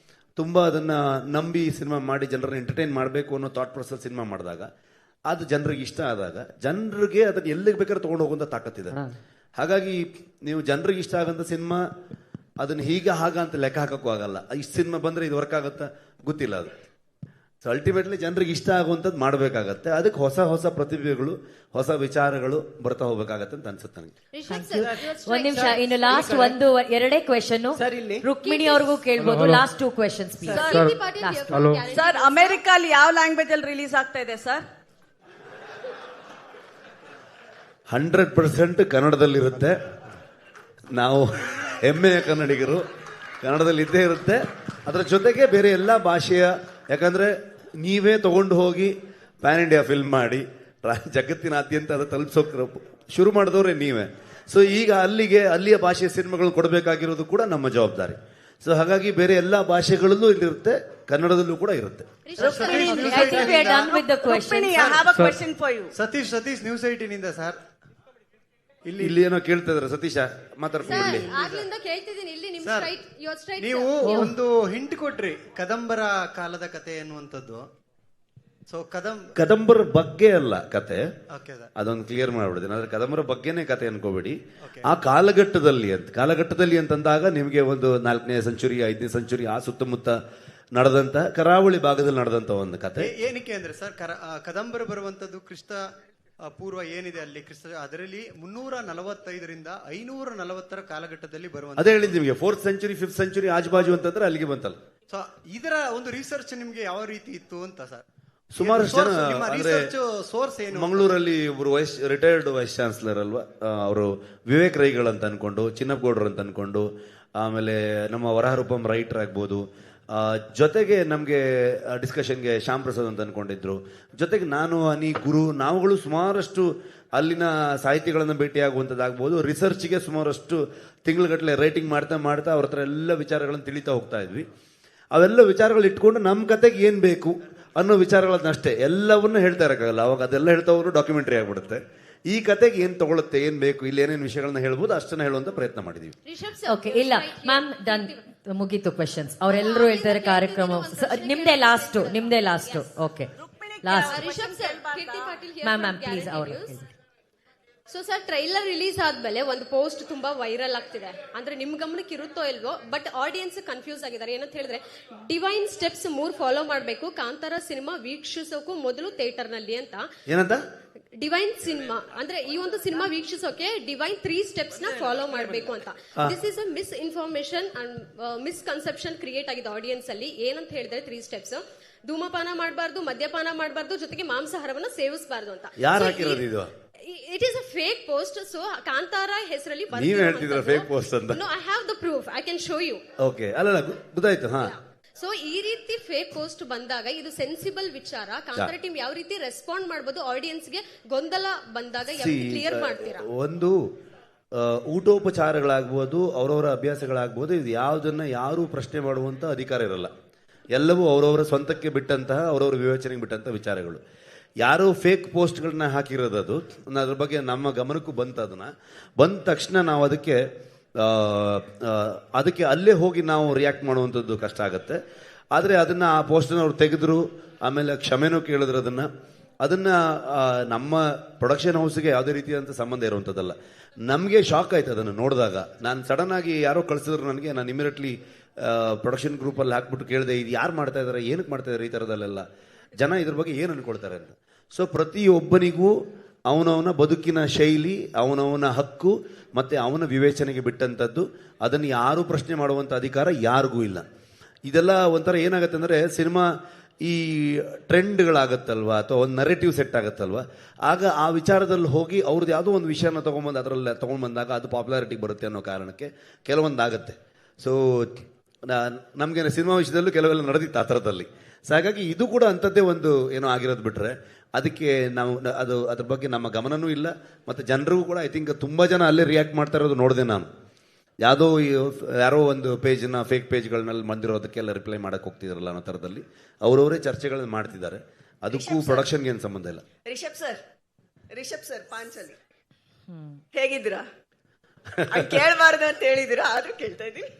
ತುಂಬ ಅದನ್ನು ನಂಬಿ ಸಿನಿಮಾ ಮಾಡಿ ಜನರನ್ನ ಎಂಟರ್ಟೈನ್ ಮಾಡಬೇಕು ಅನ್ನೋ ಥಾಟ್ ಪ್ರೊಸೆಸ್ ಸಿನಿಮಾ ಮಾಡಿದಾಗ, ಅದು ಜನರಿಗೆ ಇಷ್ಟ ಆದಾಗ, ಜನರಿಗೆ ಅದನ್ನು ಎಲ್ಲಿಗೆ ಬೇಕಾದ್ರೆ ತೊಗೊಂಡು ಹೋಗುವಂಥ ತಾಕತ್ತಿದೆ. ಹಾಗಾಗಿ ನೀವು ಜನರಿಗೆ ಇಷ್ಟ ಆಗಂತ ಸಿನಿಮಾ ಅದನ್ನು ಹಾಗ ಅಂತ ಲೆಕ್ಕ ಹಾಕಕ್ಕೂ ಆಗಲ್ಲ. ಇಷ್ಟು ಸಿನಿಮಾ ಬಂದರೆ ಇದು ವರ್ಕ್ ಆಗುತ್ತಾ ಗೊತ್ತಿಲ್ಲ ಅದು. ಸೊ ಅಲ್ಟಿಮೇಟ್ಲಿ ಜನರಿಗೆ ಇಷ್ಟ ಆಗುವಂಥದ್ದು ಮಾಡಬೇಕಾಗತ್ತೆ. ಅದಕ್ಕೆ ಹೊಸ ಪ್ರತಿಭೆಗಳು, ಹೊಸ ವಿಚಾರಗಳು ಬರ್ತಾ ಹೋಗ್ಬೇಕಾಗತ್ತೆ ಅಂತ ಅನ್ಸುತ್ತೆ ನನಗೆ. ಒಂದ್ ನಿಮಿಷ, ಇನ್ನು ಲಾಸ್ಟ್ 2 ಕ್ವೆಶನ್ ರುಕ್ಮಿಣಿ ಅವ್ರಿಗೂ ಕೇಳ್ಬೋದು. Last 2 questions sir. ಅಮೆರಿಕಲ್ಲಿ ಯಾವ ಲ್ಯಾಂಗ್ವೇಜ್ ಅಲ್ಲಿ ರಿಲೀಸ್ ಆಗ್ತಾ ಇದೆ ಸರ್? 100% ಕನ್ನಡದಲ್ಲಿರುತ್ತೆ. ನಾವು ಹೆಮ್ಮೆಯ ಕನ್ನಡಿಗರು, ಕನ್ನಡದಲ್ಲಿ ಇದ್ದೇ ಇರುತ್ತೆ. ಅದರ ಜೊತೆಗೆ ಬೇರೆ ಎಲ್ಲ ಭಾಷೆಯ, ಯಾಕಂದ್ರೆ ನೀವೇ ತಗೊಂಡು ಹೋಗಿ ಪ್ಯಾನ್ ಇಂಡಿಯಾ ಫಿಲ್ಮ್ ಮಾಡಿ ಜಗತ್ತಿನಾದ್ಯಂತ ಅದು ತಲುಪಿಸೋಕೆ ಶುರು ಮಾಡಿದವ್ರೆ ನೀವೇ. ಸೊ ಈಗ ಅಲ್ಲಿಯ ಭಾಷೆಯ ಸಿನಿಮಾಗಳು ಕೊಡಬೇಕಾಗಿರೋದು ಕೂಡ ನಮ್ಮ ಜವಾಬ್ದಾರಿ. ಸೊ ಹಾಗಾಗಿ ಬೇರೆ ಎಲ್ಲ ಭಾಷೆಗಳಲ್ಲೂ ಇಲ್ಲಿರುತ್ತೆ, ಕನ್ನಡದಲ್ಲೂ ಕೂಡ ಇರುತ್ತೆ. Satish news 18 sir. ಇಲ್ಲಿ ಏನೋ ಕೇಳ್ತಾ ಇದಾರೆ. ಸತೀಶ ಮಾತಾಡ್ಕೊಂಡು ನೀವು ಒಂದು ಹಿಂಟ್ ಕೊಟ್ರಿ, ಕದಂಬರ ಕಾಲದ ಕತೆ ಎನ್ನುವಂಥದ್ದು. ಸೊ ಕದಂಬರ ಬಗ್ಗೆ ಅಲ್ಲ ಕತೆ, ಅದೊಂದು ಕ್ಲಿಯರ್ ಮಾಡ್ಬಿಡ್ತೀನಿ. ಆದ್ರೆ ಕದಂಬರ ಬಗ್ಗೆನೇ ಕತೆ ಅನ್ಕೋಬೇಡಿ. ಆ ಕಾಲಘಟ್ಟದಲ್ಲಿ ಅಂತಂದಾಗ ನಿಮಗೆ ಒಂದು 4ನೇ ಸೆಂಚುರಿ 5ನೇ ಸೆಂಚುರಿ ಆ ಸುತ್ತಮುತ್ತ ನಡೆದಂತ, ಕರಾವಳಿ ಭಾಗದಲ್ಲಿ ನಡೆದಂತ ಒಂದು ಕತೆ. ಏನಕ್ಕೆ ಅಂದ್ರೆ ಸರ್, ಕದಂಬರ ಬರುವಂತದ್ದು ಕ್ರಿಸ್ತ ಪೂರ್ವ ಏನಿದೆ ಅಲ್ಲಿ ಅದರಲ್ಲಿ 345ರಿಂದ 540 ಕಾಲಘಟ್ಟದಲ್ಲಿ ಬರುವಂತ. ಅದೇ ಹೇಳಿದ್ ನಿಮಗೆ 4th ಸೆಂಚುರಿ 5th ಸೆಂಚುರಿ ಆಜುಬಾಜು ಅಂತಂದ್ರೆ ಅಲ್ಲಿಗೆ ಬಂತಲ್ಲ. ಸೊ ಇದರ ಒಂದು ರಿಸರ್ಚ್ ನಿಮ್ಗೆ ಯಾವ ರೀತಿ ಇತ್ತು ಅಂತ ಸರ್? ಸುಮಾರಷ್ಟು ಜನ ಅಂದ್ರೆ ಸೋರ್ಸ್ ಏನು? ಮಂಗಳೂರಲ್ಲಿ ಒಬ್ರು ರಿಟೈರ್ಡ್ ವೈಸ್ ಚಾನ್ಸಲರ್ ಅಲ್ವಾ, ಅವರು ವಿವೇಕ್ ರೈಗಳು ಅಂತ ಅನ್ಕೊಂಡು, ಚಿನ್ನಪ್ಪಗೌಡರು ಅಂತ ಅನ್ಕೊಂಡು, ಆಮೇಲೆ ನಮ್ಮ ವರಹರೂಪಂ ರೈಟರ್ ಆಗ್ಬೋದು, ಜೊತೆಗೆ ನಮಗೆ ಡಿಸ್ಕಷನ್ಗೆ ಶ್ಯಾಮ್ ಪ್ರಸಾದ್ ಅಂತ ಅನ್ಕೊಂಡಿದ್ರು, ಜೊತೆಗೆ ನಾನು ಗುರು ನಾವುಗಳು ಸುಮಾರಷ್ಟು ಅಲ್ಲಿನ ಸಾಹಿತಿಗಳನ್ನು ಭೇಟಿಯಾಗುವಂಥದ್ದಾಗ್ಬೋದು, ರಿಸರ್ಚ್ಗೆ ಸುಮಾರಷ್ಟು ತಿಂಗಳುಗಟ್ಟಲೆ ರೈಟಿಂಗ್ ಮಾಡ್ತಾ ಅವ್ರ ಹತ್ರ ಎಲ್ಲ ವಿಚಾರಗಳನ್ನು ತಿಳಿತಾ ಹೋಗ್ತಾ ಇದ್ವಿ. ಅವೆಲ್ಲ ವಿಚಾರಗಳು ಇಟ್ಕೊಂಡು ನಮ್ಮ ಕತೆಗೆ ಏನು ಬೇಕು ಅನ್ನೋ ವಿಚಾರಗಳನ್ನಷ್ಟೇ, ಎಲ್ಲವನ್ನೂ ಹೇಳ್ತಾ ಇರೋಕ್ಕಾಗಲ್ಲ. ಅವಾಗ ಅದೆಲ್ಲ ಹೇಳ್ತಾ ಹೋದ್ರು ಡಾಕ್ಯುಮೆಂಟ್ರಿ ಆಗ್ಬಿಡುತ್ತೆ. ಈ ಕತೆಗೆ ಏನ್ ತಗೊಳುತ್ತೆ, ಏನ್ ಬೇಕು, ಇಲ್ಲಿ ಏನೇನು ವಿಷಯಗಳನ್ನ ಹೇಳ್ಬೋದು ಅಷ್ಟನ್ನ ಹೇಳುವಂತ ಪ್ರಯತ್ನ ಮಾಡಿದೀವಿ. ಇಲ್ಲ ಮ್ಯಾಮ್ ಡನ್. ಮುಗೀತು ಕ್ವೆಶನ್ಸ್. ಅವರೆಲ್ಲರೂ ಹೇಳ್ತಾರೆ ಕಾರ್ಯಕ್ರಮ ನಿಮ್ದೇ last. Okay, last. Rishab sir, Keerthi Patil here ma'am from please Guarantee ಅವರು. News. So sir, trailer release ಆದ್ಮೇಲೆ ಒಂದು ಪೋಸ್ಟ್ ತುಂಬಾ ವೈರಲ್ ಆಗ್ತಿದೆ. ಅಂದ್ರೆ ನಿಮ್ ಗಮನಕ್ಕೆ ಇರುತ್ತೋ ಇಲ್ವೋ, ಬಟ್ ಆಡಿಯನ್ಸ್ ಕನ್ಫ್ಯೂಸ್ ಆಗಿದ್ದಾರೆ. ಏನಂತ ಹೇಳಿದ್ರೆ, ಡಿವೈನ್ ಸ್ಟೆಪ್ಸ್ 3 ಫಾಲೋ ಮಾಡಬೇಕು ಕಾಂತಾರ ಸಿನಿಮಾ ವೀಕ್ಷಿಸೋಕು ಮೊದಲು ಥಿಯೇಟರ್ ನಲ್ಲಿ ಅಂತ. ಏನಂತ ಡಿವೈನ್ ಸಿನಿಮಾ ಅಂದ್ರೆ ಈ ಒಂದು ಸಿನಿಮಾ ವೀಕ್ಷಿಸೋಕೆ ಡಿವೈನ್ 3 ಸ್ಟೆಪ್ಸ್ ನ ಫಾಲೋ ಮಾಡಬೇಕು ಅಂತ. This is a miss information and misconception create ಆಗಿದೆ ಆಡಿಯನ್ಸ್ ಅಲ್ಲಿ. ಏನಂತ ಹೇಳಿದ್ರೆ 3 ಸ್ಟೆಪ್ಸ್: ಧೂಮಪಾನ ಮಾಡಬಾರ್ದು, ಮದ್ಯಪಾನ ಮಾಡಬಾರ್ದು, ಜೊತೆಗೆ ಮಾಂಸಾಹಾರವನ್ನ ಸೇವಿಸಬಾರ್ದು ಅಂತ. ಯಾರು ಹಾಕಿರೋದು ಇದು? It is a fake post. So Kantara ಹೆಸರಲ್ಲಿ ನೀವ್ ಹೇಳ್ತಿದ್ರ ಫೇಕ್ ಪೋಸ್ಟ್ ಅಂತ? No, I have the proof, I can show you. Okay, ಅಲ್ಲ ಗೊತ್ತಾಯ್ತು. ಹಾ, ಸೊ ಈ ರೀತಿ ಫೇಕ್ ಪೋಸ್ಟ್ ಬಂದಾಗ ಇದು ಸೆನ್ಸಿಬಲ್ ವಿಚಾರ. ಕಾಂತಾರ ಟೀಮ್ ಯಾವ ರೀತಿ ರೆಸ್ಪಾಂಡ್ ಮಾಡಬಹುದು, ಆಡಿಯನ್ಸ್ ಗೆ ಗೊಂದಲ ಬಂದಾಗ ಯಾವ ಕ್ಲಿಯರ್ ಮಾಡ್ತೀರಾ? ಒಂದು ಊಟೋಪಚಾರಗಳಾಗ್ಬೋದು, ಅವರವರ ಅಭ್ಯಾಸಗಳಾಗ್ಬೋದು, ಇದು ಯಾವುದನ್ನ ಯಾರು ಪ್ರಶ್ನೆ ಮಾಡುವಂತ ಅಧಿಕಾರ ಇರಲ್ಲ. ಎಲ್ಲವೂ ಅವರವರ ಸ್ವಂತಕ್ಕೆ ಬಿಟ್ಟಂತಹ, ಅವರವರ ವಿವೇಚನೆಗೆ ಬಿಟ್ಟಂತಹ ವಿಚಾರಗಳು. ಯಾರೋ ಫೇಕ್ ಪೋಸ್ಟ್ಗಳನ್ನ ಹಾಕಿರೋದು, ಅದು ಅದ್ರ ಬಗ್ಗೆ ನಮ್ಮ ಗಮನಕ್ಕೂ ಬಂತು. ಅದನ್ನ ಬಂದ ತಕ್ಷಣ ನಾವು ಅದಕ್ಕೆ ಅಲ್ಲೇ ಹೋಗಿ ನಾವು ರಿಯಾಕ್ಟ್ ಮಾಡುವಂಥದ್ದು ಕಷ್ಟ ಆಗುತ್ತೆ. ಆದರೆ ಅದನ್ನ ಆ ಪೋಸ್ಟನ್ನು ಅವ್ರು ತೆಗೆದ್ರು, ಆಮೇಲೆ ಕ್ಷಮೆನೂ ಕೇಳಿದ್ರು. ಅದನ್ನ ನಮ್ಮ ಪ್ರೊಡಕ್ಷನ್ ಹೌಸ್ಗೆ ಯಾವುದೇ ರೀತಿಯಾದಂಥ ಸಂಬಂಧ ಇರುವಂಥದ್ದಲ್ಲ. ನಮಗೆ ಶಾಕ್ ಆಯ್ತು ಅದನ್ನು ನೋಡಿದಾಗ. ನಾನು ಸಡನ್ ಆಗಿ ಯಾರೋ ಕಳಿಸಿದ್ರು ನನಗೆ, ನಾನು ಇಮಿಡಿಯೇಟ್ಲಿ ಪ್ರೊಡಕ್ಷನ್ ಗ್ರೂಪಲ್ಲಿ ಹಾಕ್ಬಿಟ್ಟು ಕೇಳಿದೆ, ಇದು ಯಾರು ಮಾಡ್ತಾ ಇದ್ದಾರೆ, ಏನಕ್ಕೆ ಮಾಡ್ತಾ ಇದ್ದಾರೆ ಈ ಥರದಲ್ಲೆಲ್ಲ, ಜನ ಇದ್ರ ಬಗ್ಗೆ ಏನು ಅನ್ಕೊಳ್ತಾರೆ ಅಂತ. ಸೊ ಪ್ರತಿಯೊಬ್ಬನಿಗೂ ಅವನವನ ಬದುಕಿನ ಶೈಲಿ, ಅವನವನ ಹಕ್ಕು ಮತ್ತೆ ಅವನ ವಿವೇಚನೆಗೆ ಬಿಟ್ಟಂಥದ್ದು. ಅದನ್ನು ಯಾರು ಪ್ರಶ್ನೆ ಮಾಡುವಂಥ ಅಧಿಕಾರ ಯಾರಿಗೂ ಇಲ್ಲ. ಇದೆಲ್ಲ ಒಂಥರ ಏನಾಗುತ್ತೆ ಅಂದರೆ, ಸಿನಿಮಾ ಈ ಟ್ರೆಂಡ್ಗಳಾಗತ್ತಲ್ವ, ಅಥವಾ ಒಂದು ನರೇಟಿವ್ ಸೆಟ್ ಆಗುತ್ತಲ್ವ, ಆಗ ಆ ವಿಚಾರದಲ್ಲಿ ಹೋಗಿ ಅವ್ರದ್ದು ಯಾವುದೋ ಒಂದು ವಿಷಯನ ತೊಗೊಂಬಂದು ಅದರಲ್ಲಿ ತೊಗೊಂಡ್ಬಂದಾಗ ಅದು ಪಾಪ್ಯುಲಾರಿಟಿಗೆ ಬರುತ್ತೆ ಅನ್ನೋ ಕಾರಣಕ್ಕೆ ಕೆಲವೊಂದು ಆಗುತ್ತೆ. ಸೊ ನಮಗೆ ಸಿನಿಮಾ ವಿಷಯದಲ್ಲೂ ಕೆಲವೆಲ್ಲ ನಡೆದಿತ್ತು ಆ ಥರದಲ್ಲಿ. ಸೊ ಹಾಗಾಗಿ ಇದು ಕೂಡ ಅಂಥದ್ದೇ ಒಂದು ಏನೋ ಆಗಿರೋದು ಬಿಟ್ಟರೆ ಅದಕ್ಕೆ ನಾವು ಅದ್ರ ಬಗ್ಗೆ ನಮ್ಮ ಗಮನನೂ ಇಲ್ಲ. ಮತ್ತು ಜನರಿಗೂ ಕೂಡ ಐ ಥಿಂಕ್ ತುಂಬ ಜನ ಅಲ್ಲೇ ರಿಯಾಕ್ಟ್ ಮಾಡ್ತಾ ಇರೋದು ನೋಡಿದೆ ನಾನು. ಯಾರೋ ಒಂದು ಪೇಜ್ನ ಫೇಕ್ ಪೇಜ್ಗಳನ್ನೆಲ್ಲ ಬಂದಿರೋದಕ್ಕೆಲ್ಲ ರಿಪ್ಲೈ ಮಾಡಕ್ಕೆ ಹೋಗ್ತಿದಾರಲ್ಲ ಅನ್ನೋ ಥರದಲ್ಲಿ ಅವರವರೇ ಚರ್ಚೆಗಳನ್ನ ಮಾಡ್ತಿದ್ದಾರೆ. ಅದಕ್ಕೂ ಪ್ರೊಡಕ್ಷನ್ಗೆ ಏನು ಸಂಬಂಧ ಇಲ್ಲ. ರಿಷಬ್ ಸರ್ ಪಾಂಚಲಿ ಹೇಗಿದ್ದೀರಾ? ಕೇಳಬಾರ್ದು ಅಂತ ಹೇಳಿದಿರಾ, ಆದ್ರೂ ಕೇಳ್ತಾ ಇದ್ದೀನಿ.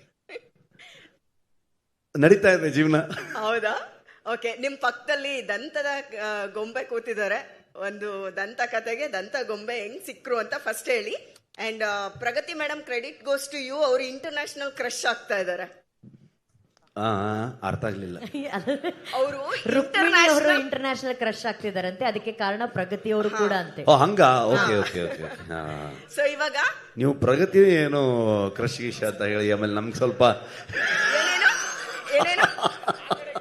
ನಡೀತಾ ಇದೆ ಜೀವನ. ಹೌದಾ? ಓಕೆ. ನಿಮ್ ಪಕ್ಕದಲ್ಲಿ ದಂತದ ಗೊಂಬೆ ಕೂತಿದ್ದಾರೆ. ಒಂದು ದಂತ ಕತೆಗೆ ದಂತ ಗೊಂಬೆ ಹೆಂಗ್ ಸಿಕ್ರು ಅಂತ ಫಸ್ಟ್ ಹೇಳಿ. And Pragathi madam, credit goes to you. ಅವರು ಇಂಟರ್ನ್ಯಾಷನಲ್ ಕ್ರಶ್ ಆಗ್ತಾ ಇದ್ದಾರೆ. ಅರ್ಥ ಆಗ್ಲಿಲ್ಲ. ಅವರು ಇಂಟರ್ನ್ಯಾಷನಲ್ ಕ್ರಶ್ ಆಗ್ತಿದಾರಂತೆ, ಅದಕ್ಕೆ ಕಾರಣ ಪ್ರಗತಿ ಅವರು ಕೂಡ ಅಂತೆ. ಹಂಗ? Okay okay okay. ಸೊ ಇವಾಗ ನೀವು ಪ್ರಗತಿ ಏನೋ ಕ್ರಶ್ ಗೀಶ ಅಂತ ಹೇಳಿ ಆಮೇಲೆ ನಮ್ಗೆ ಸ್ವಲ್ಪ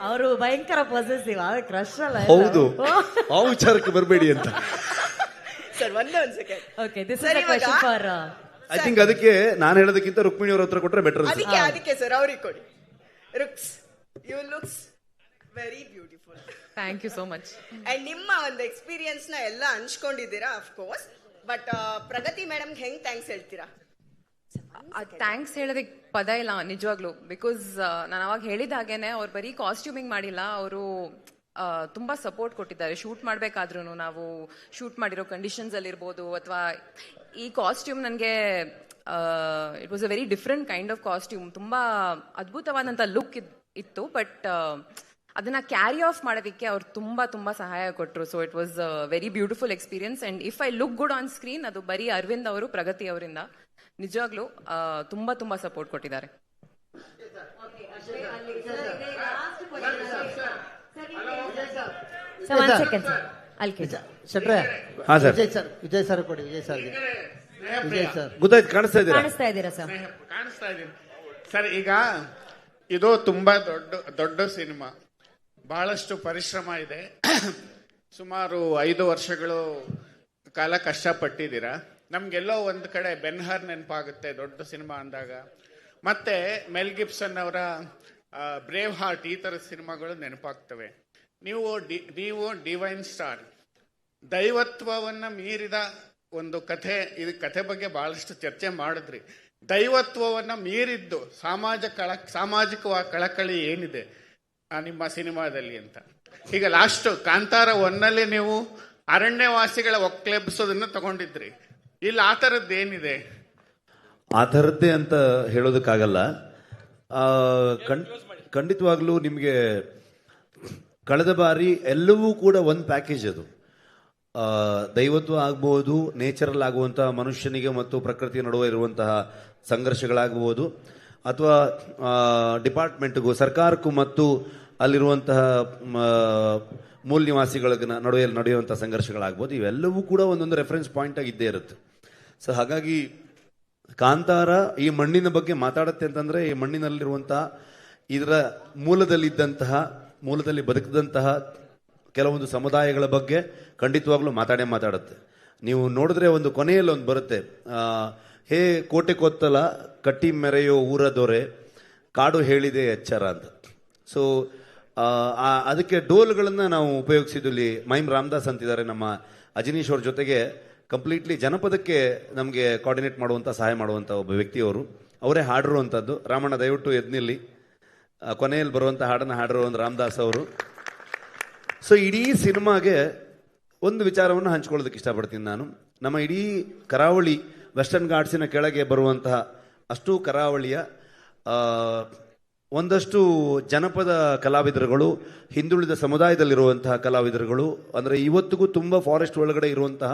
ಅವರು ಭಯಂಕರ ಪಾಸಿಟಿವ್, ಕ್ರಶ್ ಅಲ್ಲ. ಹೌದು, ಆ ವಿಚಾರಕ್ಕೆ ಬರಬೇಡಿ ಅಂತ. ಸರ್ ಒಂದೇ ಒಂದು second. Okay, this is a question for I think. ಅದಕ್ಕೆ ನಾನು ಹೇಳೋದಕ್ಕಿಂತ ರುಕ್ಮಿಣಿ ಅವ್ರ ಹತ್ರ ಕೊಟ್ರೆ ಬೆಟರ್. ಅದಕ್ಕೆ ಸರ್ ಅವ್ರಿಗೆ ಕೊಡಿ. Ruks, you looks very beautiful. Thank you so much. And ನಿಮ್ಮ ಒಂದು ಎಕ್ಸ್ಪೀರಿಯನ್ಸ್ ನ ಎಲ್ಲ ಹಂಚ್ಕೊಂಡಿದ್ದೀರಾ of course. But Pragati madam ಹೆಂಗ್ ಥ್ಯಾಂಕ್ಸ್ ಹೇಳ್ತೀರಾ? ಥ್ಯಾಂಕ್ಸ್ ಹೇಳೋದಕ್ಕೆ ಪದ ಇಲ್ಲ ನಿಜವಾಗ್ಲು. ಬಿಕಾಸ್ ನಾನು ಅವಾಗ ಹೇಳಿದ ಹಾಗೇನೆ ಅವ್ರು ಬರೀ ಕಾಸ್ಟ್ಯೂಮಿಂಗ್ ಮಾಡಿಲ್ಲ, ಅವರು ತುಂಬಾ ಸಪೋರ್ಟ್ ಕೊಟ್ಟಿದ್ದಾರೆ. ಶೂಟ್ ಮಾಡ್ಬೇಕಾದ್ರೂ ನಾವು ಶೂಟ್ ಮಾಡಿರೋ ಕಂಡೀಷನ್ಸ್ ಅಲ್ಲಿ ಇರ್ಬೋದು, ಅಥವಾ ಈ ಕಾಸ್ಟ್ಯೂಮ್ ನನಗೆ it was a very different kind of costume. ತುಂಬಾ ಅದ್ಭುತವಾದಂಥ ಲುಕ್ ಇತ್ತು. ಬಟ್ ಅದನ್ನ ಕ್ಯಾರಿ ಆಫ್ ಮಾಡೋದಕ್ಕೆ ಅವ್ರು ತುಂಬಾ ತುಂಬಾ ಸಹಾಯ ಕೊಟ್ಟರು. So it was a very beautiful experience. And if I look good on screen, ಅದು ಬರೀ ಅರವಿಂದ್ ಅವರು, ಪ್ರಗತಿ ಅವರಿಂದ ನಿಜವಾಗ್ಲೂ ತುಂಬಾ ತುಂಬಾ ಸಪೋರ್ಟ್ ಕೊಟ್ಟಿದ್ದಾರೆ. ವಿಜಯ್ ಸರ್ ಕೊಡಿ. ವಿಜಯ್ ಸರ್ ಗೊತ್ತಾಯ್ತು, ಕಾಣಿಸ್ತಾ ಇದ್ದೀರಾ ಸರ್? ಕಾಣಿಸ್ತಾ ಇದ್ದೀನಿ ಸರ್. ಈಗ ಇದು ತುಂಬಾ ದೊಡ್ಡ ಸಿನಿಮಾ, ಬಹಳಷ್ಟು ಪರಿಶ್ರಮ ಇದೆ. ಸುಮಾರು 5 ವರ್ಷಗಳು ಕಾಲ ಕಷ್ಟಪಟ್ಟಿದ್ದೀರಾ. ನಮ್ಗೆಲ್ಲೋ ಒಂದು ಕಡೆ ಬೆನ್ಹರ್ ನೆನಪಾಗುತ್ತೆ ದೊಡ್ಡ ಸಿನಿಮಾ ಅಂದಾಗ. ಮತ್ತೆ ಮೆಲ್ ಗಿಬ್ಸನ್ ಅವರ ಬ್ರೇವ್ ಹಾರ್ಟ್, ಈ ಥರದ ಸಿನಿಮಾಗಳು ನೆನಪಾಗ್ತವೆ. ನೀವು ಡಿವೈನ್ ಸ್ಟಾರ್, ದೈವತ್ವವನ್ನ ಮೀರಿದ ಒಂದು ಕಥೆ. ಇದು ಕಥೆ ಬಗ್ಗೆ ಬಹಳಷ್ಟು ಚರ್ಚೆ ಮಾಡಿದ್ರಿ. ದೈವತ್ವವನ್ನ ಮೀರಿದ್ದು ಸಾಮಾಜಿಕ ಕಳಕಳಿ ಏನಿದೆ ನಿಮ್ಮ ಸಿನಿಮಾದಲ್ಲಿ ಅಂತ. ಈಗ ಲಾಸ್ಟ್ ಕಾಂತಾರ 1ನಲ್ಲಿ ನೀವು ಅರಣ್ಯವಾಸಿಗಳ ಒಕ್ಲೆಬ್ಸೋದನ್ನ ತಗೊಂಡಿದ್ರಿ. ಇಲ್ಲಿ ಆ ಥರದ್ದು ಏನಿದೆ? ಆ ಥರದ್ದೇ ಅಂತ ಹೇಳೋದಕ್ಕಾಗಲ್ಲ. ಖಂಡಿತವಾಗ್ಲೂ ನಿಮಗೆ ಕಳೆದ ಬಾರಿ ಎಲ್ಲವೂ ಕೂಡ ಒಂದು ಪ್ಯಾಕೇಜ್ ಅದು. ದೈವತ್ವ ಆಗ್ಬೋದು, ನೇಚರಲ್ ಆಗುವಂತಹ ಮನುಷ್ಯನಿಗೆ ಮತ್ತು ಪ್ರಕೃತಿಯ ನಡುವೆ ಇರುವಂತಹ ಸಂಘರ್ಷಗಳಾಗಬಹುದು, ಅಥವಾ ಡಿಪಾರ್ಟ್ಮೆಂಟ್ಗೂ ಸರ್ಕಾರಕ್ಕೂ ಮತ್ತು ಅಲ್ಲಿರುವಂತಹ ಮೂಲ ನಿವಾಸಿಗಳ ನಡುವೆ ನಡೆಯುವಂತಹ ಸಂಘರ್ಷಗಳಾಗ್ಬೋದು. ಇವೆಲ್ಲವೂ ಕೂಡ ಒಂದೊಂದು ರೆಫರೆನ್ಸ್ ಪಾಯಿಂಟ್ ಆಗಿ ಇದ್ದೇ ಇರುತ್ತೆ. ಸೊ ಹಾಗಾಗಿ ಕಾಂತಾರ ಈ ಮಣ್ಣಿನ ಬಗ್ಗೆ ಮಾತಾಡುತ್ತೆ ಅಂತಂದ್ರೆ, ಈ ಮಣ್ಣಿನಲ್ಲಿರುವಂತಹ ಇದರ ಮೂಲದಲ್ಲಿ ಬದುಕಿದಂತಹ ಕೆಲವೊಂದು ಸಮುದಾಯಗಳ ಬಗ್ಗೆ ಖಂಡಿತವಾಗ್ಲೂ ಮಾತಾಡುತ್ತೆ. ನೀವು ನೋಡಿದ್ರೆ ಒಂದು ಕೊನೆಯಲ್ಲಿ ಒಂದು ಬರುತ್ತೆ, ಹೇ ಕೋಟೆ ಕೊತ್ತಲ ಕಟ್ಟಿ ಮೆರೆಯೋ ಊರ ದೊರೆ ಕಾಡು ಹೇಳಿದೆ ಎಚ್ಚರ ಅಂತ. ಸೊ ಅದಕ್ಕೆ ಡೋಲ್ಗಳನ್ನು ನಾವು ಉಪಯೋಗಿಸಿದ್ದು ಇಲ್ಲಿ ಮೈಮ್ ರಾಮದಾಸ್ ಅಂತಿದ್ದಾರೆ, ನಮ್ಮ ಅಜನೀಶ್ ಅವ್ರ ಜೊತೆಗೆ ಕಂಪ್ಲೀಟ್ಲಿ ಜನಪದಕ್ಕೆ ನಮಗೆ ಕೋಆರ್ಡಿನೇಟ್ ಮಾಡುವಂಥ ಸಹಾಯ ಮಾಡುವಂಥ ಒಬ್ಬ ವ್ಯಕ್ತಿಯವರು, ಅವರೇ ಹಾಡಿರುವಂಥದ್ದು. ರಾಮಣ್ಣ ದಯವಿಟ್ಟು ಎದ್ನಿಲ್ಲಿ, ಕೊನೆಯಲ್ಲಿ ಬರುವಂಥ ಹಾಡನ್ನು ಹಾಡಿರೋ ಒಂದು ರಾಮದಾಸ್ ಅವರು. ಸೊ ಇಡೀ ಸಿನಿಮಾಗೆ ಒಂದು ವಿಚಾರವನ್ನು ಹಂಚ್ಕೊಳ್ಳೋದಕ್ಕೆ ಇಷ್ಟಪಡ್ತೀನಿ ನಾನು. ನಮ್ಮ ಇಡೀ ಕರಾವಳಿ ವೆಸ್ಟರ್ನ್ ಘಾಟ್ಸಿನ ಕೆಳಗೆ ಬರುವಂತಹ ಅಷ್ಟು ಕರಾವಳಿಯ ಒಂದಷ್ಟು ಜನಪದ ಕಲಾವಿದರುಗಳು, ಹಿಂದುಳಿದ ಸಮುದಾಯದಲ್ಲಿರುವಂತಹ ಕಲಾವಿದರುಗಳು, ಅಂದರೆ ಇವತ್ತಿಗೂ ತುಂಬ ಫಾರೆಸ್ಟ್ ಒಳಗಡೆ ಇರುವಂತಹ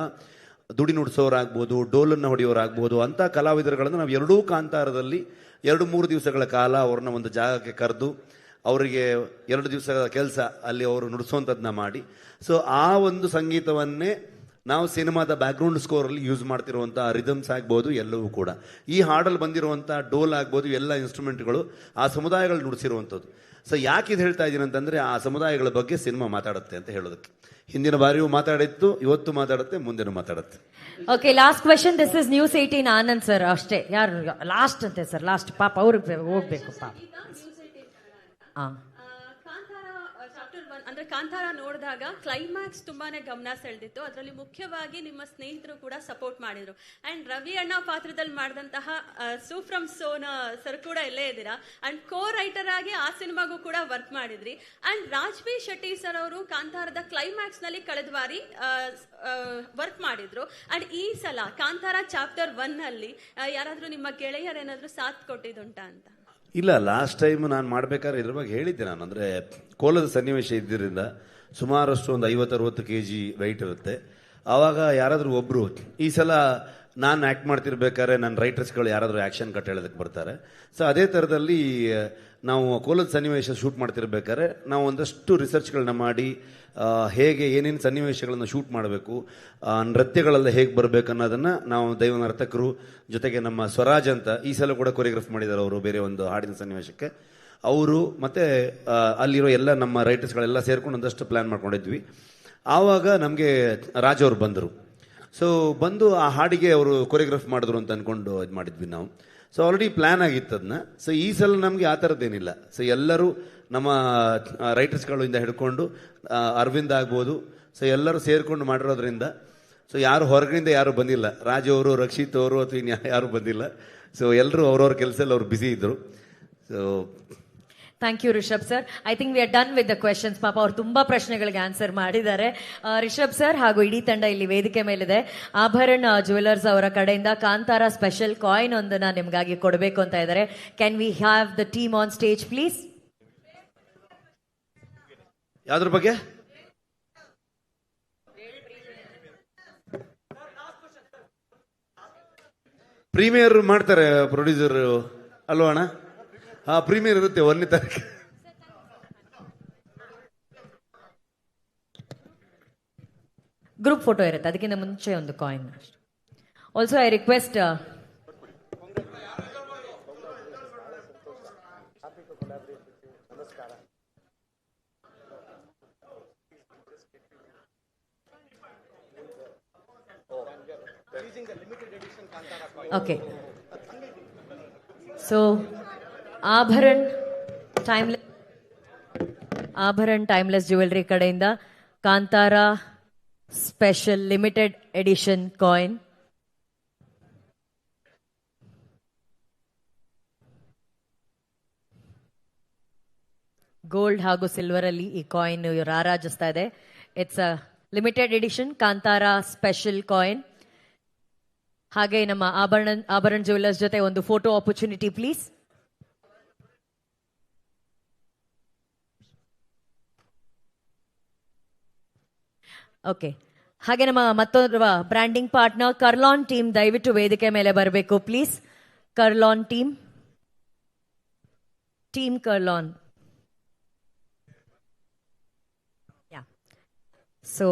ದುಡಿ ನುಡಿಸೋರಾಗ್ಬೋದು, ಡೋಲನ್ನು ಹೊಡೆಯೋರಾಗ್ಬೋದು, ಅಂಥ ಕಲಾವಿದರುಗಳನ್ನು ನಾವು ಎರಡೂ ಕಾಂತಾರದಲ್ಲಿ 2-3 ದಿವಸಗಳ ಕಾಲ ಅವ್ರನ್ನ ಒಂದು ಜಾಗಕ್ಕೆ ಕರೆದು ಅವರಿಗೆ 2 ದಿವಸದ ಕೆಲಸ ಅಲ್ಲಿ ಅವರು ನುಡಿಸೋಂಥದ್ದನ್ನ ಮಾಡಿ, ಸೊ ಆ ಒಂದು ಸಂಗೀತವನ್ನೇ ನಾವು ಸಿನಿಮಾದ ಬ್ಯಾಕ್ಗ್ರೌಂಡ್ ಸ್ಕೋರಲ್ಲಿ ಯೂಸ್ ಮಾಡ್ತಿರುವಂಥ ರಿದಮ್ಸ್ ಆಗ್ಬೋದು, ಎಲ್ಲವೂ ಕೂಡ ಈ ಹಾಡಲ್ಲಿ ಬಂದಿರುವಂಥ ಡೋಲ್ ಆಗ್ಬೋದು, ಎಲ್ಲ ಇನ್ಸ್ಟ್ರೂಮೆಂಟ್ಗಳು ಆ ಸಮುದಾಯಗಳು ನುಡಿಸಿರುವಂಥದ್ದು. ಸೊ ಯಾಕೆ ಇದು ಹೇಳ್ತಾ ಇದ್ದೀನಿ ಅಂತಂದರೆ, ಆ ಸಮುದಾಯಗಳ ಬಗ್ಗೆ ಸಿನಿಮಾ ಮಾತಾಡುತ್ತೆ ಅಂತ ಹೇಳೋದಕ್ಕೆ. ಹಿಂದಿನ ಬಾರಿಯೂ ಮಾತಾಡಿತ್ತು, ಇವತ್ತು ಮಾತಾಡುತ್ತೆ, ಮುಂದೆನೂ ಮಾತಾಡುತ್ತೆ. Okay, last question. This is News 18 Anand sir. ಅಷ್ಟೇ, ಯಾರು ಲಾಸ್ಟ್ ಅಂತೆ ಸರ್, ಲಾಸ್ಟ್ ಪಾಪ ಅವ್ರಿಗೆ ಹೋಗ್ಬೇಕು ಪಾಪ. ಅಂದ್ರೆ ಕಾಂತಾರ ನೋಡಿದಾಗ ಕ್ಲೈಮ್ಯಾಕ್ಸ್ ತುಂಬಾನೇ ಗಮನ ಸೆಳೆದಿತ್ತು. ಅದರಲ್ಲಿ ಮುಖ್ಯವಾಗಿ ನಿಮ್ಮ ಸ್ನೇಹಿತರು ಕೂಡ ಸಪೋರ್ಟ್ ಮಾಡಿದ್ರು. ಅಂಡ್ ರವಿ ಅಣ್ಣ ಪಾತ್ರದಲ್ಲಿ ಮಾಡಿದಂತಹ ಸೂಫ್ರಮ್ ಸೋನ ಸರ್ ಕೂಡ ಇಲ್ಲೇ ಇದ್ದೀರಾ. ಅಂಡ್ ಕೋ ರೈಟರ್ ಆಗಿ ಆ ಸಿನಿಮಾಗೂ ಕೂಡ ವರ್ಕ್ ಮಾಡಿದ್ರಿ. ಅಂಡ್ ರಾಜ್ಬಿ ಶೆಟ್ಟಿ ಸರ್ ಅವರು ಕಾಂತಾರದ ಕ್ಲೈಮ್ಯಾಕ್ಸ್ ನಲ್ಲಿ ಕಳೆದ ಬಾರಿ ವರ್ಕ್ ಮಾಡಿದ್ರು. ಅಂಡ್ ಈ ಸಲ ಕಾಂತಾರ ಚಾಪ್ಟರ್ 1 ಅಲ್ಲಿ ಯಾರಾದ್ರೂ ನಿಮ್ಮ ಗೆಳೆಯರು ಏನಾದ್ರೂ ಸಾಥ್ ಕೊಟ್ಟಿದ್ದುಂಟಾ ಅಂತ? ಇಲ್ಲ, ಲಾಸ್ಟ್ ಟೈಮ್ ನಾನು ಮಾಡ್ಬೇಕಾದ್ರೆ ಇದ್ರ ಬಗ್ಗೆ ಹೇಳಿದ್ದೆ ನಾನು. ಅಂದರೆ ಕೋಲದ ಸನ್ನಿವೇಶ ಇದ್ದರಿಂದ ಸುಮಾರಷ್ಟು ಒಂದು 50-60 kg ವೆಯ್ಟ್ ಇರುತ್ತೆ. ಆವಾಗ ಯಾರಾದರೂ ಒಬ್ಬರು, ಈ ಸಲ ನಾನು ಆ್ಯಕ್ಟ್ ಮಾಡ್ತಿರ್ಬೇಕಾದ್ರೆ ನನ್ನ ರೈಟರ್ಸ್ಗಳು ಯಾರಾದರೂ ಆ್ಯಕ್ಷನ್ ಕಟ್ ಹೇಳೋದಕ್ಕೆ ಬರ್ತಾರೆ. ಸೊ ಅದೇ ಥರದಲ್ಲಿ ನಾವು ಕೋಲದ ಸನ್ನಿವೇಶ ಶೂಟ್ ಮಾಡ್ತಿರ್ಬೇಕಾದ್ರೆ ನಾವು ಒಂದಷ್ಟು ರಿಸರ್ಚ್ಗಳನ್ನ ಮಾಡಿ ಹೇಗೆ ಏನೇನು ಸನ್ನಿವೇಶಗಳನ್ನು ಶೂಟ್ ಮಾಡಬೇಕು, ನೃತ್ಯಗಳೆಲ್ಲ ಹೇಗೆ ಬರಬೇಕು ಅನ್ನೋದನ್ನು ನಾವು ದೈವ ನರ್ತಕರು ಜೊತೆಗೆ ನಮ್ಮ ಸ್ವರಾಜ್ ಅಂತ ಈ ಸಲ ಕೂಡ ಕೊರಿಯೋಗ್ರಫ್ ಮಾಡಿದ್ದಾರೆ ಅವರು, ಬೇರೆ ಒಂದು ಹಾಡಿನ ಸನ್ನಿವೇಶಕ್ಕೆ ಅವರು, ಮತ್ತು ಅಲ್ಲಿರೋ ಎಲ್ಲ ನಮ್ಮ ರೈಟರ್ಸ್ಗಳೆಲ್ಲ ಸೇರ್ಕೊಂಡು ಒಂದಷ್ಟು ಪ್ಲ್ಯಾನ್ ಮಾಡ್ಕೊಂಡಿದ್ವಿ. ಆವಾಗ ನಮಗೆ ರಾಜ್ ಅವರು ಬಂದರು. ಸೊ ಬಂದು ಆ ಹಾಡಿಗೆ ಅವರು ಕೊರಿಯೋಗ್ರಫ್ ಮಾಡಿದ್ರು ಅಂತ ಅಂದ್ಕೊಂಡು ಇದು ಮಾಡಿದ್ವಿ ನಾವು. ಸೊ ಆಲ್ರೆಡಿ ಪ್ಲ್ಯಾನ್ ಆಗಿತ್ತು ಅದನ್ನ. ಸೊ ಈ ಸಲ ನಮಗೆ ಆ ಥರದ್ದೇನಿಲ್ಲ. ಸೊ ಎಲ್ಲರೂ ನಮ್ಮ ರೈಟರ್ಸ್ಗಳಿಂದ ಹಿಡ್ಕೊಂಡು ಅರವಿಂದ್ ಆಗ್ಬೋದು, ಸೊ ಎಲ್ಲರೂ ಸೇರಿಕೊಂಡು ಮಾಡಿರೋದ್ರಿಂದ ಸೊ ಯಾರು ಹೊರಗಡೆಯಿಂದ ಯಾರು ಬಂದಿಲ್ಲ. ರಾಜ್ ಅವರು, ರಕ್ಷಿತ್ ಅವರು ಅಥವಾ ಇನ್ನು ಯಾರು ಬಂದಿಲ್ಲ. ಸೊ ಎಲ್ಲರೂ ಅವ್ರವ್ರ ಕೆಲಸದಲ್ಲಿ ಅವ್ರು ಬ್ಯುಸಿ ಇದ್ದರು. So thank you Rishab sir. I think we are done with the questions. ಪಾಪ ಅವ್ರು ತುಂಬಾ ಪ್ರಶ್ನೆಗಳಿಗೆ ಆನ್ಸರ್ ಮಾಡಿದ್ದಾರೆ. ರಿಷಬ್ ಸರ್ ಹಾಗೂ ಇಡೀ ತಂಡ ಇಲ್ಲಿ ವೇದಿಕೆ ಮೇಲಿದೆ. ಆಭರಣ್ ಜ್ಯುವೆಲರ್ಸ್ ಅವರ ಕಡೆಯಿಂದ ಕಾಂತಾರ ಸ್ಪೆಷಲ್ ಕಾಯಿನ್ ಒಂದನ್ನ ನಿಮ್ಗಾಗಿ ಕೊಡಬೇಕು ಅಂತ ಇದ್ದಾರೆ. Can we have the team on stage please? ಯಾವ್ದ್ರ ಬಗ್ಗೆ? ಪ್ರೀಮಿಯರ್ ಮಾಡ್ತಾರೆ ಪ್ರೊಡ್ಯೂಸರ್ ಅಲ್ವಾ ಅಣ್ಣ? ಹಾ, ಪ್ರೀಮಿಯರ್ ಇರುತ್ತೆ 1ನೇ ತಾರೀಕು. ಗ್ರೂಪ್ ಫೋಟೋ ಇರುತ್ತೆ, ಅದಕ್ಕಿಂತ ಮುಂಚೆ ಒಂದು coin. Also I request okay. So Aabharan timeless jewellery ಕಡೆಯಿಂದ Kantara special limited edition coin. Gold ಹಾಗೂ ಸಿಲ್ವರ್ ಅಲ್ಲಿ ಈ ಕಾಯಿನ್ ರಾರಾಜಿಸ್ತಾ ಇದೆ. It's a limited edition Kantara special coin. ಹಾಗೆ ನಮ್ಮ ಆಭರಣ್ ಜ್ಯುವೆಲರ್ಸ್ ಜೊತೆ ಒಂದು ಫೋಟೋ ಆಪರ್ಚುನಿಟಿ ಪ್ಲೀಸ್. ಓಕೆ, ಹಾಗೆ ನಮ್ಮ ಮತ್ತೊಬ್ಬ ಬ್ರ್ಯಾಂಡಿಂಗ್ ಪಾರ್ಟ್ನರ್ ಕರ್ಲಾನ್ ಟೀಮ್ ದಯವಿಟ್ಟು ವೇದಿಕೆ ಮೇಲೆ ಬರಬೇಕು please. Kurlon team Kurlon. So